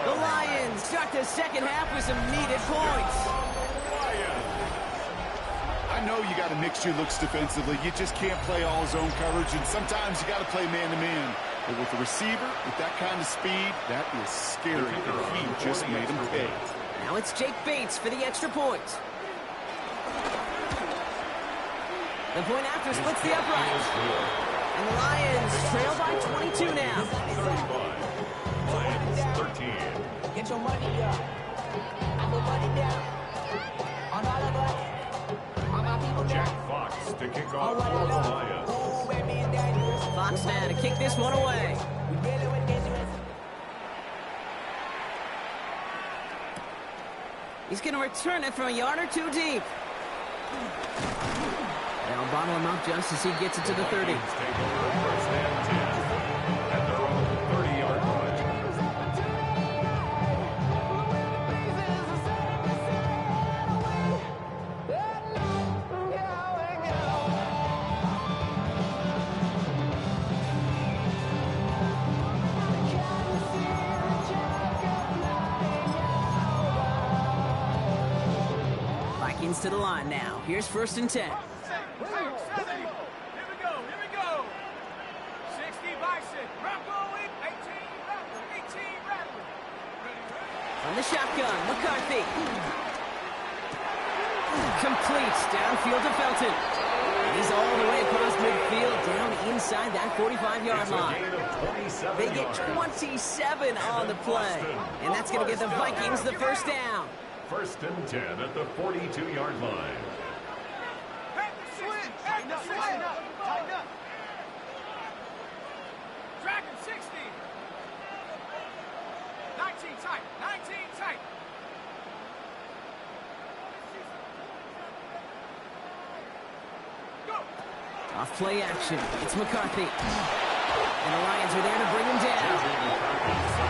The Lions start the second half with some needed points. I know you got to mix your looks defensively. You just can't play all zone coverage, and sometimes you got to play man-to-man. But with the receiver, with that kind of speed, that is scary. He just made him pay. Now it's Jake Bates for the extra point. The point after splits the upright. And the Lions trail by 22 now. 35. Lions 13. Get your money up. I put money down. On all of us. On my people down. Jack Fox to kick off for the Lions. Fox now to kick this one away. He's going to return it from a yard or two deep. They'll bottle him up just as he gets it to the 30. Take over 1st and 10 at their own 30-yard line. Vikings to the line now. Here's 1st and 10. Here we go. 60 Bison. Bronco 18 Rattler. From the shotgun, McCarthy. Completes downfield to Felton. And he's all the way across midfield, down inside that 45-yard line. They get 27 on the play. And that's going to give the Vikings the first down. 1st and 10 at the 42-yard line. Tighten up. Dragon 60. 19 tight. Go. Off play action. It's McCarthy. And the Lions are there to bring him down.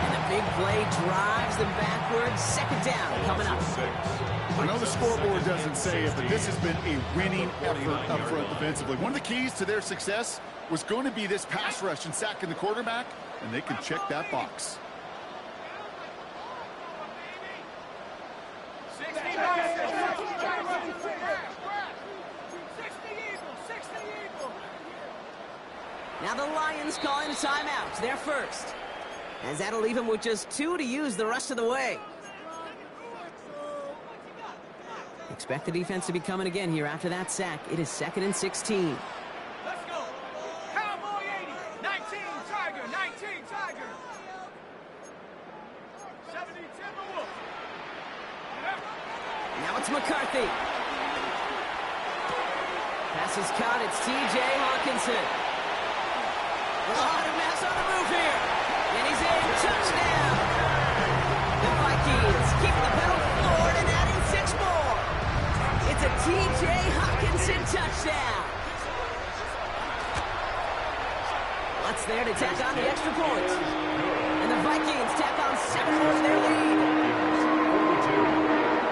And the big play drives them backwards. 2nd down coming up. I know the scoreboard doesn't say it, but this has been a winning effort up front defensively. One of the keys to their success was going to be this pass rush and sacking the quarterback, and they can check that box. 60 Eagles. Now the Lions calling a timeout. They're first. As that'll leave him with just 2 to use the rest of the way. Expect the defense to be coming again here after that sack. It is 2nd and 16. Let's go. Cowboy 80. 19 Tiger. 70 Timberwolf. Now it's McCarthy. Pass is caught. It's T.J. Hawkinson. A lot of mass on the move here. And he's in. Touchdown. The Vikings keep the pedal forward and adding 6 more. It's a T.J. Hawkinson touchdown. What's there to tack on the extra point? And the Vikings tack on 7 more to their lead. 42.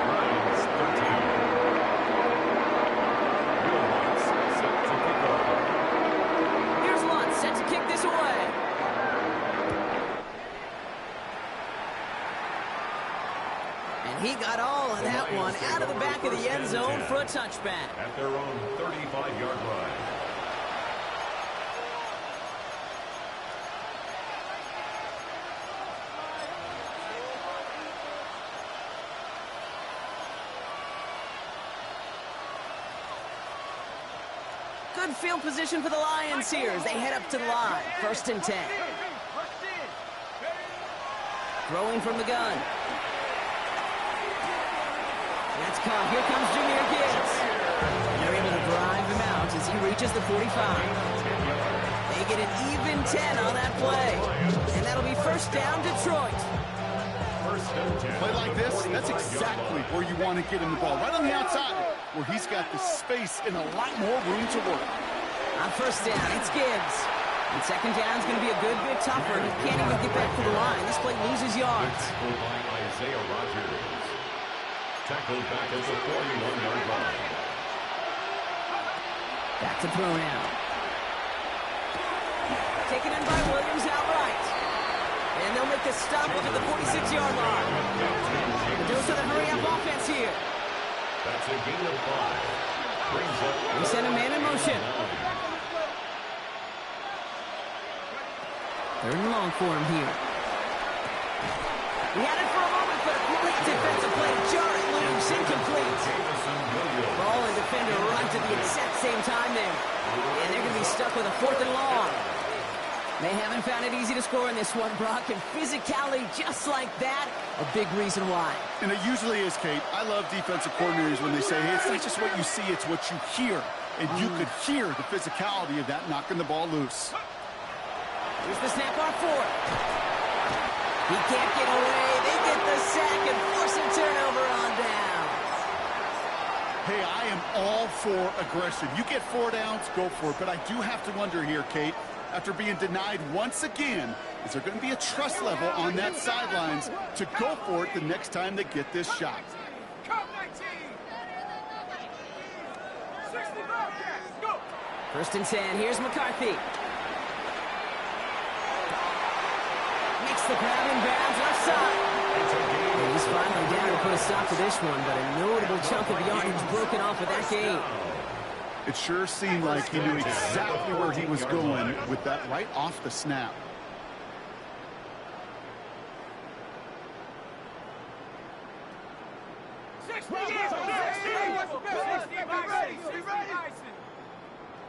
Lions 13. Will Lutz set to kick off. Here's Lutz set to kick this away. And he got all of that one out of the back of the end zone for a touchback. At their own 35-yard line. Good field position for the Lions here as they head up to the line. 1st and 10. Throwing from the gun. That's caught. Here comes Jahmyr Gibbs. They're able to drive him out as he reaches the 45. They get an even 10 on that play. And that'll be 1st down, Detroit. Play like this, that's exactly where you want to get him the ball. Right on the outside, where he's got the space and a lot more room to work. On 1st down, it's Gibbs. And 2nd down's going to be a good bit tougher. He can't even get back to the line. This play loses yards. Tackled back at the 41-yard line. Back to throw now. Taken in by Williams outright. And they'll make the stop up at the 46-yard line. The dose of the hurry-up offense here. That's a gain of 5. Brings up. We send a man in motion. 3rd and long for him here. He had it for a moment, but a great defensive play. Jarrett Williams incomplete. Ball and defender run to the exact same time there. And they're going to be stuck with a 4th and long. They haven't found it easy to score in this one, Brock, and physicality just like that, a big reason why. And it usually is, Kate. I love defensive coordinators when they say, hey, it's not just what you see, it's what you hear. And you could hear the physicality of that knocking the ball loose. Here's the snap on 4th. He can't get away. They get the sack and force a turnover on down. Hey, I am all for aggression. You get 4 downs, go for it. But I do have to wonder here, Kate, after being denied once again, is there going to be a trust level on that sidelines to go for it the next time they get this shot? First and 10. Here's McCarthy. Makes the grab and bounds left side. And he's finally down to put a stop to this one, but a notable chunk of yardage broken off of that game. It sure seemed like he knew exactly where he was going with that right off the snap.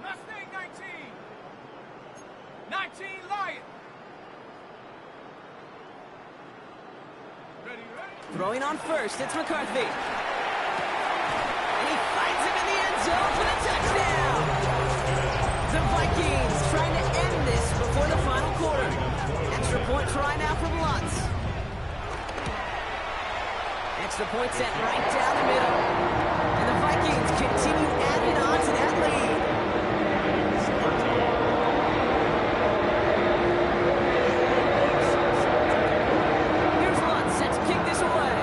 Mustang 19 Lion. Throwing on first, it's McCarthy. And he finds him in the end zone for the touchdown. The Vikings trying to end this before the final quarter. Extra point try now from Lutz. Extra point set right down the middle. And the Vikings continue adding on to that lead. Here's Lutz set to kick this away.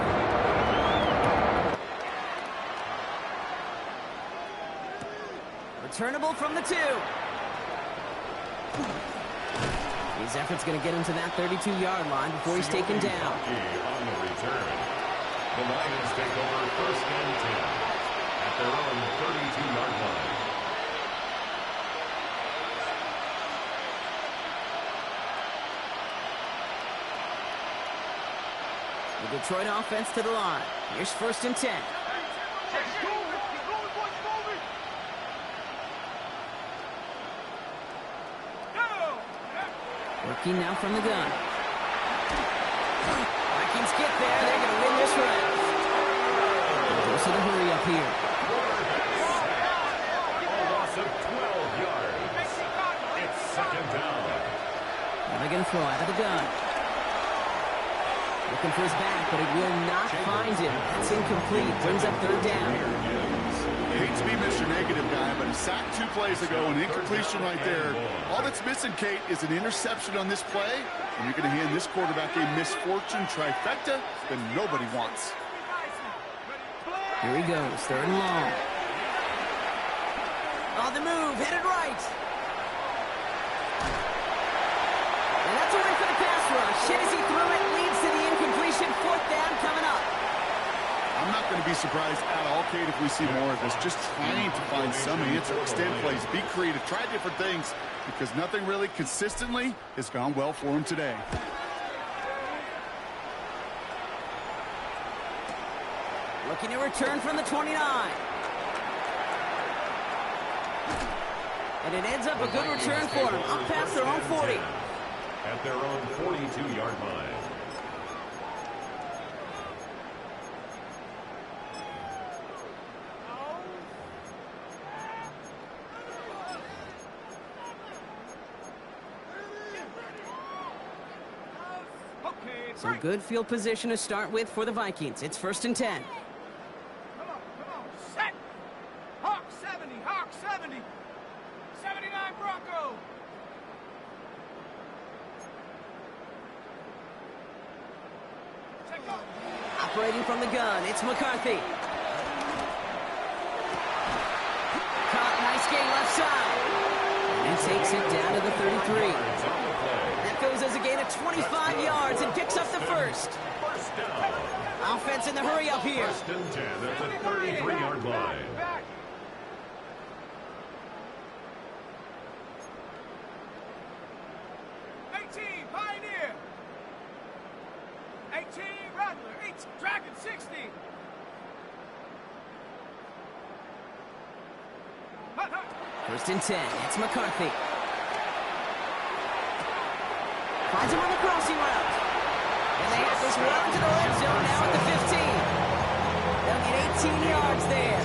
Returnable from the 2. His effort's going to get him to that 32-yard line before he's taken down. On the return. The Lions take over 1st and 10 at their own 32-yard line. The Detroit offense to the line. Here's 1st and 10. Working now from the gun. Vikings get there. They're going to win this round. Goes to the hurry up here. A loss of 12 yards. It's 2nd down. Now they're going to throw out of the gun. Looking for his back, but it will not find him. That's incomplete. Brings up 3rd down. Hate to be Mr. Negative guy, but he sacked 2 plays ago, an incompletion right there. All that's missing, Kate, is an interception on this play, and you're going to hand this quarterback a misfortune trifecta that nobody wants. Here he goes, 3rd and long. On the move, headed right. And that's a win for the pass rush. Hit as he threw it, leads to the incompletion. 4th down coming up. I'm not going to be surprised at all, Kate, if we see more of this. Just trying to find some answer, extend plays, be creative, try different things, because nothing really consistently has gone well for him today. Looking to return from the 29. And it ends up a good return for them, up past their own 40. At their own 42-yard line. So good field position to start with for the Vikings. It's 1st and 10. Come on. Set. Hawk 70. 79 Broncos. Operating from the gun, it's McCarthy. Caught, nice gain left side. And takes it down to the 33. That goes as a gain of 25 yards and picks up the first. Offense in the hurry up here. First and 10 at the 33-yard line. 18, Pioneer. 18, Rattler. 8, Dragon 60. First and 10, it's McCarthy. Finds him on the crossing route. And they have this well into the red zone now at the 15. They'll get 18 yards there.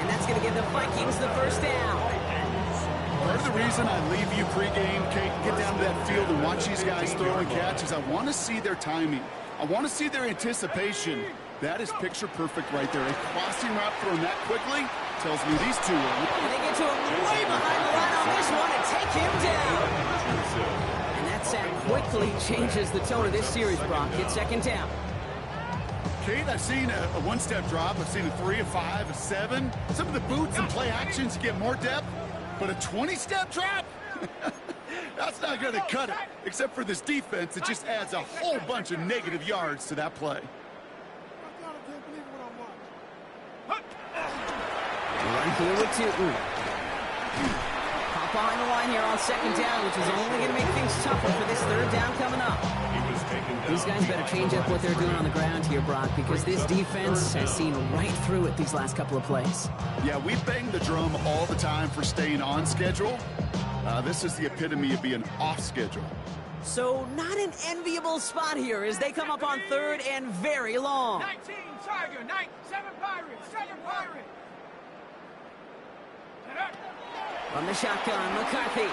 And that's going to give the Vikings the first down. Part of the reason I leave you pregame, Kate, get down to that field and watch these guys throw and catch is I want to see their timing. I want to see their anticipation. That is picture perfect right there. A crossing route thrown that quickly tells me these two are... And they get to him way behind the line on this one and take him down. And that sack quickly changes the tone of this series, Brock. It's second down. Kate, I've seen a one-step drop. I've seen a 3, a 5, a 7. Some of the boots and play actions get more depth. But a 20-step drop? That's not going to cut it. Except for this defense, it just adds a whole bunch of negative yards to that play. Run here with Tootin. Hop behind the line here on second down, which is only going to make things tougher for this third down coming up. These guys better change up what they're doing on the ground here, Brock, because this defense has seen right through it these last couple of plays. Yeah, we bang the drum all the time for staying on schedule. This is the epitome of being off schedule. So not an enviable spot here as they come up on third and very long. 19, Tiger. 7, Pirate. 7, Pirate. From the shotgun, McCarthy.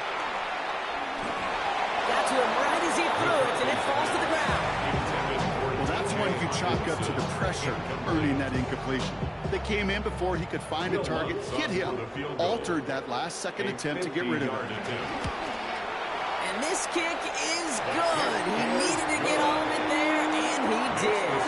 Got to him right as he threw it, and it falls to the ground. Well, that's when you chalk up to the pressure earning that incompletion. They came in before he could find a target, hit him, altered that last-second attempt to get rid of it. And this kick is good. He needed to get all of it there, and he did.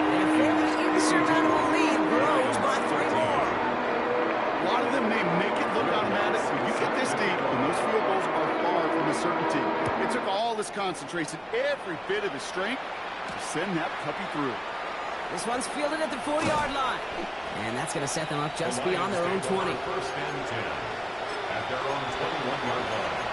And a fairly insurmountable lead grows by 3 more. A lot of them may make it look automatic, but you get this deep, and those field goals are far from a certainty. It took all his concentration, every bit of his strength, to send that puppy through. This one's fielded at the 4-yard line. And that's going to set them up just beyond their own 20. First and 10 at their own 21-yard line.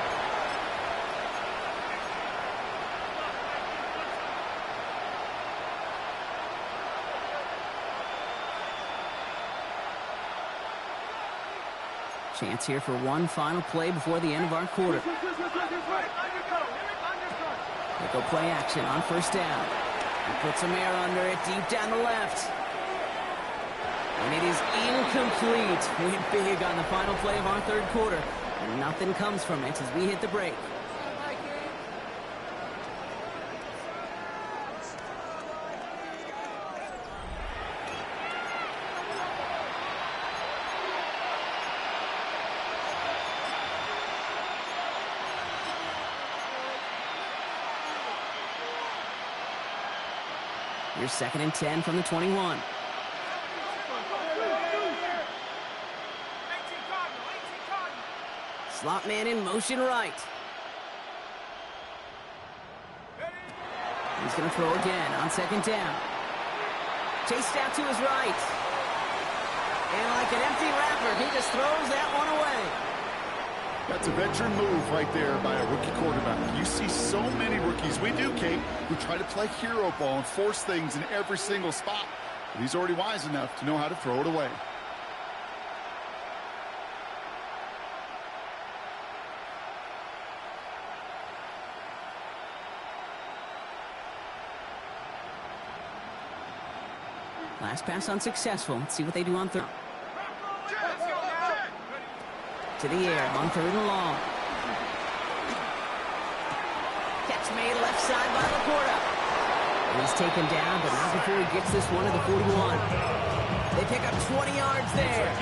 Chance here for one final play before the end of our quarter. They go play action on first down. He puts some air under it deep down the left. And it is incomplete. Went big on the final play of our third quarter. And nothing comes from it as we hit the break. Here's second and 10 from the 21. Slot man in motion right. He's going to throw again on second down. Chased out to his right. And like an empty wrapper, he just throws that one away. That's a veteran move right there by a rookie quarterback. You see so many rookies, we do, Kate, who try to play hero ball and force things in every single spot. But he's already wise enough to know how to throw it away. Last pass unsuccessful. Let's see what they do on third. To the air on third and long. Catch made left side by Laporta. And he's taken down, but not before he gets this one to the 41. They pick up 20 yards there.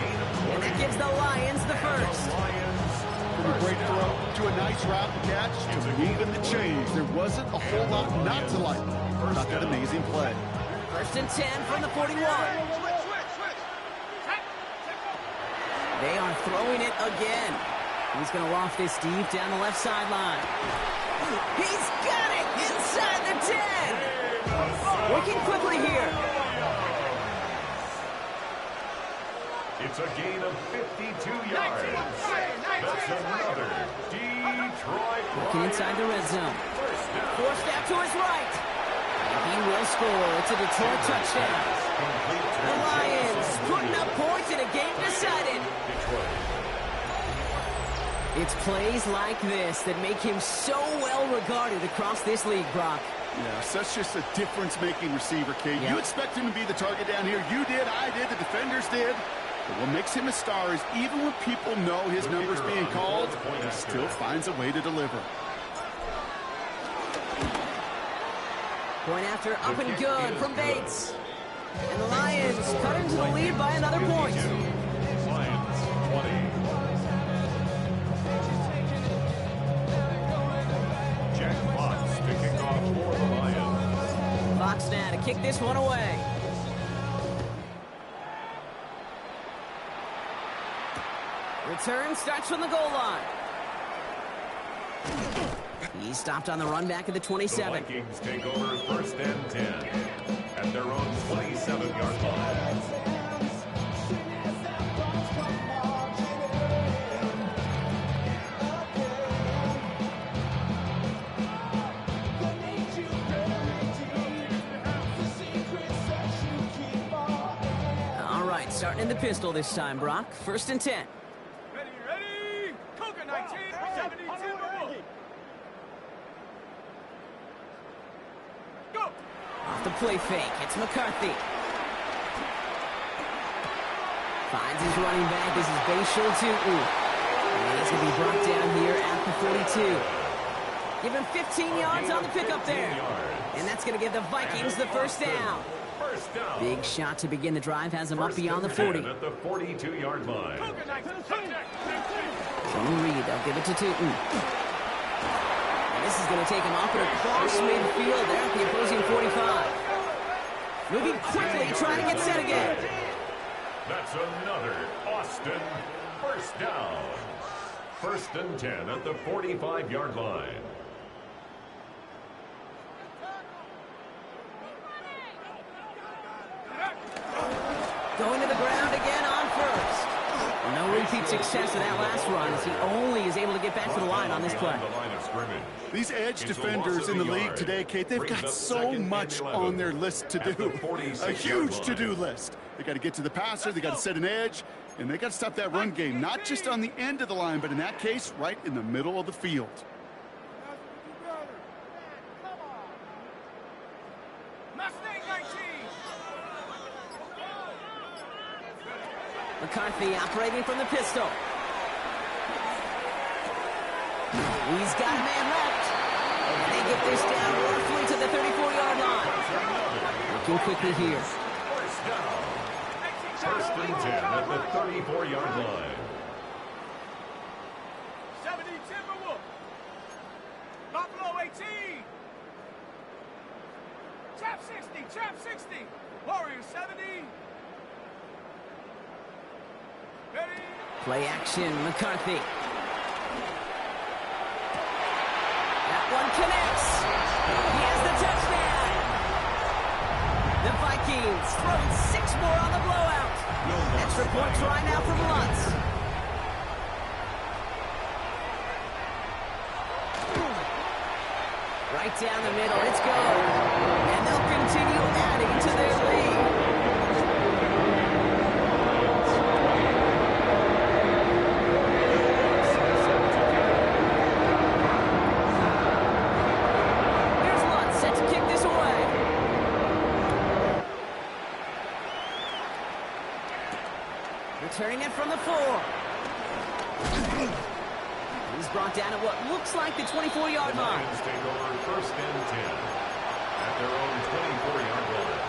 And that gives the Lions the first. From a great throw to a nice route and catch to moving the chains. There wasn't a whole lot not to like about that amazing play. First and 10 from the 41. They are throwing it again. He's going to loft this deep down the left sideline. He's got it inside the 10. Working quickly here. It's a gain of 52 yards. That's another Detroit. Working inside the red zone. Forced out to his right. And he will score. It's a Detroit touchdown. The Lions putting up points in a game decided. It's plays like this that make him so well regarded across this league, Brock. Yeah, such just a difference-making receiver, Kate. You expect him to be the target down here. You did, I did, the defenders did. But what makes him a star is even when people know his number's being called, he still finds a way to deliver. Point after up and good from Bates. And the Lions cut into the lead by another point. Lions 20. Jack Fox picking off for the Lions. Fox now to kick this one away. Return starts from the goal line. He stopped on the run back at the 27. The Vikings take over first and 10 at their own 27-yard line. All right, starting in the pistol this time, Brock. First and 10. Ready? Cougar 19, 72. Go! Off the play fake, it's McCarthy. Finds his running back. This is Bashal Tutu. And he's going to be brought down here at the 42. Give him 15 yards on the pickup there. And that's going to give the Vikings the first down. Big shot to begin the drive. Has him up beyond the 40. At the 42-yard line. From Reed, they'll give it to Tutu. This is going to take him off and across midfield there at the opposing 45. Moving quickly, trying to get set again. That's another Austin first down. First and 10 at the 45-yard line. Going to the ground again on first. No repeat success of that last run as he only is able to get back to the line on this play. These edge defenders in the league today, Kate, they've got so much on their list to do. A huge to-do list. They got to get to the passer, they got to set an edge, and they got to stop that run game, not just on the end of the line, but in that case, right in the middle of the field. McCarthy operating from the pistol. He's got a man left. And they get this down roughly to the 34-yard line. Looking quickly here. First and 10 at the 34-yard line. 70 Timberwolf. Buffalo 18. Trap 60. Warriors 70. Ready? Play action, McCarthy. That one connects. He has the touchdown. The Vikings throwing 6 more on the blowout. Extra point try now from Lutz. Right down the middle, it's good. And they'll continue adding to their lead. Turning it from the 4. He's brought down at what looks like the 24-yard line. Lions take over first and 10 at their own 24-yard line.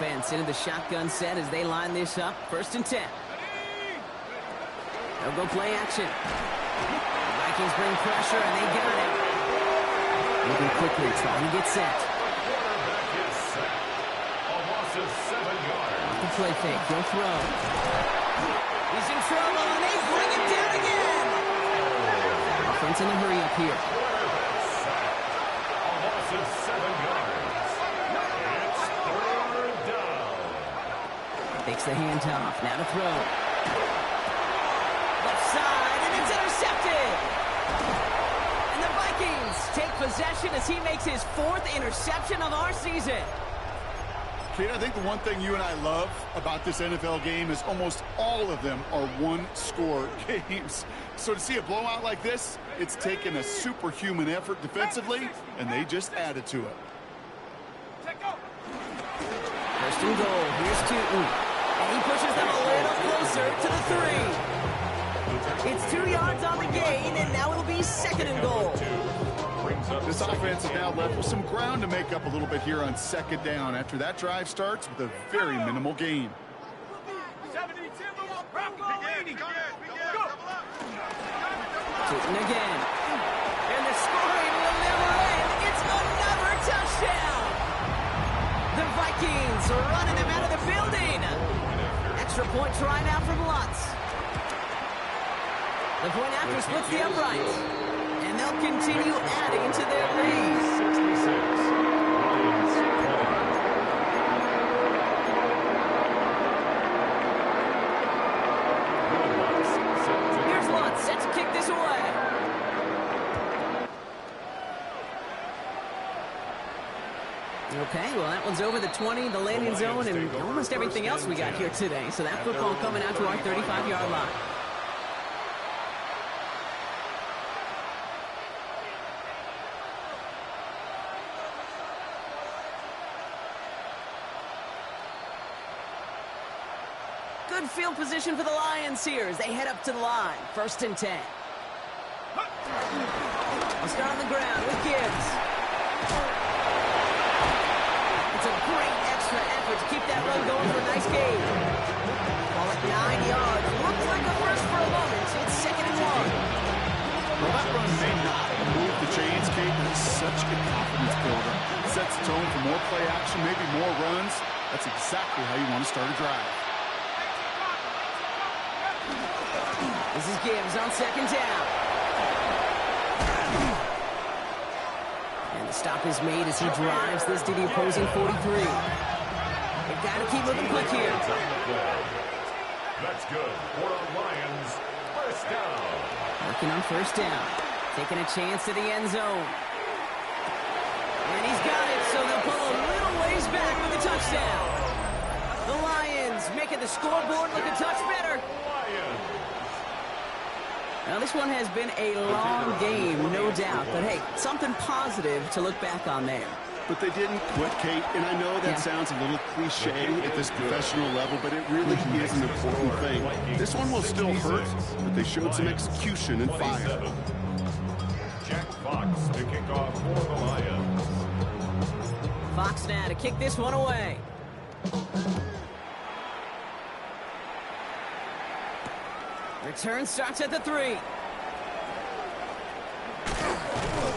offense into the shotgun set as they line this up. 1st and 10. They'll go play action. The Vikings bring pressure, and they got it. Moving quickly, trying to get set. Quarterback is sacked. A loss of 7 yards. Off the play fake, he'll throw. He's in trouble, and they bring him down again. Offense in a hurry up here. Quarterback sacked. A loss of 7 yards. It's 3rd down. Takes the handoff, now to throw. Left side, and it's intercepted. And the Vikings take possession as he makes his 4th interception of our season. Kate, I think the one thing you and I love about this NFL game is almost all of them are one-score games. So to see a blowout like this, it's taken a superhuman effort defensively, and they just added to it. 1st and goal, here's Tootin. And he pushes them a little closer to the 3. It's 2 yards on the gain, and now it'll be 2nd and goal. This offense is now left with some ground to make up a little bit here on 2nd down after that drive starts with a very minimal gain. Tootin again. And the scoring will never end. It's another touchdown. The Vikings are running him out of the building. Extra point try now from Lutz. The point after splits the uprights. And they'll continue adding to their lead. 66. Lions 20. Here's Lutz set to kick this away. Okay, well, that one's over the 20, the landing zone, and almost everything else we got here today. So that football coming out to our 35-yard line. Good field position for the Lions here as they head up to the line. 1st and 10. I'll start on the ground with Gibbs. It's a great extra effort to keep that run going for a nice gain. Call it 9 yards. Looks like a first for a moment. It's 2nd and 1. Well, that run may not move the chains, Kate, but it's such a confidence builder. It sets the tone for more play action, maybe more runs. That's exactly how you want to start a drive. This is Gibbs on 2nd down. And the stop is made as he drives this to the opposing 43. They've got to keep moving quick here. That's good for the Lions. 1st down. Working on 1st down. Taking a chance to the end zone. And he's got it, so they'll pull a little ways back with the touchdown. The Lions making the scoreboard look a touch better. Now, this one has been a long game, no doubt. But, hey, something positive to look back on there. But they didn't quit, Kate, and I know that sounds a little cliche at this professional level, but it really is an important thing. This one will still hurt, but they showed some execution and fire. Jack Fox to kick off for the Lions. Fox now to kick this one away. Return starts at the 3.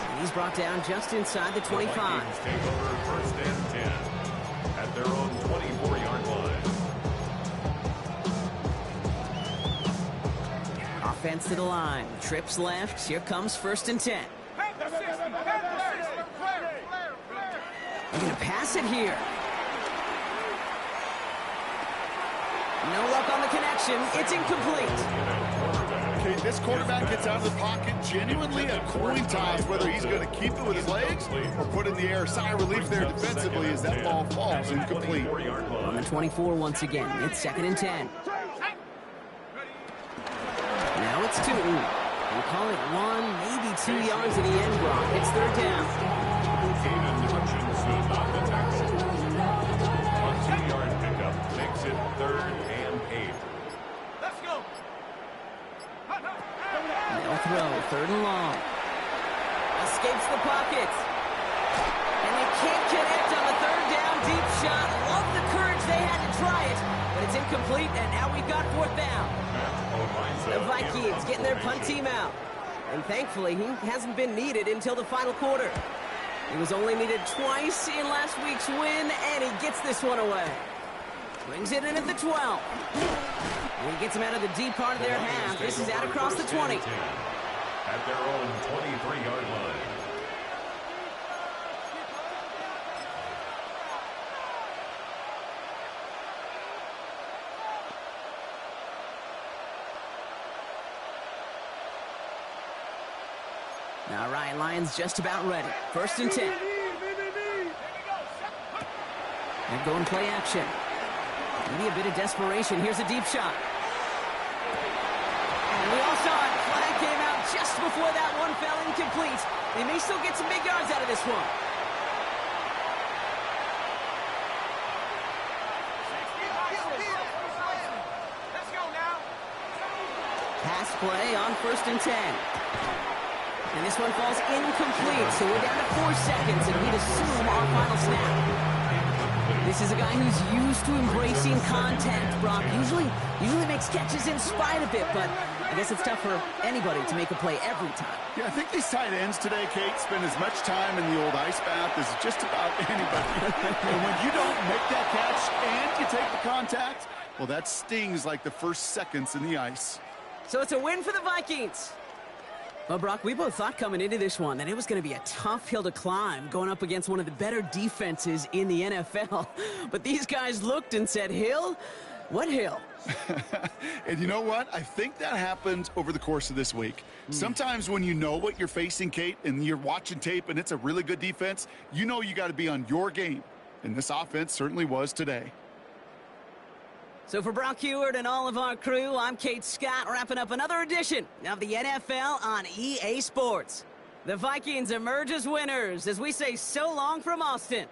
And he's brought down just inside the 25. The Vikings take over 1st and 10 at their own 24-yard line. Offense to the line. Trips left. Here comes 1st and 10. They're going to pass it here. No luck on the connection. It's incomplete. Okay, this quarterback gets out of the pocket genuinely a coin toss whether he's going to keep it with his legs or put it in the air. Sigh of relief there defensively as that ball falls incomplete. On the 24 once again. It's 2nd and 10. Now it's Tootin. We'll call it 1, maybe 2 yards in the end block. It's 3rd down. Aiden Hutchinson on the tackle. A 2-yard pickup makes it 3rd and 8. Let's go. They'll throw. 3rd and long. Escapes the pocket. And they can't connect on the 3rd down deep shot. Love the courage It's incomplete, and now we've got fourth down. The Vikings getting their punt team out. And thankfully, he hasn't been needed until the final quarter. He was only needed twice in last week's win, and he gets this one away. Brings it in at the 12. And he gets him out of the deep part of their half. This is out across the 20. At their own 23-yard line. All right, Lions just about ready. 1st and 10. And go and play action. Maybe a bit of desperation. Here's a deep shot. And we all saw it. Flag came out just before that one fell incomplete. They may still get some big yards out of this one. Let's go now. Pass play on 1st and 10. And this one falls incomplete, so we're down to 4 seconds, and we'd assume our final snap. This is a guy who's used to embracing contact, Brock. Usually makes catches in spite of it, but I guess it's tough for anybody to make a play every time. Yeah, I think these tight ends today, Kate, spend as much time in the old ice bath as just about anybody. And when you don't make that catch and you take the contact, well, that stings like the first seconds in the ice. So it's a win for the Vikings. Well, Brock, we both thought coming into this one that it was going to be a tough hill to climb going up against one of the better defenses in the NFL. But these guys looked and said, Hill? What hill? And you know what? I think that happened over the course of this week. Sometimes when you know what you're facing, Kate, and you're watching tape and it's a really good defense, you know you got to be on your game. And this offense certainly was today. So for Brock Heward and all of our crew, I'm Kate Scott, wrapping up another edition of the NFL on EA Sports. The Vikings emerge as winners as we say so long from Austin.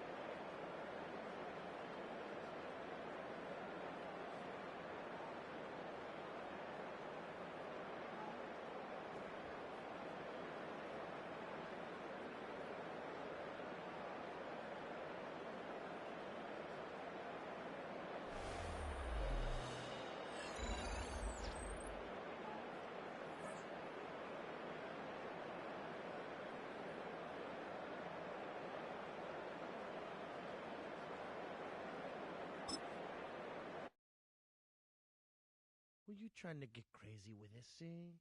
Were you trying to get crazy with this thing?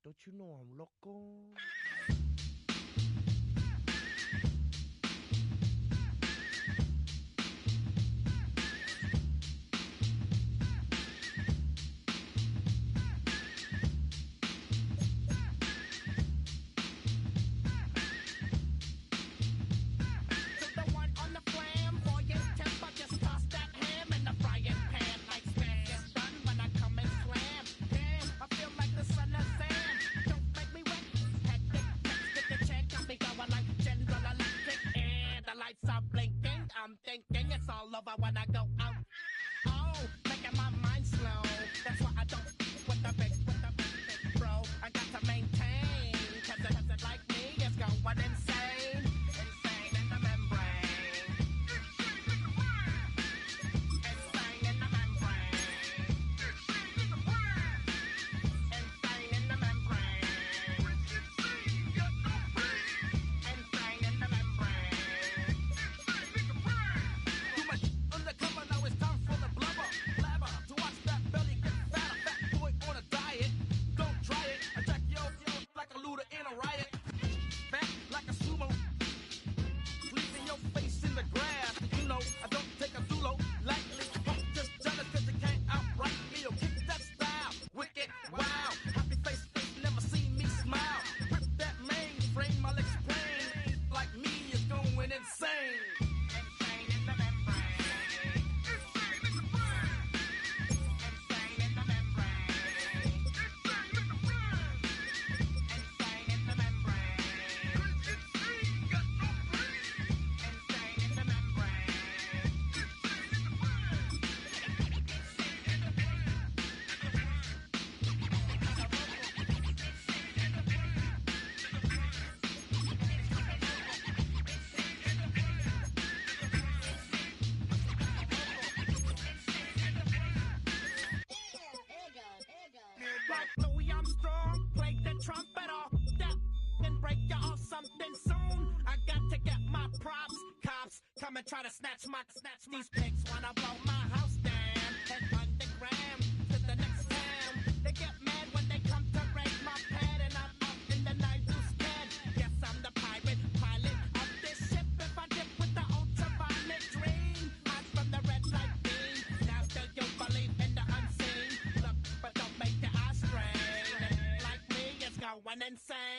Don't you know I'm loco? These pigs wanna blow my house down. Head underground to the next town. They get mad when they come to raid my pad, and I'm up in the night to scared. Yes, I'm the pirate pilot of this ship. If I dip with the ultraviolet dream, hide from the red light beam. Now still you believe in the unseen. Look, but don't make your eyes strain. Like me, it's going insane.